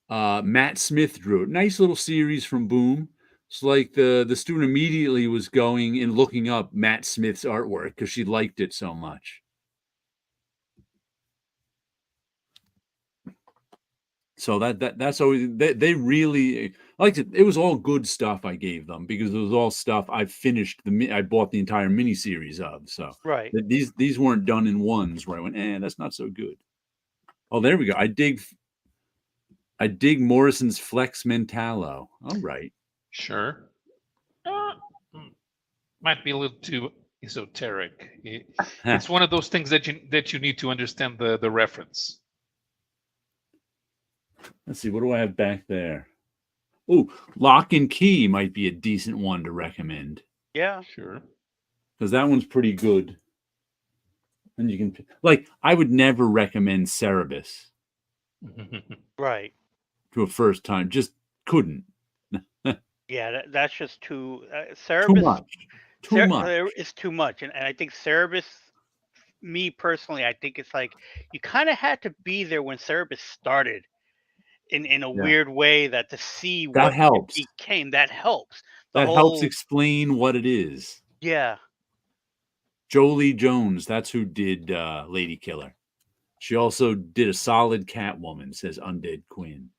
Matt Smith drew it. Nice little series from Boom. It's like the student immediately was going and looking up Matt Smith's artwork because she liked it so much. So that's always they really liked it. It was all good stuff I gave them because it was all stuff I finished. I bought the entire miniseries of. So right. These weren't done in ones where I went, that's not so good. Oh, there we go. I dig Morrison's Flex Mentalo. All right. Sure. Might be a little too esoteric. It's one of those things that you need to understand the reference. Let's see. What do I have back there? Oh, Lock and Key might be a decent one to recommend. Yeah. Sure. Because that one's pretty good. And you can I would never recommend Cerebus. Right. To a first time, just couldn't. Yeah, that's just too Cerebus. Too much. It's too much, and I think Cerebus. Me personally, I think it's like you kind of had to be there when Cerebus started, in a weird way that to see that what helps. it became. That helps. That helps explain what it is. Yeah. Jolie Jones, that's who did Lady Killer. She also did a solid Catwoman, says Undead Quinn.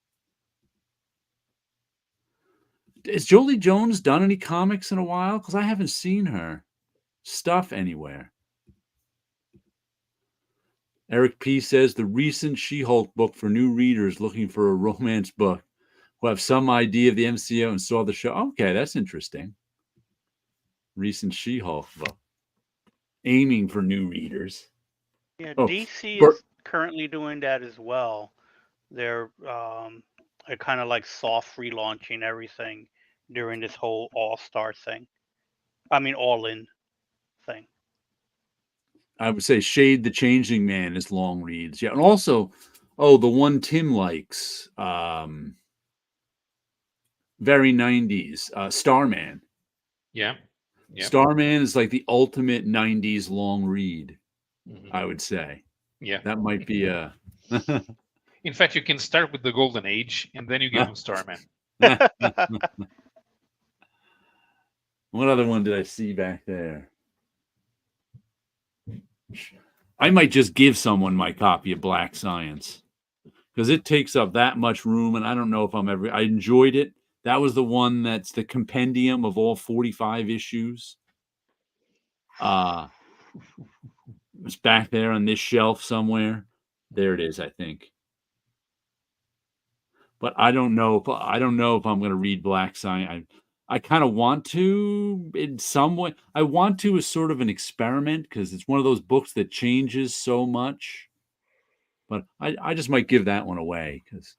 Has Jolie Jones done any comics in a while? Because I haven't seen her stuff anywhere. Eric P. says the recent She-Hulk book for new readers looking for a romance book who have some idea of the MCU and saw the show. Okay, that's interesting. Recent She-Hulk book. Aiming for new readers. Yeah, DC is currently doing that as well. They're kind of like soft relaunching everything during this whole All Star thing. I mean, All In thing. I would say Shade the Changing Man is long reads. Yeah. And also, the one Tim likes, very 90s, Starman. Yeah. Starman is like the ultimate 90s long read, Mhm. I would say. Yeah. That might be a. In fact, you can start with the Golden Age, and then you give them Starman. What other one did I see back there? I might just give someone my copy of Black Science because it takes up that much room, and I don't know if I enjoyed it. That was the one that's the compendium of all 45 issues. It's back there on this shelf somewhere. There it is, I think. But I don't know if I'm going to read Black Science. I kind of want to in some way. I want to as sort of an experiment because it's one of those books that changes so much. But I just might give that one away because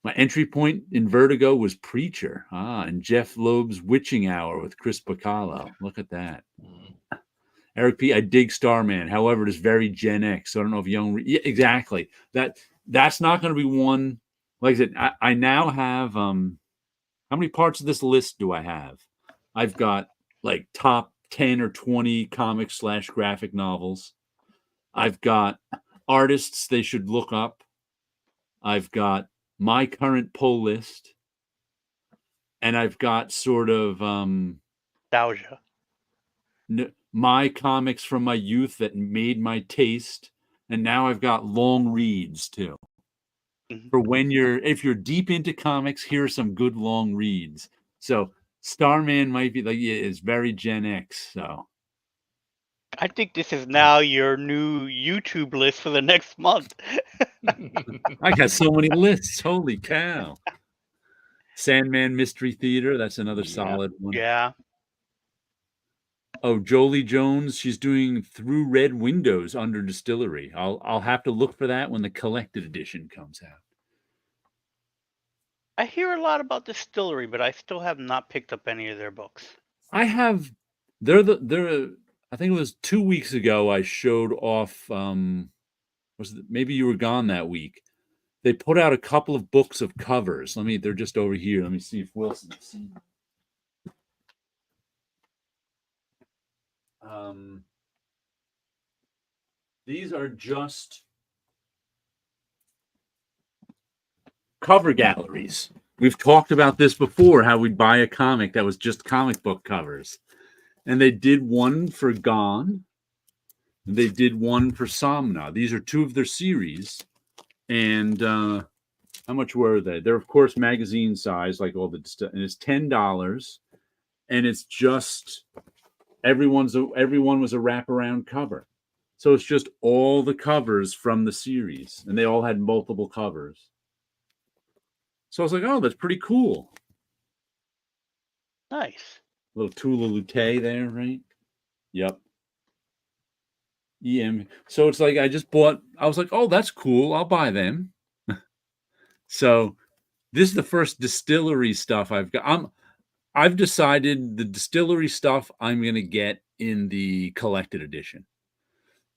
my entry point in Vertigo was Preacher. And Jeff Loeb's Witching Hour with Chris Bacalo. Look at that. Eric P. I dig Starman. However, it is very Gen X. So I don't know if young. Yeah, exactly. That's not going to be one. Like I said, I now have. How many parts of this list do I have? I've got like top 10 or 20 comics / graphic novels. I've got artists they should look up. I've got my current pull list. And I've got sort of Nostalgia. My comics from my youth that made my taste. And now I've got long reads too. Mhm. For if you're deep into comics, here are some good long reads. So Starman might be it's very Gen X. So I think this is now your new YouTube list for the next month. I got so many lists. Holy cow. Sandman Mystery Theater. That's another solid one. Yeah. Oh, Jolie Jones. She's doing Through Red Windows under Distillery. I'll have to look for that when the collected edition comes out. I hear a lot about Distillery, but I still have not picked up any of their books. I have. They're I think it was 2 weeks ago. I showed off. Maybe you were gone that week. They put out a couple of books of covers. They're just over here. Let me see if Wilson has seen them. These are just cover galleries. We've talked about this before, how we'd buy a comic that was just comic book covers. And they did one for Gone. They did one for Somna. These are two of their series. And how much were they? They're, of course, magazine size, like all the stuff. And it's $10. And it's just everyone was a wraparound cover. So it's just all the covers from the series. And they all had multiple covers. So I was like, oh, that's pretty cool. Nice. Little Tula Lute there, right? Yep. EM. So it's like I was like, oh, that's cool. I'll buy them. So this is the first Distillery stuff I've got. I've decided the Distillery stuff I'm going to get in the collected edition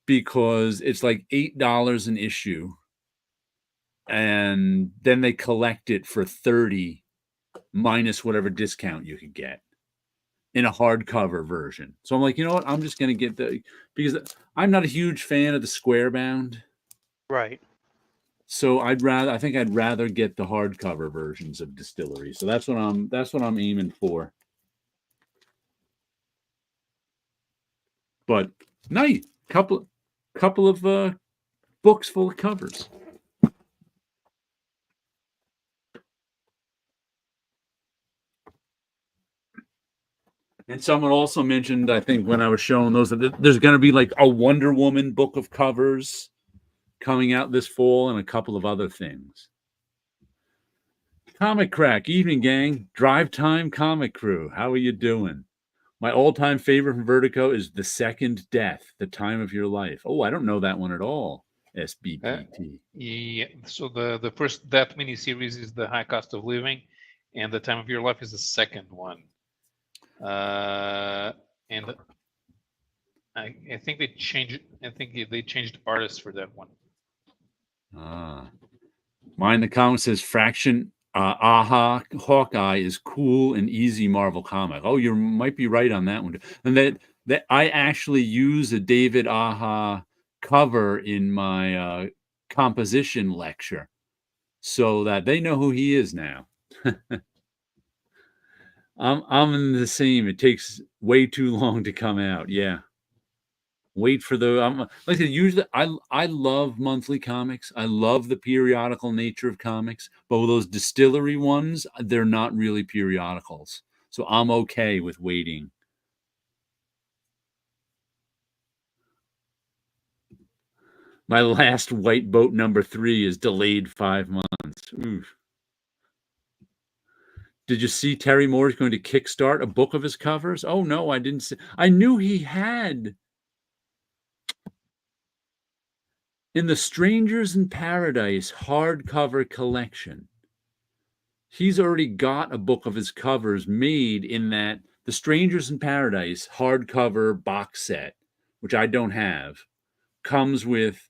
because it's like $8 an issue. And then they collect it for $30 minus whatever discount you could get in a hardcover version. So I'm like, you know what? I'm just going to get because I'm not a huge fan of the square bound. Right. So I think I'd rather get the hardcover versions of Distillery. So that's what I'm aiming for. But nice couple of books full of covers. And someone also mentioned, I think, when I was showing those, that there's going to be like a Wonder Woman book of covers coming out this fall and a couple of other things. Comic Crack, evening gang, drive time comic crew. How are you doing? My all-time favorite from Vertigo is The Second Death, The Time of Your Life. Oh, I don't know that one at all. SBPT. Yeah. So the first Death miniseries is The High Cost of Living, and The Time of Your Life is the second one. And I think they changed. I think they changed artists for that one. Mine in the comments says Fraction. Hawkeye is cool and easy Marvel comic. Oh, you might be right on that one. And that I actually use a David Aja cover in my composition lecture, so that they know who he is now. I'm in the same. It takes way too long to come out. Yeah. Wait for the like I said, usually I love monthly comics. I love the periodical nature of comics, but with those distillery ones, they're not really periodicals. So I'm okay with waiting. My last White Boat #3 is delayed 5 months. Oof. Did you see Terry Moore is going to kickstart a book of his covers? Oh no, I didn't see. I knew he had. In the Strangers in Paradise hardcover collection, he's already got a book of his covers made in that the Strangers in Paradise hardcover box set, which I don't have, comes with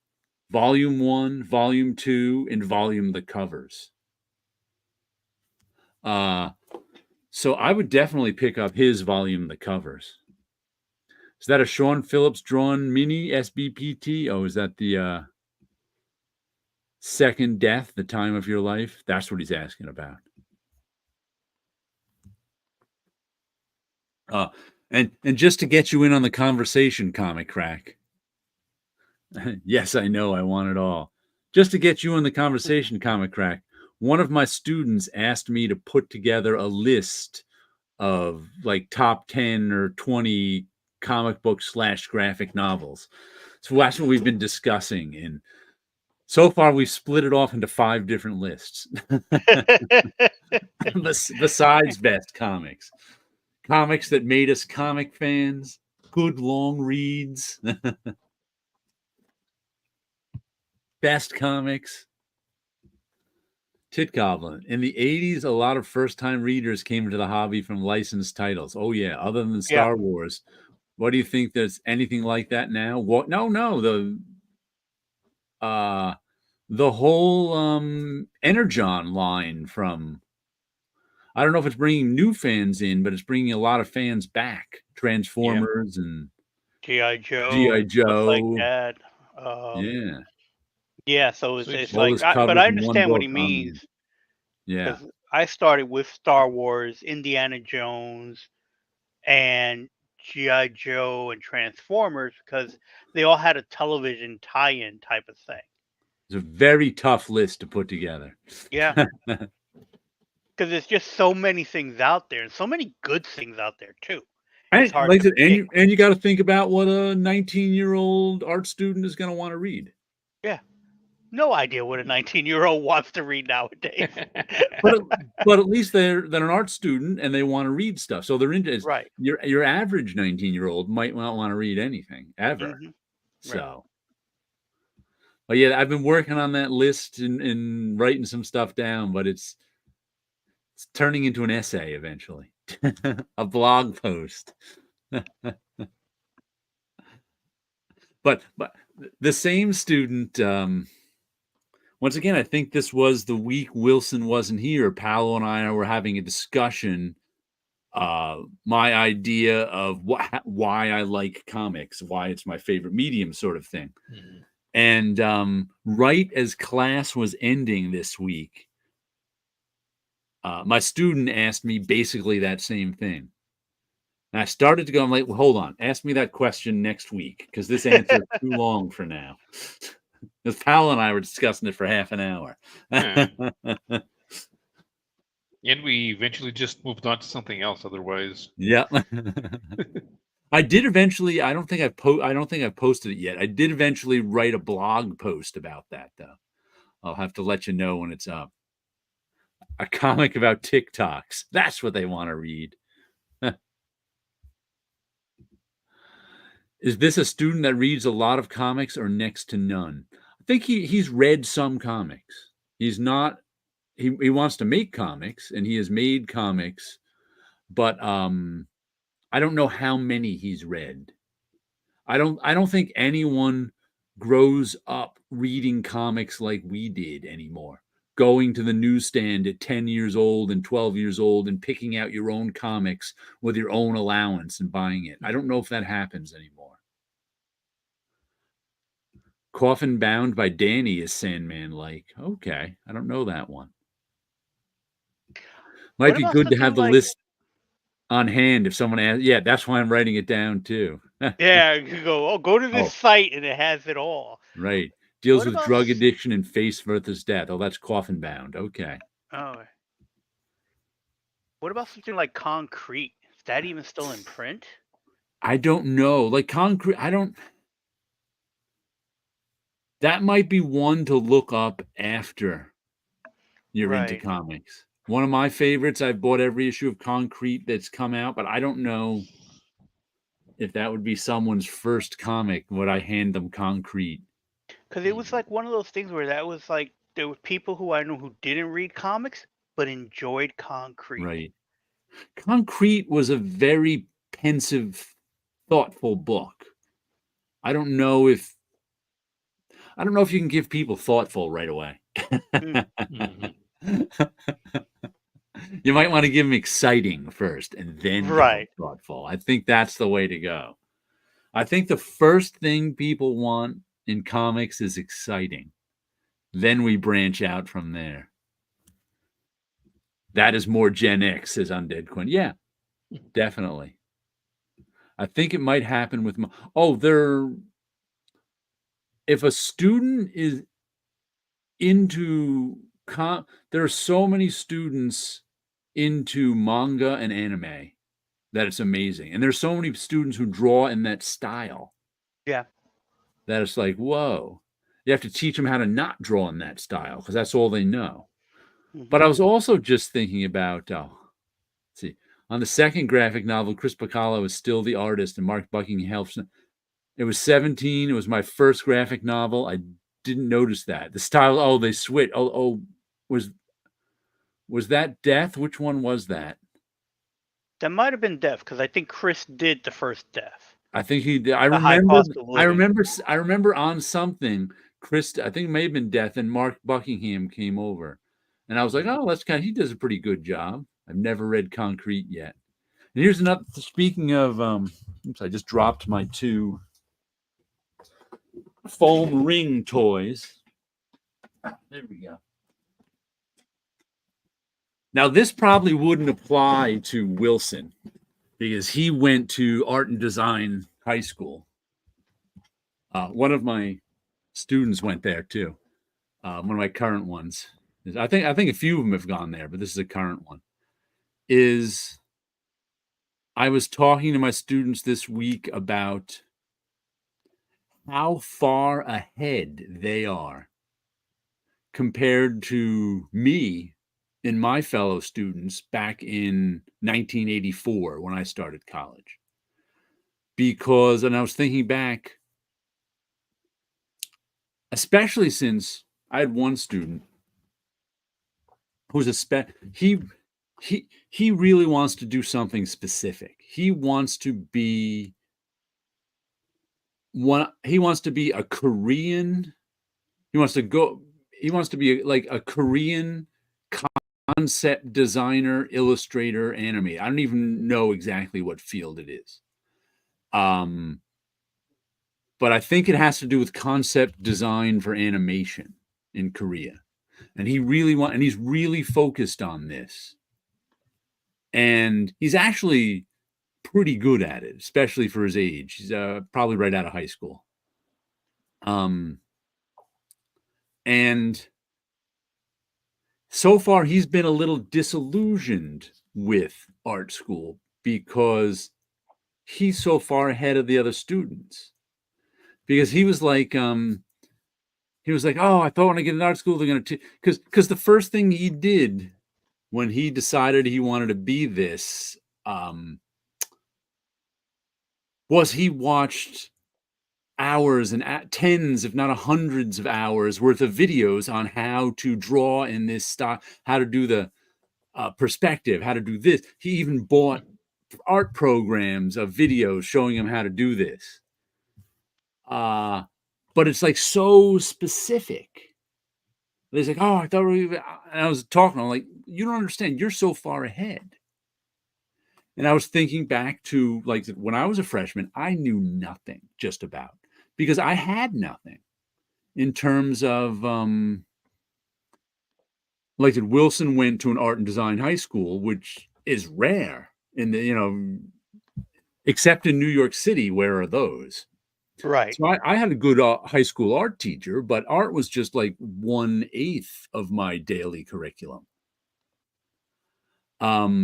volume 1, volume 2, and volume the covers. So I would definitely pick up his volume the covers. Is that a Sean Phillips drawn mini SBPT? Oh, is that the Second Death, The Time of Your Life? That's what he's asking about. And just to get you in on the conversation, Comic Crack. Yes, I know, I want it all. Just to get you in the conversation, Comic Crack, one of my students asked me to put together a list of like top 10 or 20 comic book / graphic novels. So that's what we've been discussing. And so far, we've split it off into 5 different lists. Besides best comics. Comics that made us comic fans. Good long reads. Best comics. Tit Goblin. In the 80s, a lot of first-time readers came into the hobby from licensed titles. Oh, yeah. Other than Star Wars. What do you think there's anything like that now? What? No. The whole Energon line from, I don't know if it's bringing new fans in, but it's bringing a lot of fans back. Transformers and G.I. Joe. G.I. Joe. Like that. Yeah. So it's like, but I understand what he means. Yeah. I started with Star Wars, Indiana Jones, and G.I. Joe and Transformers because they all had a television tie-in type of thing. It's a very tough list to put together. Yeah. Because there's just so many things out there and so many good things out there too. And you got to think about what a 19-year-old art student is going to want to read. Yeah. No idea what a 19-year-old wants to read nowadays. but at least they're an art student and they want to read stuff. So they're into it. Right. Your average 19-year-old might not want to read anything ever. Mm-hmm. So, but yeah, I've been working on that list and writing some stuff down, but it's turning into an essay eventually, a blog post. But the same student. Once again, I think this was the week Wilson wasn't here. Paulo and I were having a discussion. My idea of why I like comics, why it's my favorite medium, sort of thing. Mm-hmm. And right as class was ending this week, my student asked me basically that same thing. And I started to go, I'm like, well, hold on, ask me that question next week because this answer is too long for now. Because Paulo and I were discussing it for half an hour. And we eventually just moved on to something else. Otherwise, yeah. I did eventually. I don't think I've posted it yet. I did eventually write a blog post about that, though. I'll have to let you know when it's up. A comic about TikToks. That's what they want to read. Is this a student that reads a lot of comics or next to none? I think he's read some comics. He's not. He wants to make comics, and he has made comics, but I don't know how many he's read. I don't think anyone grows up reading comics like we did anymore. Going to the newsstand at 10 years old and 12 years old and picking out your own comics with your own allowance and buying it. I don't know if that happens anymore. Coffin Bound by Danny is Sandman-like. Okay, I don't know that one. Might be good to have the list on hand if someone asks. Yeah, that's why I'm writing it down too. Yeah, you go to this site and it has it all. Right. Deals with drug addiction and face versus death. Oh, that's Coffin Bound. Okay. Oh. What about something like Concrete? Is that even still in print? I don't know. Like Concrete, that might be one to look up after you're into comics. One of my favorites, I've bought every issue of Concrete that's come out, but I don't know if that would be someone's first comic, would I hand them Concrete? Because it was like one of those things where that was like, there were people who I know who didn't read comics, but enjoyed Concrete. Right. Concrete was a very pensive, thoughtful book. I don't know if you can give people thoughtful right away. You might want to give them exciting first and then give them thoughtful. I think that's the way to go. I think the first thing people want in comics is exciting. Then we branch out from there. That is more Gen X, says Undead Quinn. Yeah, definitely. I think it might happen with if a student is into there are so many students into manga and anime that it's amazing. And there's so many students who draw in that style. Yeah. That it's like, whoa. You have to teach them how to not draw in that style because that's all they know. Mm-hmm. But I was also just thinking about, let's see, on the second graphic novel, Chris Bacala was still the artist and Mark Buckingham helps. It was 17. It was my first graphic novel. I didn't notice that. The style, they switched. Was that Death? Which one was that? That might have been Death because I think Chris did the first Death. I think he did. I remember on something, Chris, I think it may have been Death, and Mark Buckingham came over. And I was like, oh, he does a pretty good job. I've never read Concrete yet. And here's another, speaking of, I just dropped my 2 foam ring toys. There we go. Now, this probably wouldn't apply to Wilson because he went to art and design high school. One of my students went there too. One of my current ones. I think a few of them have gone there, but this is a current one. I was talking to my students this week about how far ahead they are compared to me and my fellow students back in 1984 when I started college. And I was thinking back, especially since I had one student who's he really wants to do something specific. He wants to be a Korean. He wants to be like a Korean concept designer, illustrator, animator. I don't even know exactly what field it is. But I think it has to do with concept design for animation in Korea. And he's really focused on this. And he's actually pretty good at it, especially for his age. He's probably right out of high school. And so far, he's been a little disillusioned with art school because he's so far ahead of the other students. Because he was like, oh, I thought when I get in art school, they're going to because the first thing he did when he decided he wanted to be this, was he watched hours and tens, if not hundreds of hours worth of videos on how to draw in this style, how to do the perspective, how to do this. He even bought art programs of videos showing him how to do this. But it's like so specific. He's like, oh, I thought and I was talking, I'm like, you don't understand. You're so far ahead. And I was thinking back to like when I was a freshman, I knew nothing just about because I had nothing in terms of like Wilson went to an art and design high school, which is rare in the, except in New York City, where are those? Right. So I had a good high school art teacher, but art was just like 1/8 of my daily curriculum.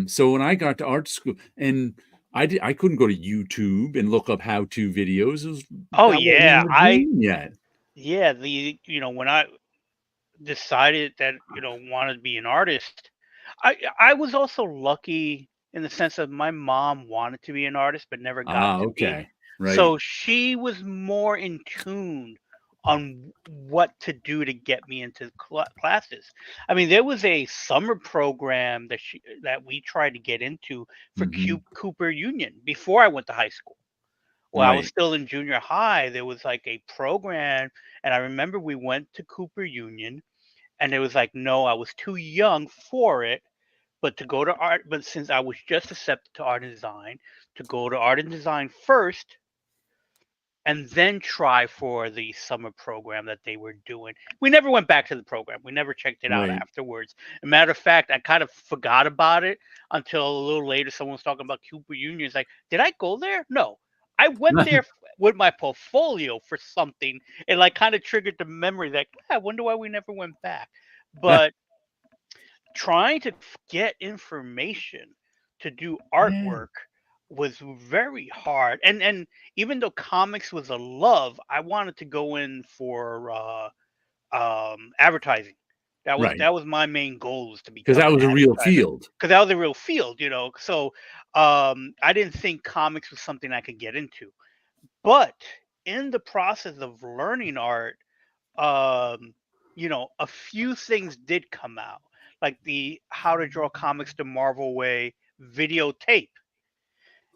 So when I got to art school, and I couldn't go to YouTube and look up how-to videos. Oh That wasn't yeah, in the dream yet. when I decided that wanted to be an artist, I was also lucky in the sense that my mom wanted to be an artist but never got to be. Okay. Right. So she was more in tune on what to do to get me into classes. I mean, there was a summer program that we tried to get into for Mhm. Cooper Union before I went to high school. Well, I was Right. still in junior high. There was like a program, and I remember we went to Cooper Union, and it was like, no, I was too young for it. But to go to art, but since I was just accepted to art and design, to go to art and design first, and then try for the summer program that they were doing. We never went back to the program. We never checked it out Right. afterwards. As a matter of fact, I kind of forgot about it until a little later. Someone was talking about Cooper Union. It's like, did I go there? No. I went there with my portfolio for something. It like kind of triggered the memory that I wonder why we never went back. But trying to get information to do Yeah. artwork was very hard. And even though comics was a love, I wanted to go in for advertising. Right. That was my main goal, was to Because become that an was a real advertiser, field. because that was a real field, So I didn't think comics was something I could get into. But in the process of learning art, um, a few things did come out, like the How to Draw Comics the Marvel Way videotape.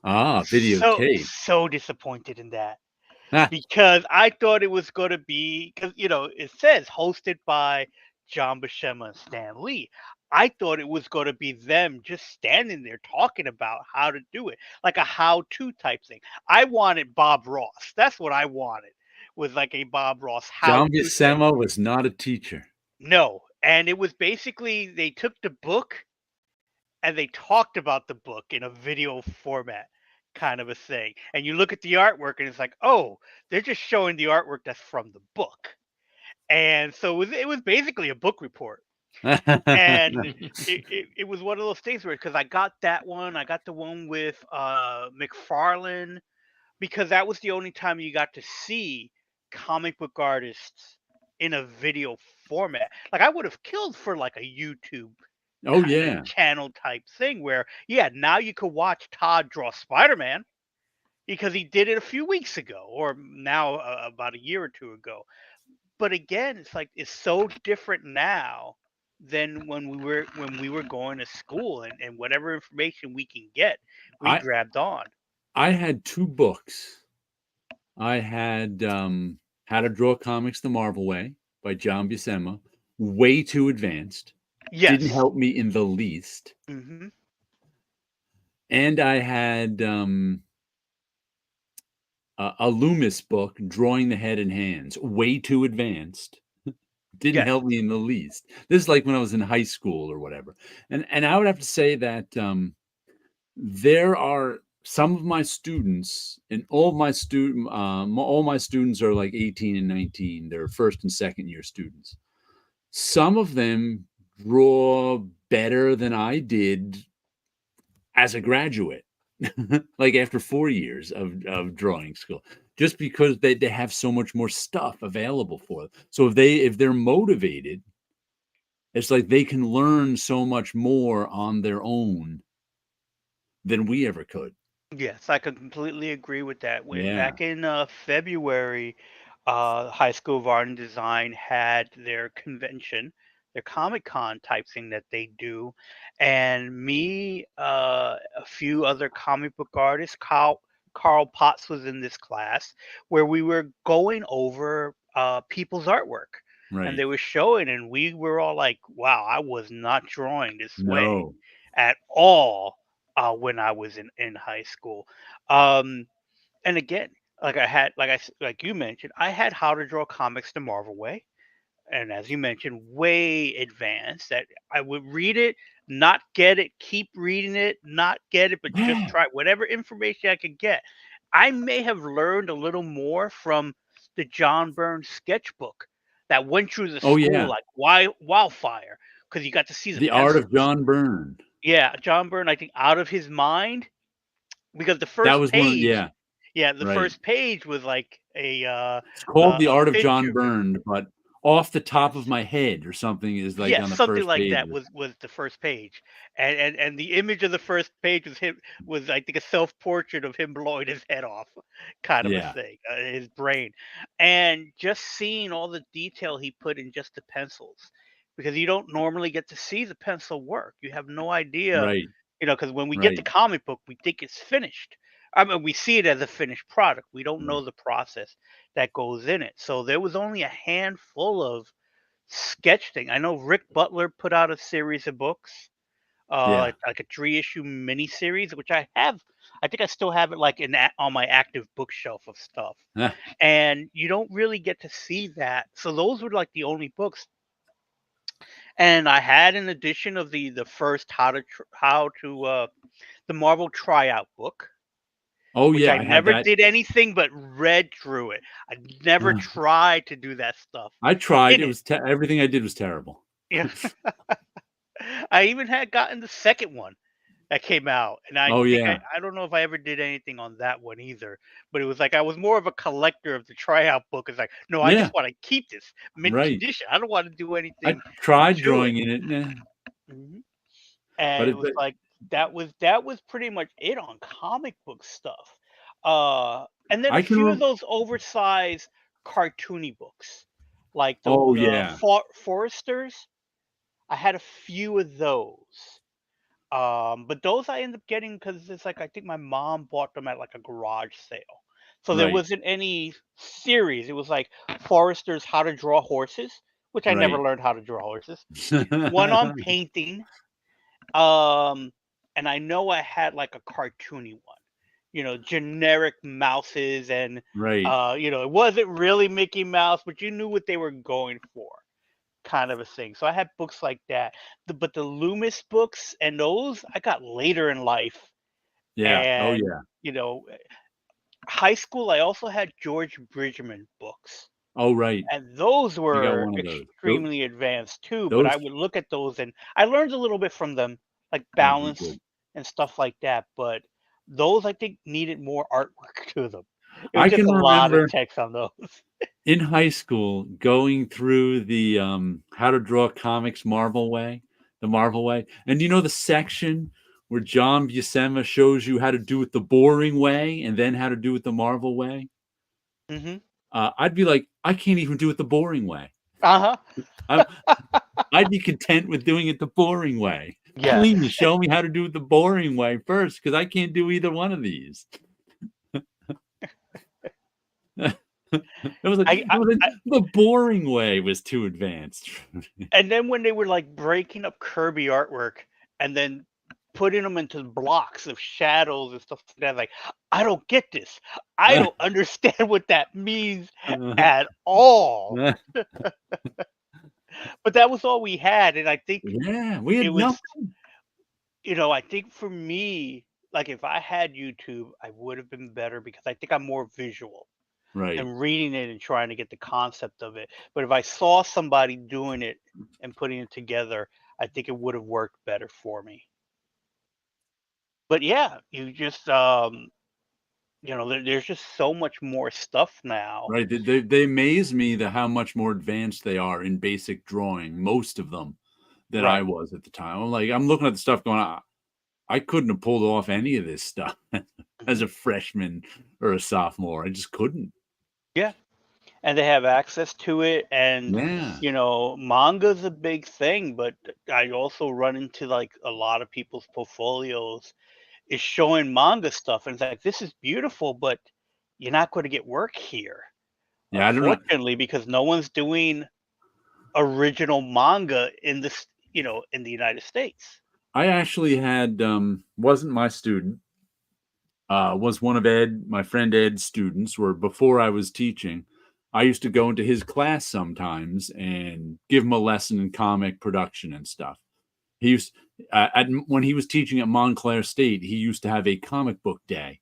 Videotape. So disappointed in that, Ah, because I thought it was going to be, because it says hosted by John Buscema and Stan Lee. I thought it was going to be them just standing there talking about how to do it, like a how-to type thing. I wanted Bob Ross. That's what I wanted, was like a Bob Ross John how-to thing. Buscema was not a teacher. No, and it was basically they took the book and they talked about the book in a video format, kind of a thing. And you look at the artwork and it's like, oh, they're just showing the artwork that's from the book. And so it was basically a book report. And it was one of those things where, because I got that one, I got the one with McFarlane, because that was the only time you got to see comic book artists in a video format. Like, I would have killed for like a YouTube Oh, kind of yeah. channel type thing where, yeah, now you could watch Todd draw Spider-Man because he did it a few weeks ago, or now about a year or two ago. But again, it's like, it's so different now than when we were going to school, and whatever information we can get, we I grabbed on. I had 2 books. I had, How to Draw Comics the Marvel Way by John Buscema, way too advanced, didn't Yes. help me in the least. Hmm. And I had, a Loomis book, Drawing the Head and Hands, way too advanced, didn't Yes. help me in the least. This is like when I was in high school or whatever. And I would have to say that, there are some of my students, and all my students are like 18 and 19. They're first and second year students. Some of them draw better than I did as a graduate, like after 4 years of drawing school, just because they have so much more stuff available for them. So if they're motivated, it's like they can learn so much more on their own than we ever could. Yes, I can completely agree with that. Yeah. Back in February, High School of Art and Design had their convention, their Comic Con type thing that they do, and me, a few other comic book artists, Carl Potts was in this class where we were going over people's artwork, and Right. they were showing, and we were all like, "Wow, I was not drawing this way No. at all." When I was in high school. Um, and again, like I had, like you mentioned, I had How to Draw Comics the Marvel Way, and as you mentioned, way advanced. That I would read it, not get it, keep reading it, not get it, but just Yeah. try whatever information I could get. I may have learned a little more from the John Byrne sketchbook that went through the Oh school yeah. like wildfire because you got to see the The Art of pencils. John Byrne. Yeah, John Byrne, I think, out of his mind because the That first was one. page, Yeah. yeah, the Right. first page was like It's called The a Art of John picture. Byrne, but off the top of Yes, my head or something is like yes, on the something first like page. that was the first page, and the image of the first page was him, was I think a self portrait of him blowing his head off, kind of a Yeah. thing, his brain, and just seeing all the detail he put in just the pencils, because you don't normally get to see the pencil work. You have no idea, Right. because when we get the Right. comic book, we think it's finished. I mean, we see it as a finished product. We don't know Right. the process that goes in it. So there was only a handful of sketch thing. I know Rick Butler put out a series of books, Yeah. like a 3-issue miniseries, which I have. I think I still have it like on my active bookshelf of stuff. Ah, And you don't really get to see that. So those were like the only books. And I had an edition of the first the Marvel tryout book, oh which yeah. I I had never that. did anything but read through it. I never Uh, tried to do that stuff I tried. in It it. was everything I did was terrible. Yeah. I even had gotten the second one that came out, and I Oh think yeah. I don't know if I ever did anything on that one either, but it was like I was more of a collector of the tryout book. It's like, no, I Yeah. just want to keep this mint Right. condition. I don't want to do I anything tried to it. drawing in it, Mhm. but And it it. was like that was pretty much it on comic book stuff. And then a I can. few of those oversized cartoony books, like Oh those yeah. Foresters. I had a few of those. But those I end up getting because it's like I think my mom bought them at like a garage sale. So there Right. wasn't any series. It was like Forrester's How to Draw Horses, which I never Right. learned how to draw horses. One on painting. Um, and I know I had like a cartoony one, generic mouses and Right. it wasn't really Mickey Mouse, but you knew what they were going for, kind of a thing. So I had books like that. But the Loomis books and those I got later in life. Yeah. Oh And, yeah. high school, I also had George Bridgman books. Oh right. And those I got were one of those. extremely advanced too. But I Those. would look at those and I learned a little bit from them, like Oh, they're balance good. and stuff like that. But those I think needed more artwork to them. It was I just can a lot of remember text on those. in high school going through the how to draw comics the Marvel way. And you know the section where John Buscema shows you how to do it the boring way and then how to do it the Marvel way? Hmm. I'd be like, I can't even do it the boring way. Uh I, huh. I'd be content with doing it the boring way. Yes. Please show me how to do it the boring way first, because I can't do either one of these. I, I, The boring way was too advanced. And then when they were like breaking up Kirby artwork and then putting them into blocks of shadows and stuff like that, like, I don't get this. I don't understand what that means at all. But that was all we had. And I think Yeah, we it had was, nothing. I think for me, like if I had YouTube, I would have been better because I think I'm more visual Right. and reading it and trying to get the concept of it. But if I saw somebody doing it and putting it together, I think it would have worked better for me. But yeah, you just there's just so much more stuff now. Right. They amaze me how much more advanced they are in basic drawing, most of them, than I Right. was at the time. I'm looking at the stuff going, I couldn't have pulled off any of this stuff. as a freshman or a sophomore. I just couldn't. Yeah. And they have access to it, and Yeah. manga's a big thing, but I also run into like a lot of people's portfolios is showing manga stuff, and it's like, this is beautiful, but you're not going to get work here, Yeah, I don't know. unfortunately, because no one's doing original manga in this, in the United States. I actually had wasn't my student, was one of my friend Ed's students, where before I was teaching, I used to go into his class sometimes and give him a lesson in comic production and stuff. He used when he was teaching at Montclair State, he used to have a comic book day.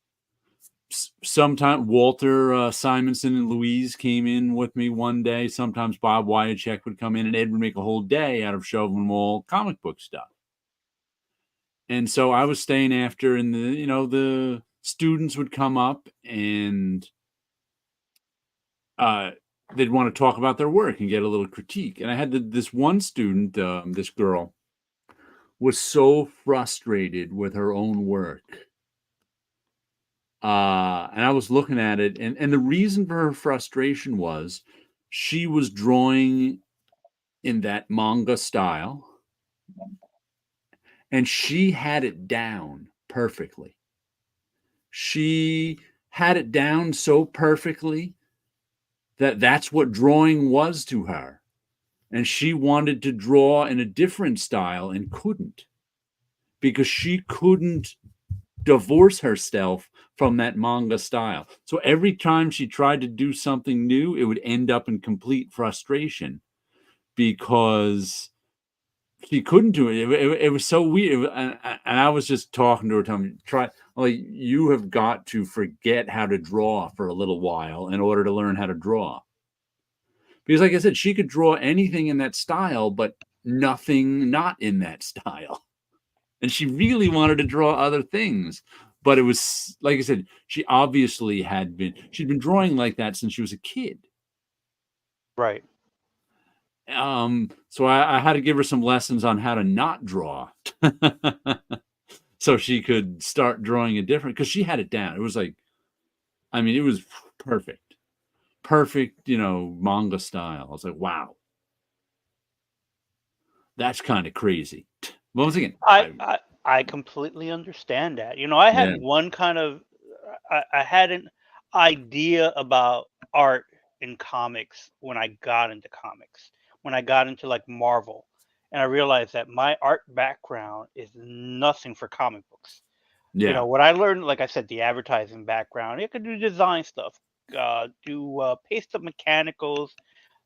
Sometime Walter Simonson and Louise came in with me one day. Sometimes Bob Wyachek would come in, and Ed would make a whole day out of showing them all comic book stuff. And so I was staying after, and the students would come up and they'd want to talk about their work and get a little critique. And I had this one student, this girl, was so frustrated with her own work. And I was looking at it, and the reason for her frustration was she was drawing in that manga style, and she had it down perfectly. She had it down so perfectly that that's what drawing was to her. And she wanted to draw in a different style and couldn't, because she couldn't divorce herself from that manga style. So every time she tried to do something new, it would end up in complete frustration because she couldn't do it. It was so weird. And I was just talking to her, telling me, you have got to forget how to draw for a little while in order to learn how to draw. Because like I said, she could draw anything in that style, but nothing not in that style. And she really wanted to draw other things. But it was, like I said, she obviously she'd been drawing like that since she was a kid. Right. So I had to give her some lessons on how to not draw so she could start drawing it different, because she had it down. It was like, it was perfect, manga style. I was like, wow, that's kind of crazy. But once again, I completely understand that. I had one kind of, I had an idea about art in comics when I got into comics, when I got into like Marvel, and I realized that my art background is nothing for comic books. Yeah. What I learned, like I said, the advertising background, it could do design stuff, do paste up mechanicals,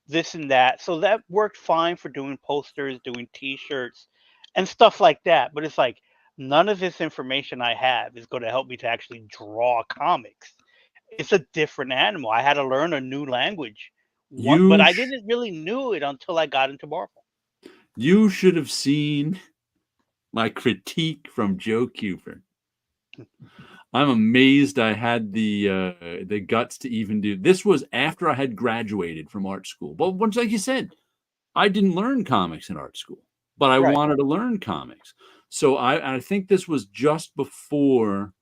this and that. So that worked fine for doing posters, doing T-shirts, and stuff like that. But it's like, none of this information I have is going to help me to actually draw comics. It's a different animal. I had to learn a new language, but I didn't really knew it until I got into Marvel. You should have seen my critique from Joe Cooper. I'm amazed I had the guts to even do this. Was after I had graduated from art school. But once, like you said, I didn't learn comics in art school, but I wanted to learn comics. So I think this was just before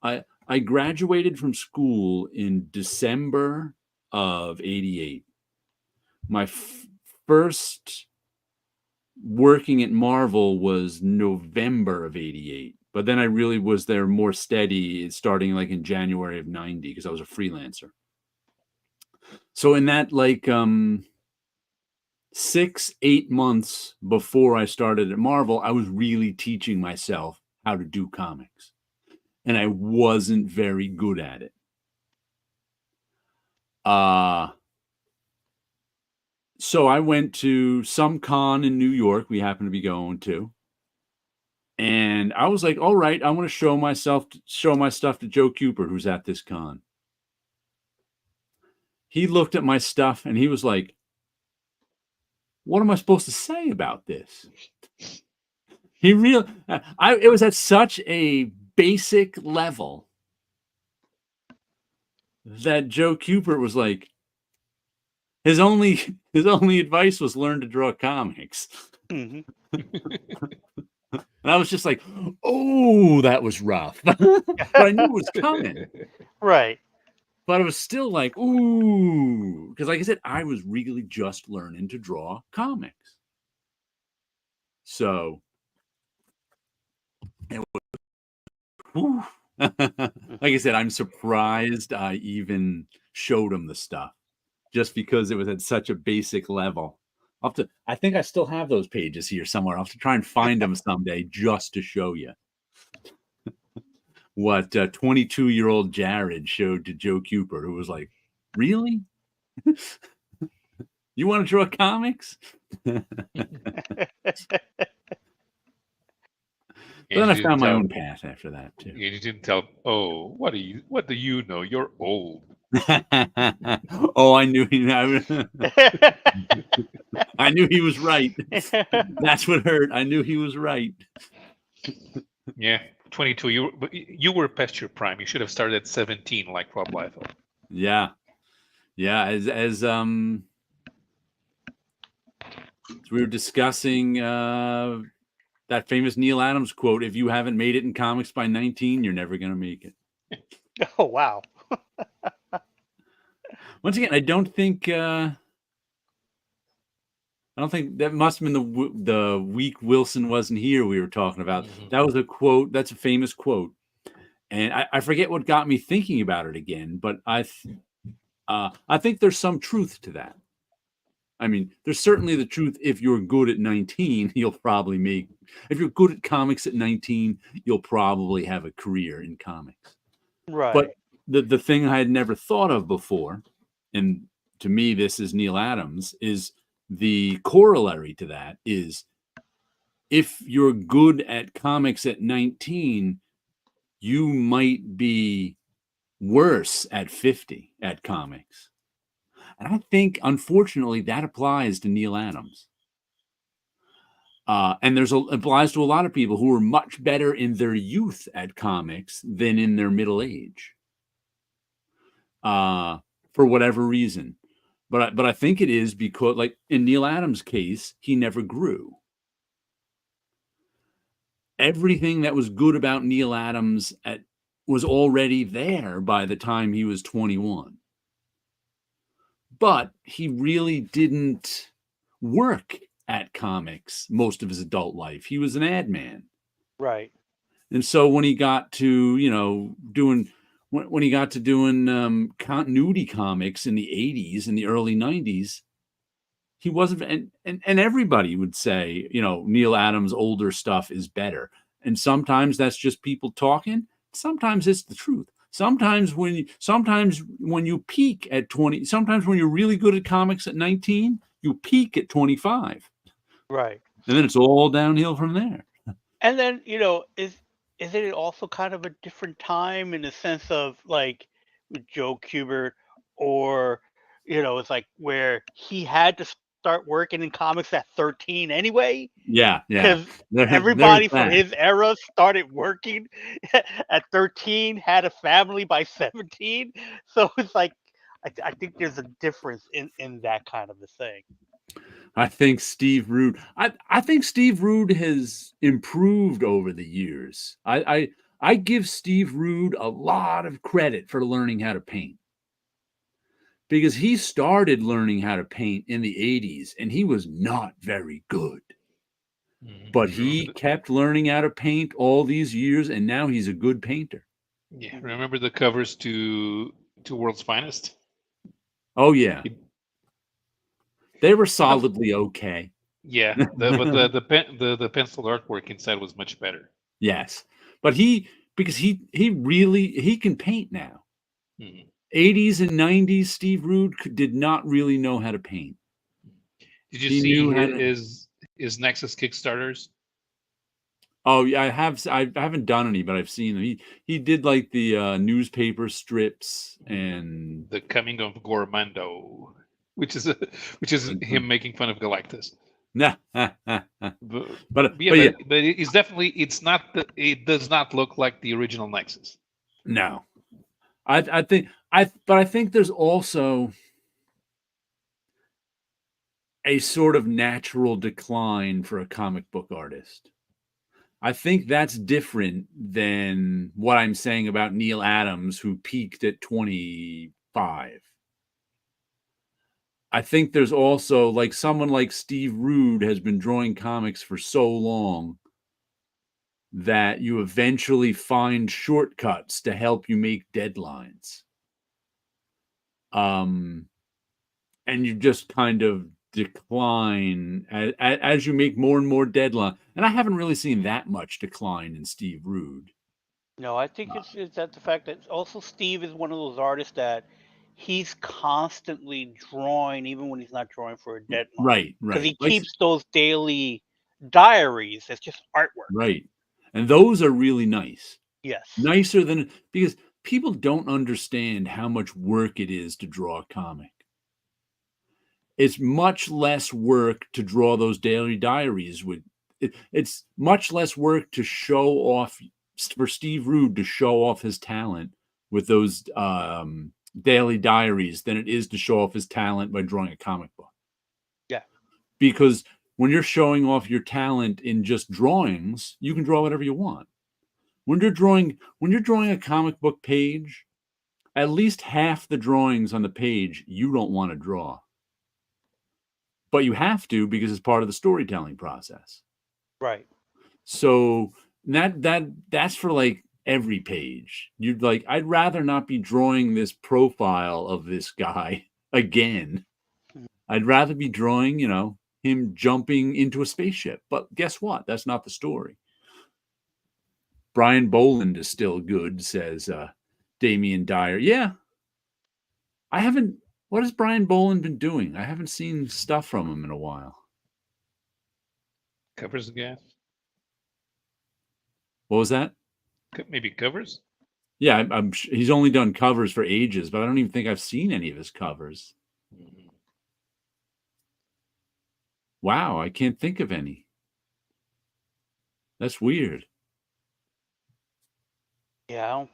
I graduated from school in December of '88. My first working at Marvel was November of '88. But then I really was there more steady starting like in January of '90, because I was a freelancer. So in that 6-8 months before I started at Marvel, I was really teaching myself how to do comics. And I wasn't very good at it. So I went to some con in New York we happened to be going to. And I was like, all right, I want to show my stuff to Joe Cooper, who's at this con. He looked at my stuff and he was like, what am I supposed to say about this? It was at such a basic level that Joe Cooper was like, his only advice was learn to draw comics. Mm-hmm. And I was just like, oh, that was rough. But I knew it was coming. Right. But I was still like, ooh. Because like I said, I was really just learning to draw comics. So it was, whew. Like I said, I'm surprised I even showed him the stuff. Just because it was at such a basic level. I think I still have those pages here somewhere. I'll have to try and find them someday just to show you what 22-year-old Jared showed to Joe Cooper, who was like, really? You want to draw comics? But then I found my own path after that too. You didn't tell. Oh, what do you know? You're old. Oh, I knew I knew he was right. That's what hurt. I knew he was right. Yeah, 22. You were past your prime. You should have started at 17, like Rob Liefeld. Yeah. As we were discussing that famous Neil Adams quote: "If you haven't made it in comics by 19, you're never going to make it." Oh wow. Once again, I don't think that must have been the week Wilson wasn't here we were talking about. Mm-hmm. That was a quote. That's a famous quote. And I forget what got me thinking about it again, but I think there's some truth to that. I mean, there's certainly the truth. If you're good at 19, you'll probably if you're good at comics at 19, you'll probably have a career in comics. Right. But the thing I had never thought of before, and to me, this is Neil Adams, is the corollary to that is if you're good at comics at 19, you might be worse at 50 at comics. And I think, unfortunately, that applies to Neil Adams. And applies to a lot of people who are much better in their youth at comics than in their middle age. For whatever reason. But I think it is because, like in Neil Adams' case, he never grew. Everything that was good about Neil Adams was already there by the time he was 21. But he really didn't work at comics most of his adult life. He was an ad man. Right. And so when he got to, doing continuity comics in the 80s and the early 90s, he wasn't, and everybody would say, Neil Adams' older stuff is better. And sometimes that's just people talking. Sometimes it's the truth. Sometimes when you peak at 20, sometimes when you're really good at comics at 19, you peak at 25. Right. And then it's all downhill from there. And then, isn't it also kind of a different time in the sense of like with Joe Kubert, or, it's like where he had to start working in comics at 13 anyway? Yeah. Because everybody from his era started working at 13, had a family by 17. So it's like, I think there's a difference in that kind of a thing. I think Steve Rude. I think Steve Rude has improved over the years. I give Steve Rude a lot of credit for learning how to paint, because he started learning how to paint in the 80s and he was not very good. But he kept learning how to paint all these years, and now he's a good painter. Yeah, remember the covers to World's Finest? Oh yeah, they were solidly okay. Yeah, the pencil artwork inside was much better. Yes, but because he can paint now. 80s and 90s, Steve Rude did not really know how to paint. Did you see his Nexus Kickstarters? Oh yeah, I haven't done any, but I've seen them. He did like the newspaper strips and the Coming of Gormando, which is him making fun of Galactus. Nah, but it does not look like the original Nexus. No, I think there's also a sort of natural decline for a comic book artist. I think that's different than what I'm saying about Neil Adams, who peaked at 25. I think there's also like someone like Steve Rude has been drawing comics for so long that you eventually find shortcuts to help you make deadlines. And you just kind of decline as you make more and more deadline. And I haven't really seen that much decline in Steve Rude. No, I think it's that the fact that also Steve is one of those artists that he's constantly drawing, even when he's not drawing for a deadline. Right. Because he keeps those daily diaries. It's just artwork. Right. And those are really nice. Yes. Nicer than, because people don't understand how much work it is to draw a comic. It's much less work to draw those daily diaries. It's much less work to show off, for Steve Rude to show off his talent with those daily diaries than it is to show off his talent by drawing a comic book. Yeah. Because when you're showing off your talent in just drawings, you can draw whatever you want. When you're drawing a comic book page, at least half the drawings on the page you don't want to draw. But you have to, because it's part of the storytelling process. Right. So that's for like every page. You'd like, I'd rather not be drawing this profile of this guy again. I'd rather be drawing, him jumping into a spaceship. But guess what? That's not the story. Brian Boland is still good, says Damian Dyer. Yeah. What has Brian Boland been doing? I haven't seen stuff from him in a while. Covers again. What was that? Maybe covers? Yeah, he's only done covers for ages, but I don't even think I've seen any of his covers. Mm-hmm. Wow, I can't think of any. That's weird. Yeah.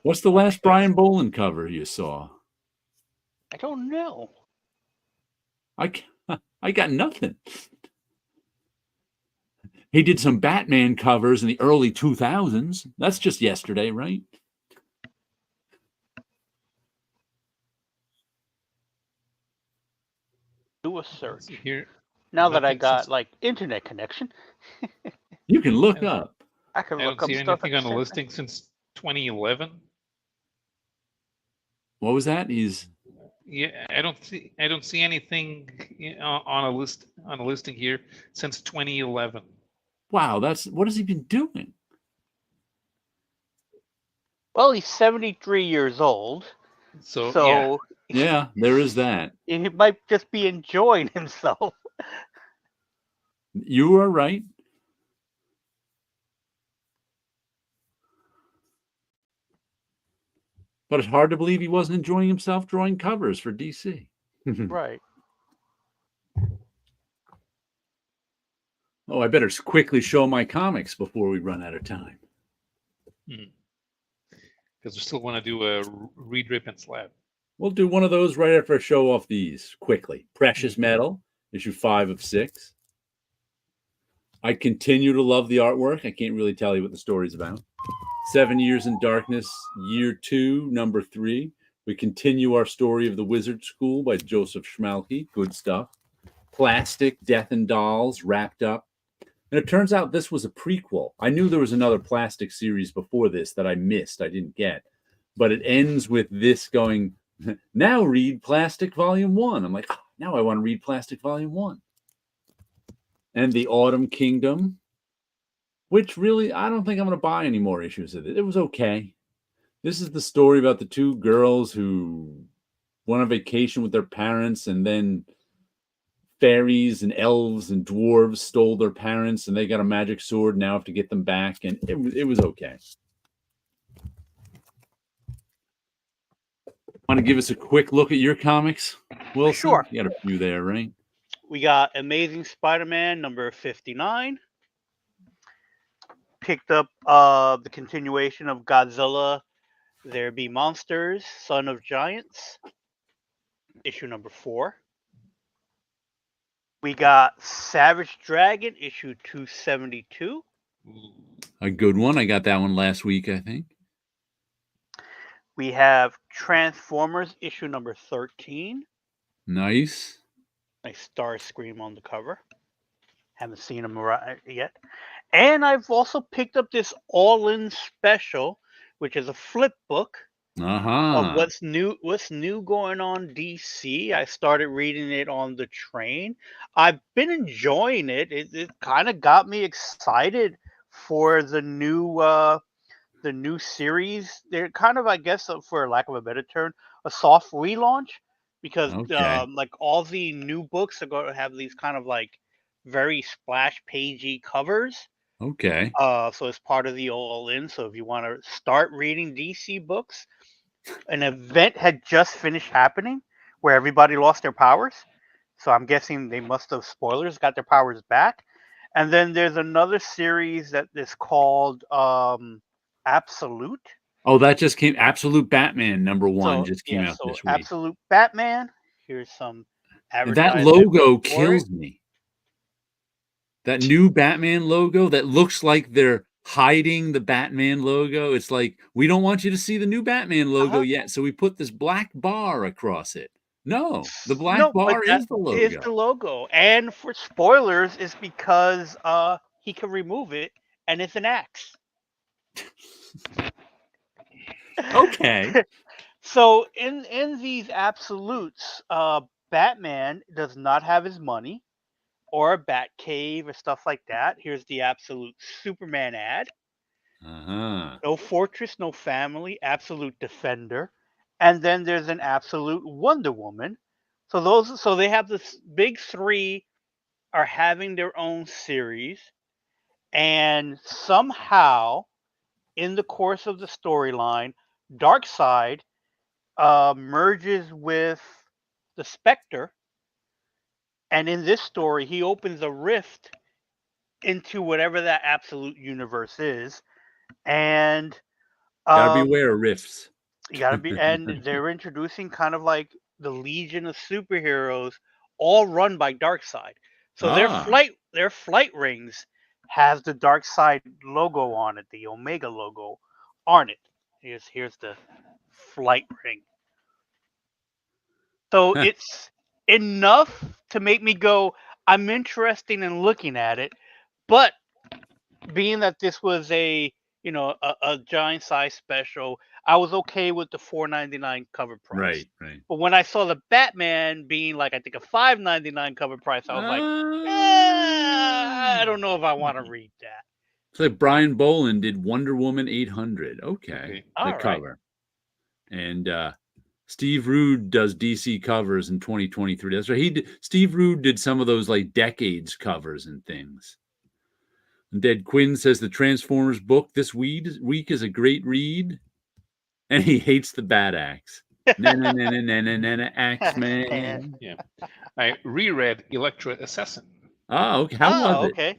What's the last Brian Boland cover you saw? I don't know. I got nothing. He did some Batman covers in the early 2000s. That's just yesterday, right? Do a search here. Now that I got like internet connection, you can look up. I can look up stuff. Anything on the listing since 2011. What was that? Yeah, I don't see anything on a listing here since 2011. Wow, what has he been doing? Well, he's 73 years old. So yeah, there is that. He might just be enjoying himself. You are right. But it's hard to believe he wasn't enjoying himself drawing covers for DC. Right. Oh, I better quickly show my comics before we run out of time. Because we still want to do a read, rip, and slab. We'll do one of those right after I show off these quickly. Precious Metal, issue 5 of 6. I continue to love the artwork. I can't really tell you what the story's about. 7 Years in Darkness, year 2, number 3. We continue our story of the Wizard School by Joseph Schmalke. Good stuff. Plastic, Death and Dolls, wrapped up. And it turns out this was a prequel. I knew there was another Plastic series before this that I missed. I didn't get. But it ends with this going, now read Plastic Volume 1. I'm like, oh, now I want to read Plastic Volume 1. And The Autumn Kingdom, which really, I don't think I'm going to buy any more issues of it. It was okay. This is the story about the two girls who went on vacation with their parents, and then fairies and elves and dwarves stole their parents, and they got a magic sword, now have to get them back, and it was okay. Want to give us a quick look at your comics, Wilson? Sure. You got a few there, right? We got Amazing Spider-Man number 59. Picked up the continuation of Godzilla, There Be Monsters, Son of Giants, issue number 4. We got Savage Dragon, issue 272. A good one. I got that one last week, I think. We have Transformers issue number 13. Nice. Nice Starscream on the cover. Haven't seen him yet. And I've also picked up this All-In Special, which is a flip book of what's new going on DC. I started reading it on the train. I've been enjoying it. It kind of got me excited for the new series. They're kind of, I guess, for lack of a better term, a soft relaunch, because like all the new books are going to have these kind of like very splash pagey covers. Okay. So it's part of the All-In. So if you want to start reading DC books, an event had just finished happening where everybody lost their powers. So I'm guessing they must have, spoilers, got their powers back. And then there's another series that is called Absolute. Oh, that just came. Absolute Batman #1 just came out this week. Absolute Batman. Here's some that logo kills me. That new Batman logo that looks like they're hiding the Batman logo. It's like, we don't want you to see the new Batman logo yet, so we put this black bar across it. No, the black bar is the logo. Is the logo. And for spoilers, it's because he can remove it, and it's an axe. Okay. So in these absolutes, Batman does not have his money or a bat cave or stuff like that. Here's the absolute Superman ad. No fortress, no family, absolute defender. And then there's an absolute Wonder Woman. So they have this big three are having their own series, and somehow in the course of the storyline, Darkseid merges with the Spectre, and in this story, he opens a rift into whatever that absolute universe is, and gotta beware of rifts. You gotta be, and they're introducing kind of like the Legion of Superheroes, all run by Darkseid. So their flight rings has the Darkseid logo on it, the Omega logo on it. Here's the flight ring. So it's enough to make me go, I'm interested in looking at it, but being that this was a giant size special, I was okay with the $4.99 cover price. Right. But when I saw the Batman being like, I think, a $5.99 cover price, I was like, I don't know if I want to read that. It's like Brian Boland did Wonder Woman 800. Okay. The cover. And Steve Rude does DC covers in 2023. That's right. Steve Rude did some of those like decades covers and things. And Dead Quinn says the Transformers book this week is a great read, and he hates the Bat Axe. Axe Man. Yeah, I reread Electra Assassin. Oh, okay. How was it? Okay.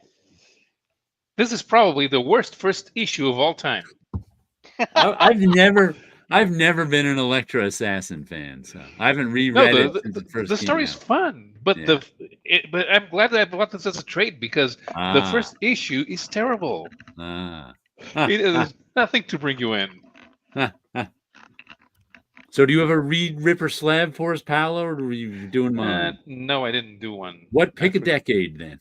This is probably the worst first issue of all time. I've never been an Electra Assassin fan, so I haven't reread it since it first. The story's fun, but but I'm glad that I bought this as a trade, because the first issue is terrible. It is nothing to bring you in. So do you ever read Ripper Slab for us, Paolo, or were you doing mine? No, I didn't do one. What? Pick a decade then.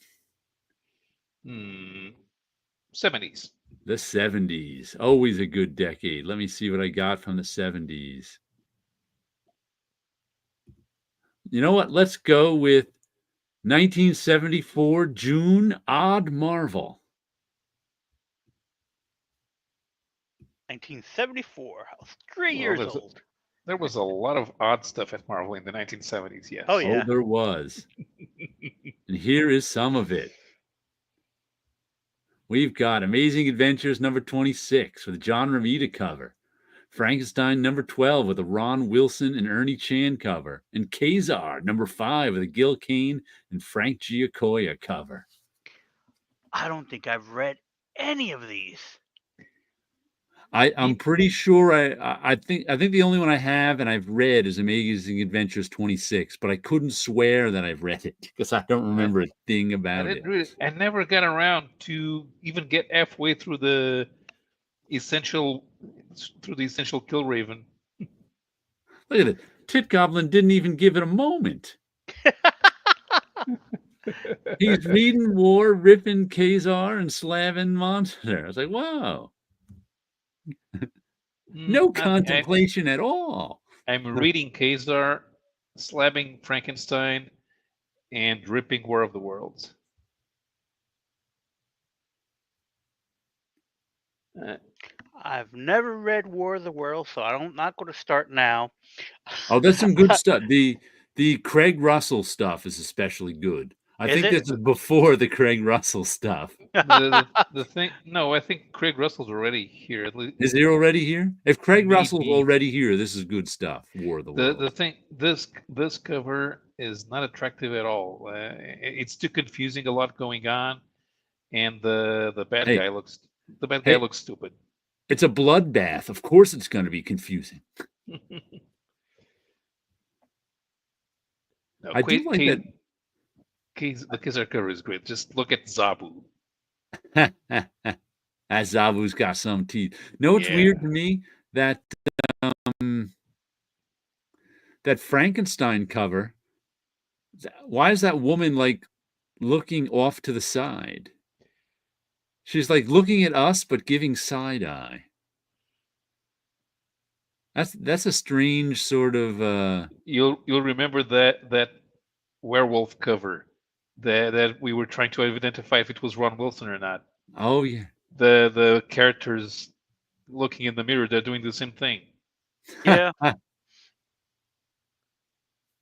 70s. The 70s. Always a good decade. Let me see what I got from the 70s. You know what? Let's go with 1974, June, Odd Marvel. 1974. I was 3 years old. There was a lot of odd stuff at Marvel in the 1970s, yes. Oh, yeah. Oh, there was. And here is some of it. We've got Amazing Adventures number 26 with a John Romita cover. Frankenstein number 12 with a Ron Wilson and Ernie Chan cover. And Kazar number 5 with a Gil Kane and Frank Giacoia cover. I don't think I've read any of these. I'm pretty sure I think the only one I have and I've read is Amazing Adventures 26, but I couldn't swear that I've read it because I don't remember a thing about it. I never got around to even get halfway through the essential Kill Raven. Look at it. Tit Goblin didn't even give it a moment. He's reading War, ripping Khazar, and slamming Monster. I was like, wow. No contemplation at all. I'm reading Khazar, slamming Frankenstein, and ripping War of the Worlds. I've never read War of the Worlds, so I'm not going to start now. Oh, that's some good stuff. The Craig Russell stuff is especially good. I think this is before the Craig Russell stuff. The thing, no, I think Craig Russell's already here. Is he already here? If Craig Russell's already here, this is good stuff. War of the Worlds. The thing, this cover is not attractive at all. It's too confusing. A lot going on, and the bad guy looks looks stupid. It's a bloodbath. Of course, it's going to be confusing. No, I do like that. The Khazar cover is great. Just look at Zabu. As Zabu's got some teeth. No, it's weird to me that that Frankenstein cover. Why is that woman like looking off to the side? She's like looking at us, but giving side eye. That's a strange sort of. You'll remember that werewolf cover that we were trying to identify if it was Ron Wilson or not. Oh yeah. The characters looking in the mirror, they're doing the same thing. Yeah.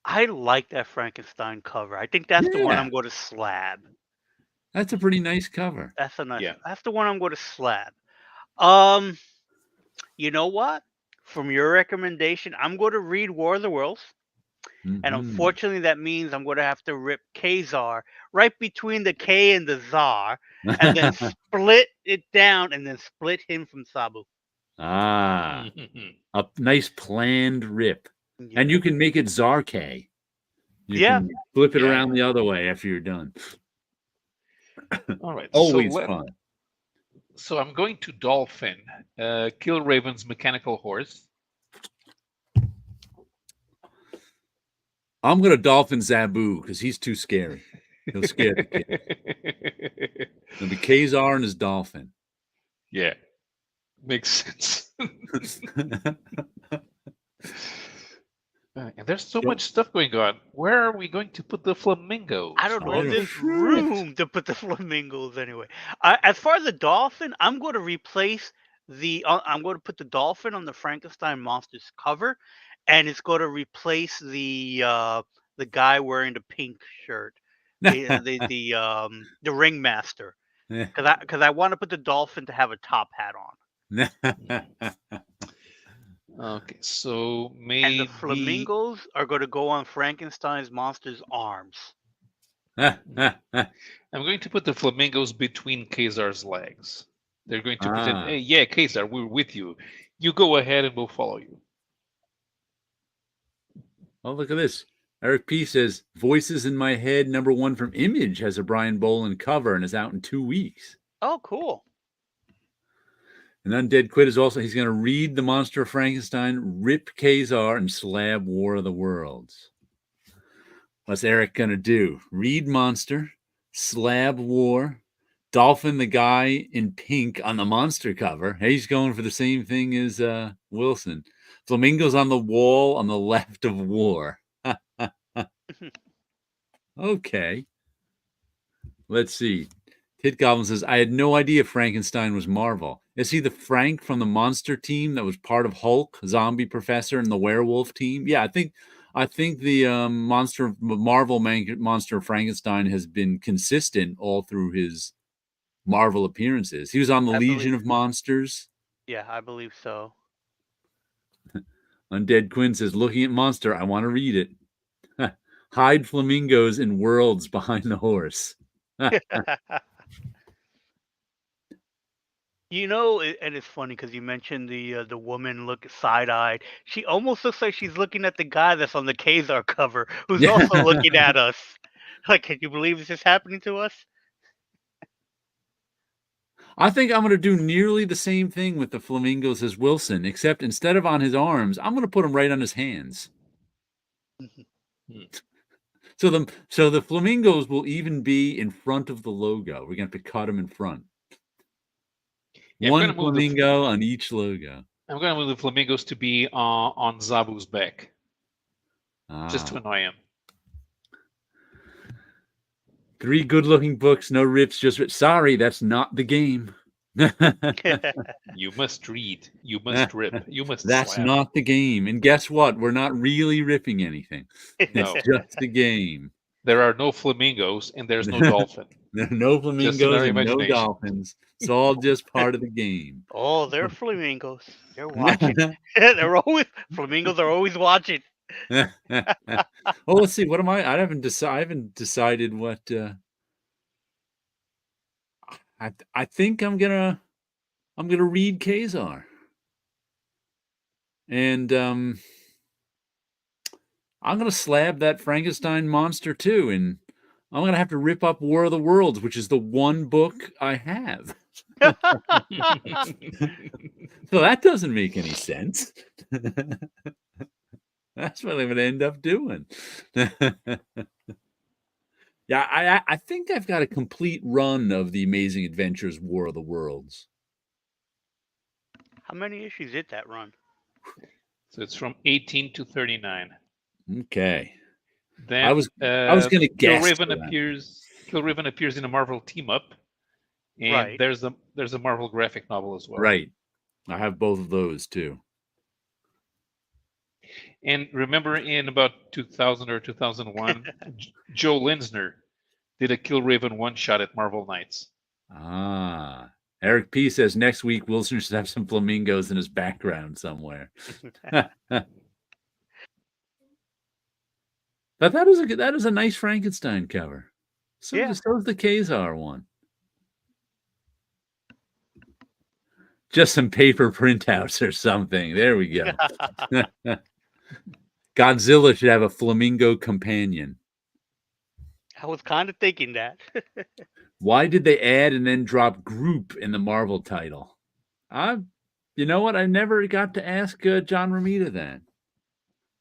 I like that Frankenstein cover. I think that's the one I'm going to slab. That's a pretty nice cover. That's a nice. That's the one I'm going to slab. You know what? From your recommendation, I'm going to read War of the Worlds. And unfortunately, that means I'm going to have to rip Khazar right between the K and the Zar, and then split it down, and then split him from Sabu. Ah, a nice planned rip. Yeah. And you can make it Zar K. You can flip it around the other way after you're done. All right. Always fun. So I'm going to Dolphin, Kill Raven's mechanical horse. I'm going to Dolphin Zabu because he's too scary. He'll scare the kid. It'll be Khazar and his dolphin. Yeah. Makes sense. And there's so much stuff going on. Where are we going to put the flamingos? I don't know. There's room to put the flamingos anyway. As far as the dolphin, I'm going to replace I'm going to put the dolphin on the Frankenstein Monsters cover, and it's going to replace the guy wearing the pink shirt, the ringmaster, because I want to put the dolphin to have a top hat on. Okay, so maybe... And the flamingos are going to go on Frankenstein's monster's arms. I'm going to put the flamingos between Khazar's legs. They're going to pretend, hey, yeah, Khazar, we're with you. You go ahead and we'll follow you. Oh, look at this. Eric P. says, Voices in My Head, #1 from Image, has a Brian Boland cover and is out in 2 weeks. Oh, cool. And Undead Quid is also, he's going to read The Monster of Frankenstein, rip Khazar, and slab War of the Worlds. What's Eric going to do? Read Monster, slab War, Dolphin, the guy in pink on the Monster cover. Hey, he's going for the same thing as Wilson. Flamingos on the wall on the left of War. Okay. Let's see. Tit Goblin says, I had no idea Frankenstein was Marvel. Is he the Frank from the Monster team that was part of Hulk, Zombie Professor, and the Werewolf team? Yeah, I think the Marvel Monster Frankenstein has been consistent all through his Marvel appearances. He was on the Legion of Monsters. Yeah, I believe so. Undead Quinn says, looking at Monster, I want to read it. Hide flamingos in worlds behind the horse. And it's funny because you mentioned the woman look side-eyed. She almost looks like she's looking at the guy that's on the Kazar cover, who's also looking at us. Like, can you believe this is happening to us? I think I'm going to do nearly the same thing with the flamingos as Wilson, except instead of on his arms, I'm going to put them right on his hands. So the flamingos will even be in front of the logo. We're going to have to cut them in front. Yeah, one flamingo on each logo. I'm going to move the flamingos to be on Zabu's back. Just to annoy him. 3 good-looking books, no rips, just rips. Sorry, that's not the game. You must read. You must rip. You must That's slap. not the game. And guess what? We're not really ripping anything. No. It's just the game. There are no flamingos and there's no dolphin. There are no flamingos and no dolphins. It's all just part of the game. Oh, they're flamingos. They're watching. Flamingos are always watching. Well, let's see. What am I? I haven't decided what. I think I'm gonna read Kazar, and I'm gonna slab that Frankenstein monster too, and I'm gonna have to rip up War of the Worlds, which is the one book I have. So that doesn't make any sense. That's what I'm going to end up doing. Yeah, I think I've got a complete run of the Amazing Adventures War of the Worlds. How many issues did that run? So it's from 18 to 39. Okay. Then I was going to guess. Killraven appears in a Marvel team up, and there's a Marvel graphic novel as well. Right. I have both of those too. And remember, in about 2000 or 2001, Joe Linsner did a Killraven one-shot at Marvel Knights. Eric P. says next week Wilson should have some flamingos in his background somewhere. But that is a nice Frankenstein cover. So is the Kazar one. Just some paper printouts or something. There we go. Godzilla should have a flamingo companion. I was kind of thinking that. Why did they add and then drop group in the Marvel title? You know what? I never got to ask John Romita that.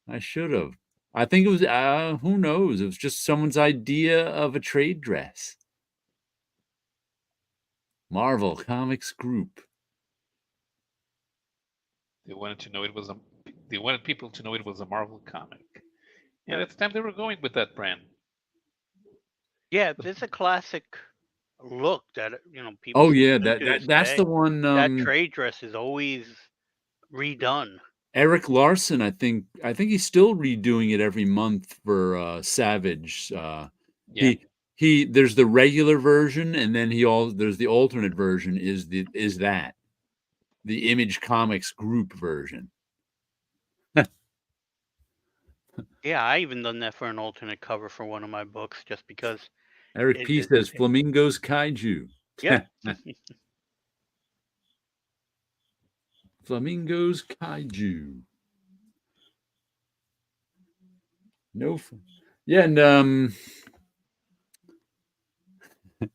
I should have. I think it was, who knows? It was just someone's idea of a trade dress. Marvel Comics Group. They wanted people to know it was a Marvel comic. And at the time they were going with that brand. Yeah, it's a classic look that people. Oh yeah, that's the one. That trade dress is always redone. Eric Larson, I think he's still redoing it every month for Savage. There's the regular version, and then there's the alternate version. Is that the Image Comics Group version? Yeah, I even done that for an alternate cover for one of my books, just because. Eric P. says Flamingos Kaiju. Yeah. Flamingos Kaiju. No. Yeah, and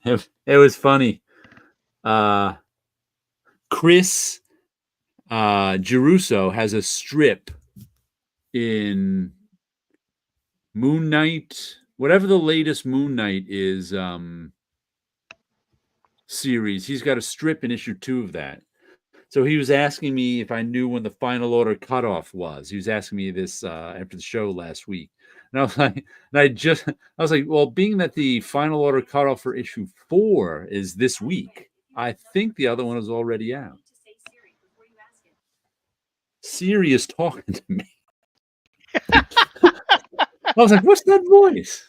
it was funny. Chris Geruso has a strip in Moon Knight, whatever the latest Moon Knight is series. He's got a strip in issue 2 of that. So he was asking me if I knew when the final order cutoff was. He was asking me this after the show last week. And I was like, well, being that the final order cutoff for issue 4 is this week, I think the other one is already out. Siri is talking to me. I was like, what's that voice?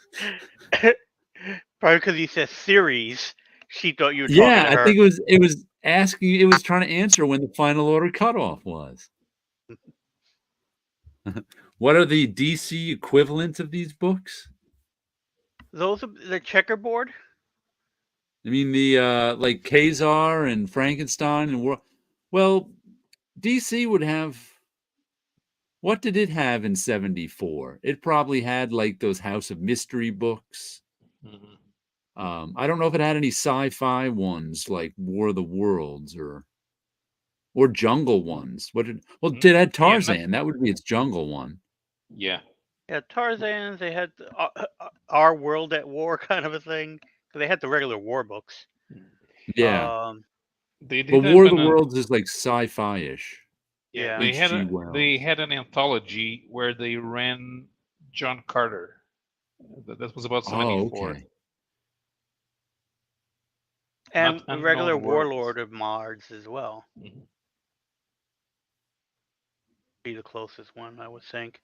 Probably because you said series. She thought you were talking to her. I think it was asking. It was trying to answer when the final order cutoff was. What are the DC equivalents of these books? Those are the checkerboard. I mean, the like Kazar and Frankenstein and well, DC would have. What did it have in 74? It probably had like those House of Mystery books. Mm-hmm. I don't know if it had any sci-fi ones like War of the Worlds or Jungle ones. Did it had Tarzan? That would be its Jungle one. Yeah. Yeah, Tarzan's. They had Our World at War kind of a thing. They had the regular war books. Yeah. They did. But War of the Worlds is like sci-fi-ish. Yeah, Yeah. they had an anthology where they ran John Carter. That was about 74. Oh, okay. And the regular Warlord of Mars as well. Mm-hmm. Be the closest one, I would think.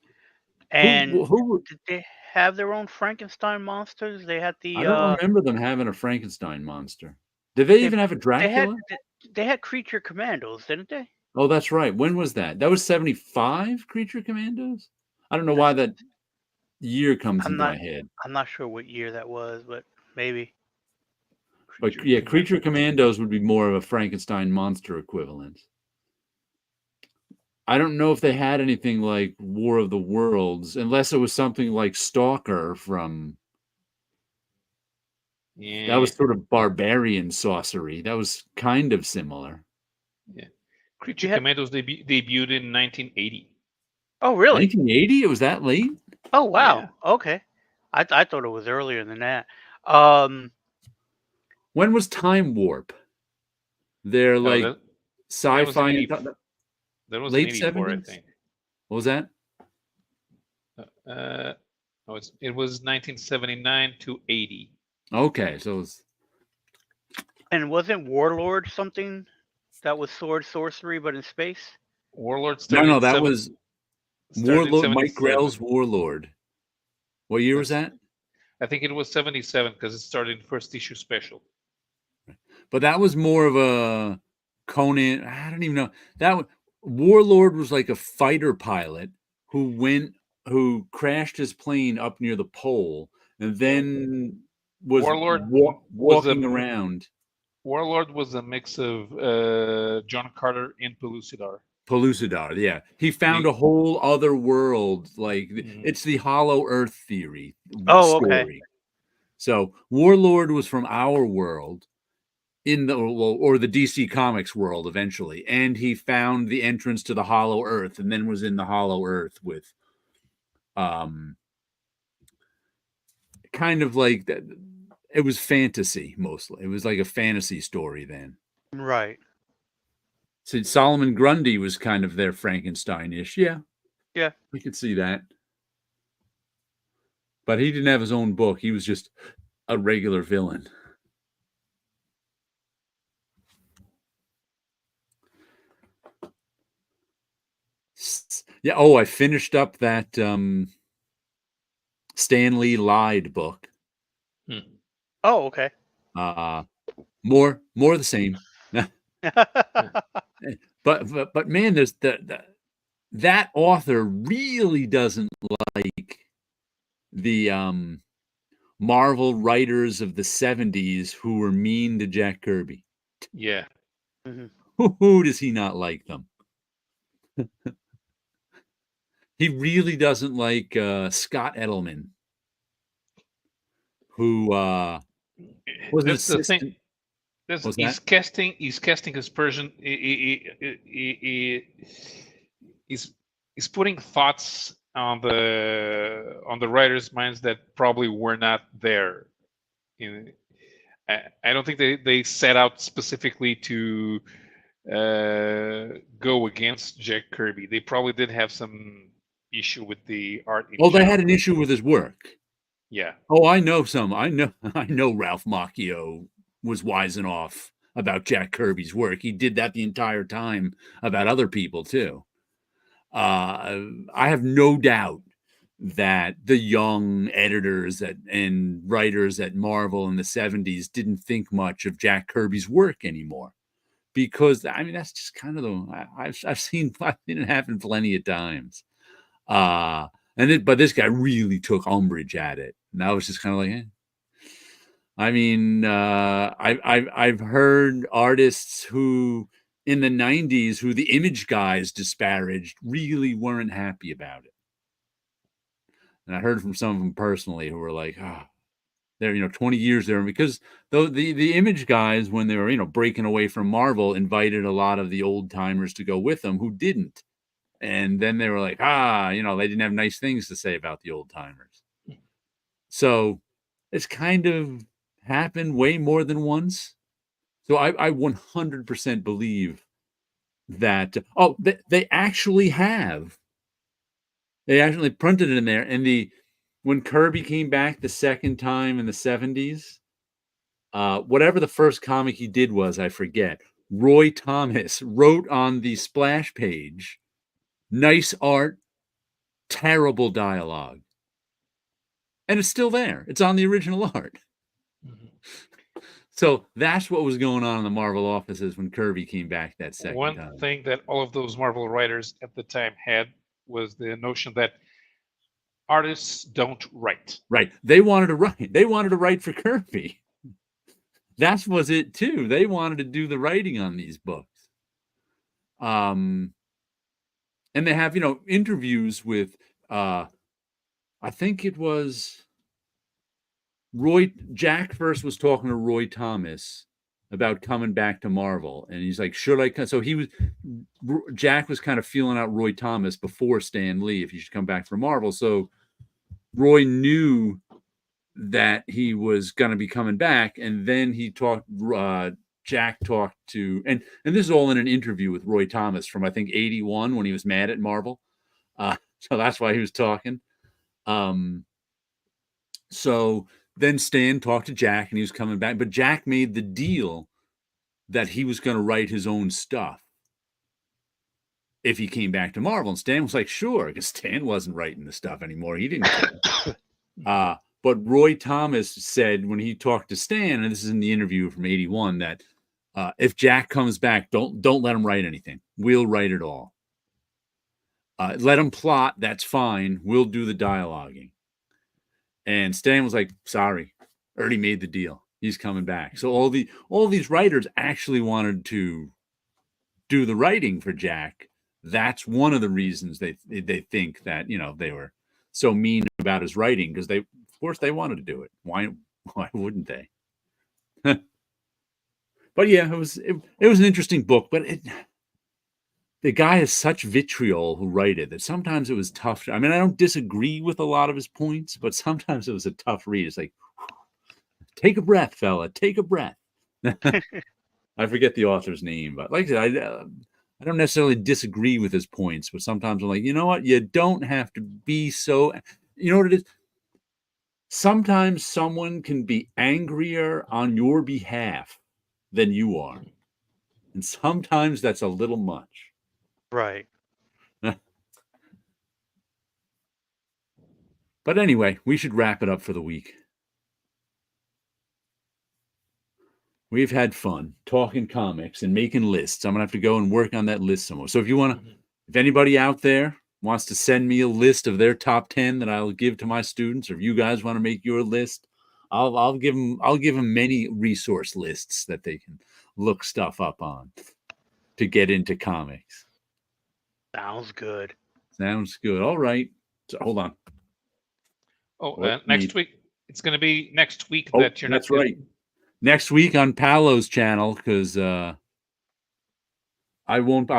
And did they have their own Frankenstein monsters? They had the. I don't remember them having a Frankenstein monster. Did they even have a Dracula? They had Creature Commandos, didn't they? Oh, that's right. When was that? That was 75, Creature Commandos? I don't know why that year comes into my head. I'm not sure what year that was, but maybe. But yeah, Creature Commandos would be more of a Frankenstein monster equivalent. I don't know if they had anything like War of the Worlds, unless it was something like Stalker from... Yeah. That was sort of barbarian sorcery. That was kind of similar. Yeah. Creature Commandos debuted in 1980. Oh, really? 1980? It was that late? Oh, wow. Yeah. Okay. I thought it was earlier than that. When was Time Warp? They're like sci-fi. That was late 84, 70s? I think. What was that? It was 1979 to 80. Okay, so it was... And wasn't Warlord something that was sword sorcery but in space? Warlord started... No, that was Warlord, Mike Grell's Warlord. What year was that? I think it was 77 because it started in first issue special. But that was more of a Conan. I don't even know. Warlord was like a fighter pilot who crashed his plane up near the pole and then was walking around. Warlord was a mix of John Carter and Pellucidar. Pellucidar, yeah. He found a whole other world. Like it's the Hollow Earth theory. Story. Okay. So Warlord was from our world or the DC Comics world eventually, and he found the entrance to the Hollow Earth, and then was in the Hollow Earth with, kind of like that. It was fantasy mostly. It was like a fantasy story then. Right. So Solomon Grundy was kind of their Frankenstein-ish. Yeah. Yeah. We could see that. But he didn't have his own book. He was just a regular villain. Yeah. Oh, I finished up that Stan Lee Lied book. Oh, okay. More of the same. But man, there's that author really doesn't like the Marvel writers of the 70s who were mean to Jack Kirby. Yeah. Mm-hmm. Who does he not like them? He really doesn't like Scott Edelman, who was an assistant. He's casting his person. He's putting thoughts on the writers' minds that probably were not there. I don't think they set out specifically to go against Jack Kirby. They probably did have some issue with the art. They had an issue with his work. Yeah. Oh, I know Ralph Macchio was wising off about Jack Kirby's work. He did that the entire time about other people too. I have no doubt that the young editors and writers at Marvel in the 70s didn't think much of Jack Kirby's work anymore, because I mean that's just kind of I've seen it happen plenty of times. But this guy really took umbrage at it, and I was just kind of like, I mean, I've heard artists who in the 90s who the Image guys disparaged really weren't happy about it. And I heard from some of them personally who were like, they're 20 years there, because though the Image guys, when they were breaking away from Marvel, invited a lot of the old timers to go with them who didn't, and then they were like, they didn't have nice things to say about the old timers. So it's kind of happened way more than once. So I 100% believe that. Oh, they actually have. They actually printed it in there, and when Kirby came back the second time in the 70s. Whatever the first comic he did was, I forget. Roy Thomas wrote on the splash page, "Nice art, terrible dialogue." And it's still there. It's on the original art. Mhm. So that's what was going on in the Marvel offices when Kirby came back that second One time. thing that all of those Marvel writers at the time had was the notion that artists don't write. Right. They wanted to write. They wanted to write for Kirby. That was it too. They wanted to do the writing on these books. And they have, interviews with I think it was Jack first was talking to Roy Thomas about coming back to Marvel, and he's like, "Should I come?" So Jack was kind of feeling out Roy Thomas before Stan Lee if he should come back for Marvel. So Roy knew that he was going to be coming back, and then Jack talked to, and this is all in an interview with Roy Thomas from I think 81 when he was mad at Marvel. So that's why he was talking. So then Stan talked to Jack and he was coming back, but Jack made the deal that he was going to write his own stuff if he came back to Marvel. And Stan was like, sure, because Stan wasn't writing the stuff anymore. He didn't care. But Roy Thomas said when he talked to Stan, and this is in the interview from 81, that if Jack comes back, don't let him write anything. We'll write it all. Let him plot. That's fine. We'll do the dialoguing. And Stan was like, sorry, already made the deal. He's coming back. So all these writers actually wanted to do the writing for Jack. That's one of the reasons they think that, they were so mean about his writing, because of course they wanted to do it. Why wouldn't they? But yeah, it was an interesting book, but the guy has such vitriol who wrote it that sometimes it was tough. I mean, I don't disagree with a lot of his points, but sometimes it was a tough read. It's like, take a breath, fella. Take a breath. I forget the author's name, but like I said, I don't necessarily disagree with his points, but sometimes I'm like, you know what? You don't have to be so. You know what it is? Sometimes someone can be angrier on your behalf than you are. And sometimes that's a little much. Right. But anyway, we should wrap it up for the week. We've had fun talking comics and making lists. I'm going to have to go and work on that list some more. So if anybody out there wants to send me a list of their top 10 that I'll give to my students, or if you guys want to make your list, I'll give them many resource lists that they can look stuff up on to get into comics. Sounds good. Sounds good. All right. So hold on. Next week. It's going to be next week that you're that's right. Next week on Paulo's channel, because I'll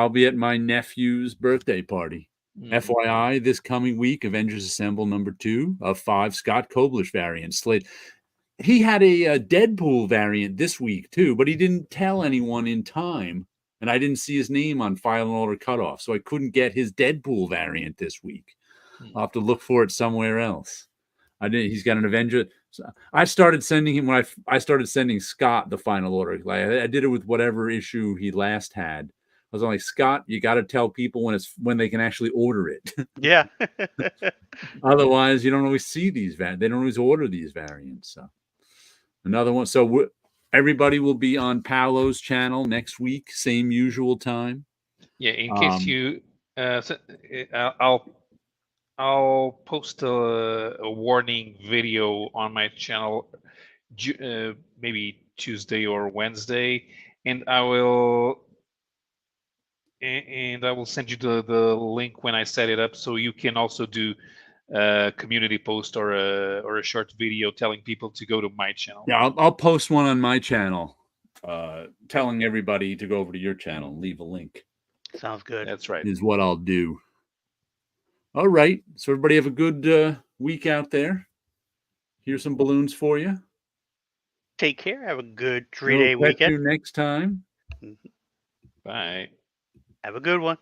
be at my nephew's birthday party. FYI, this coming week, Avengers Assemble #2 of 5 Scott Koblish variants. He had a Deadpool variant this week too, but he didn't tell anyone in time, and I didn't see his name on File and Order Cutoff, so I couldn't get his Deadpool variant this week. I'll have to look for it somewhere else. He's got an Avenger. I started sending him when I started sending Scott the Final Order. Like I did it with whatever issue he last had. I was like, Scott, you got to tell people when they can actually order it. Yeah. Otherwise, you don't always see these variants. They don't always order these variants. So another one. So everybody will be on Paulo's channel next week, same usual time. Yeah. In case you, I'll post a warning video on my channel maybe Tuesday or Wednesday, and I will send you the link when I set it up, so you can also do a community post or a short video telling people to go to my channel. Yeah, I'll post one on my channel, telling everybody to go over to your channel and leave a link. Sounds good. That's right. Is what I'll do. All right. So everybody have a good week out there. Here's some balloons for you. Take care. Have a good 3-day We'll catch weekend. you next time. Bye. Have a good one.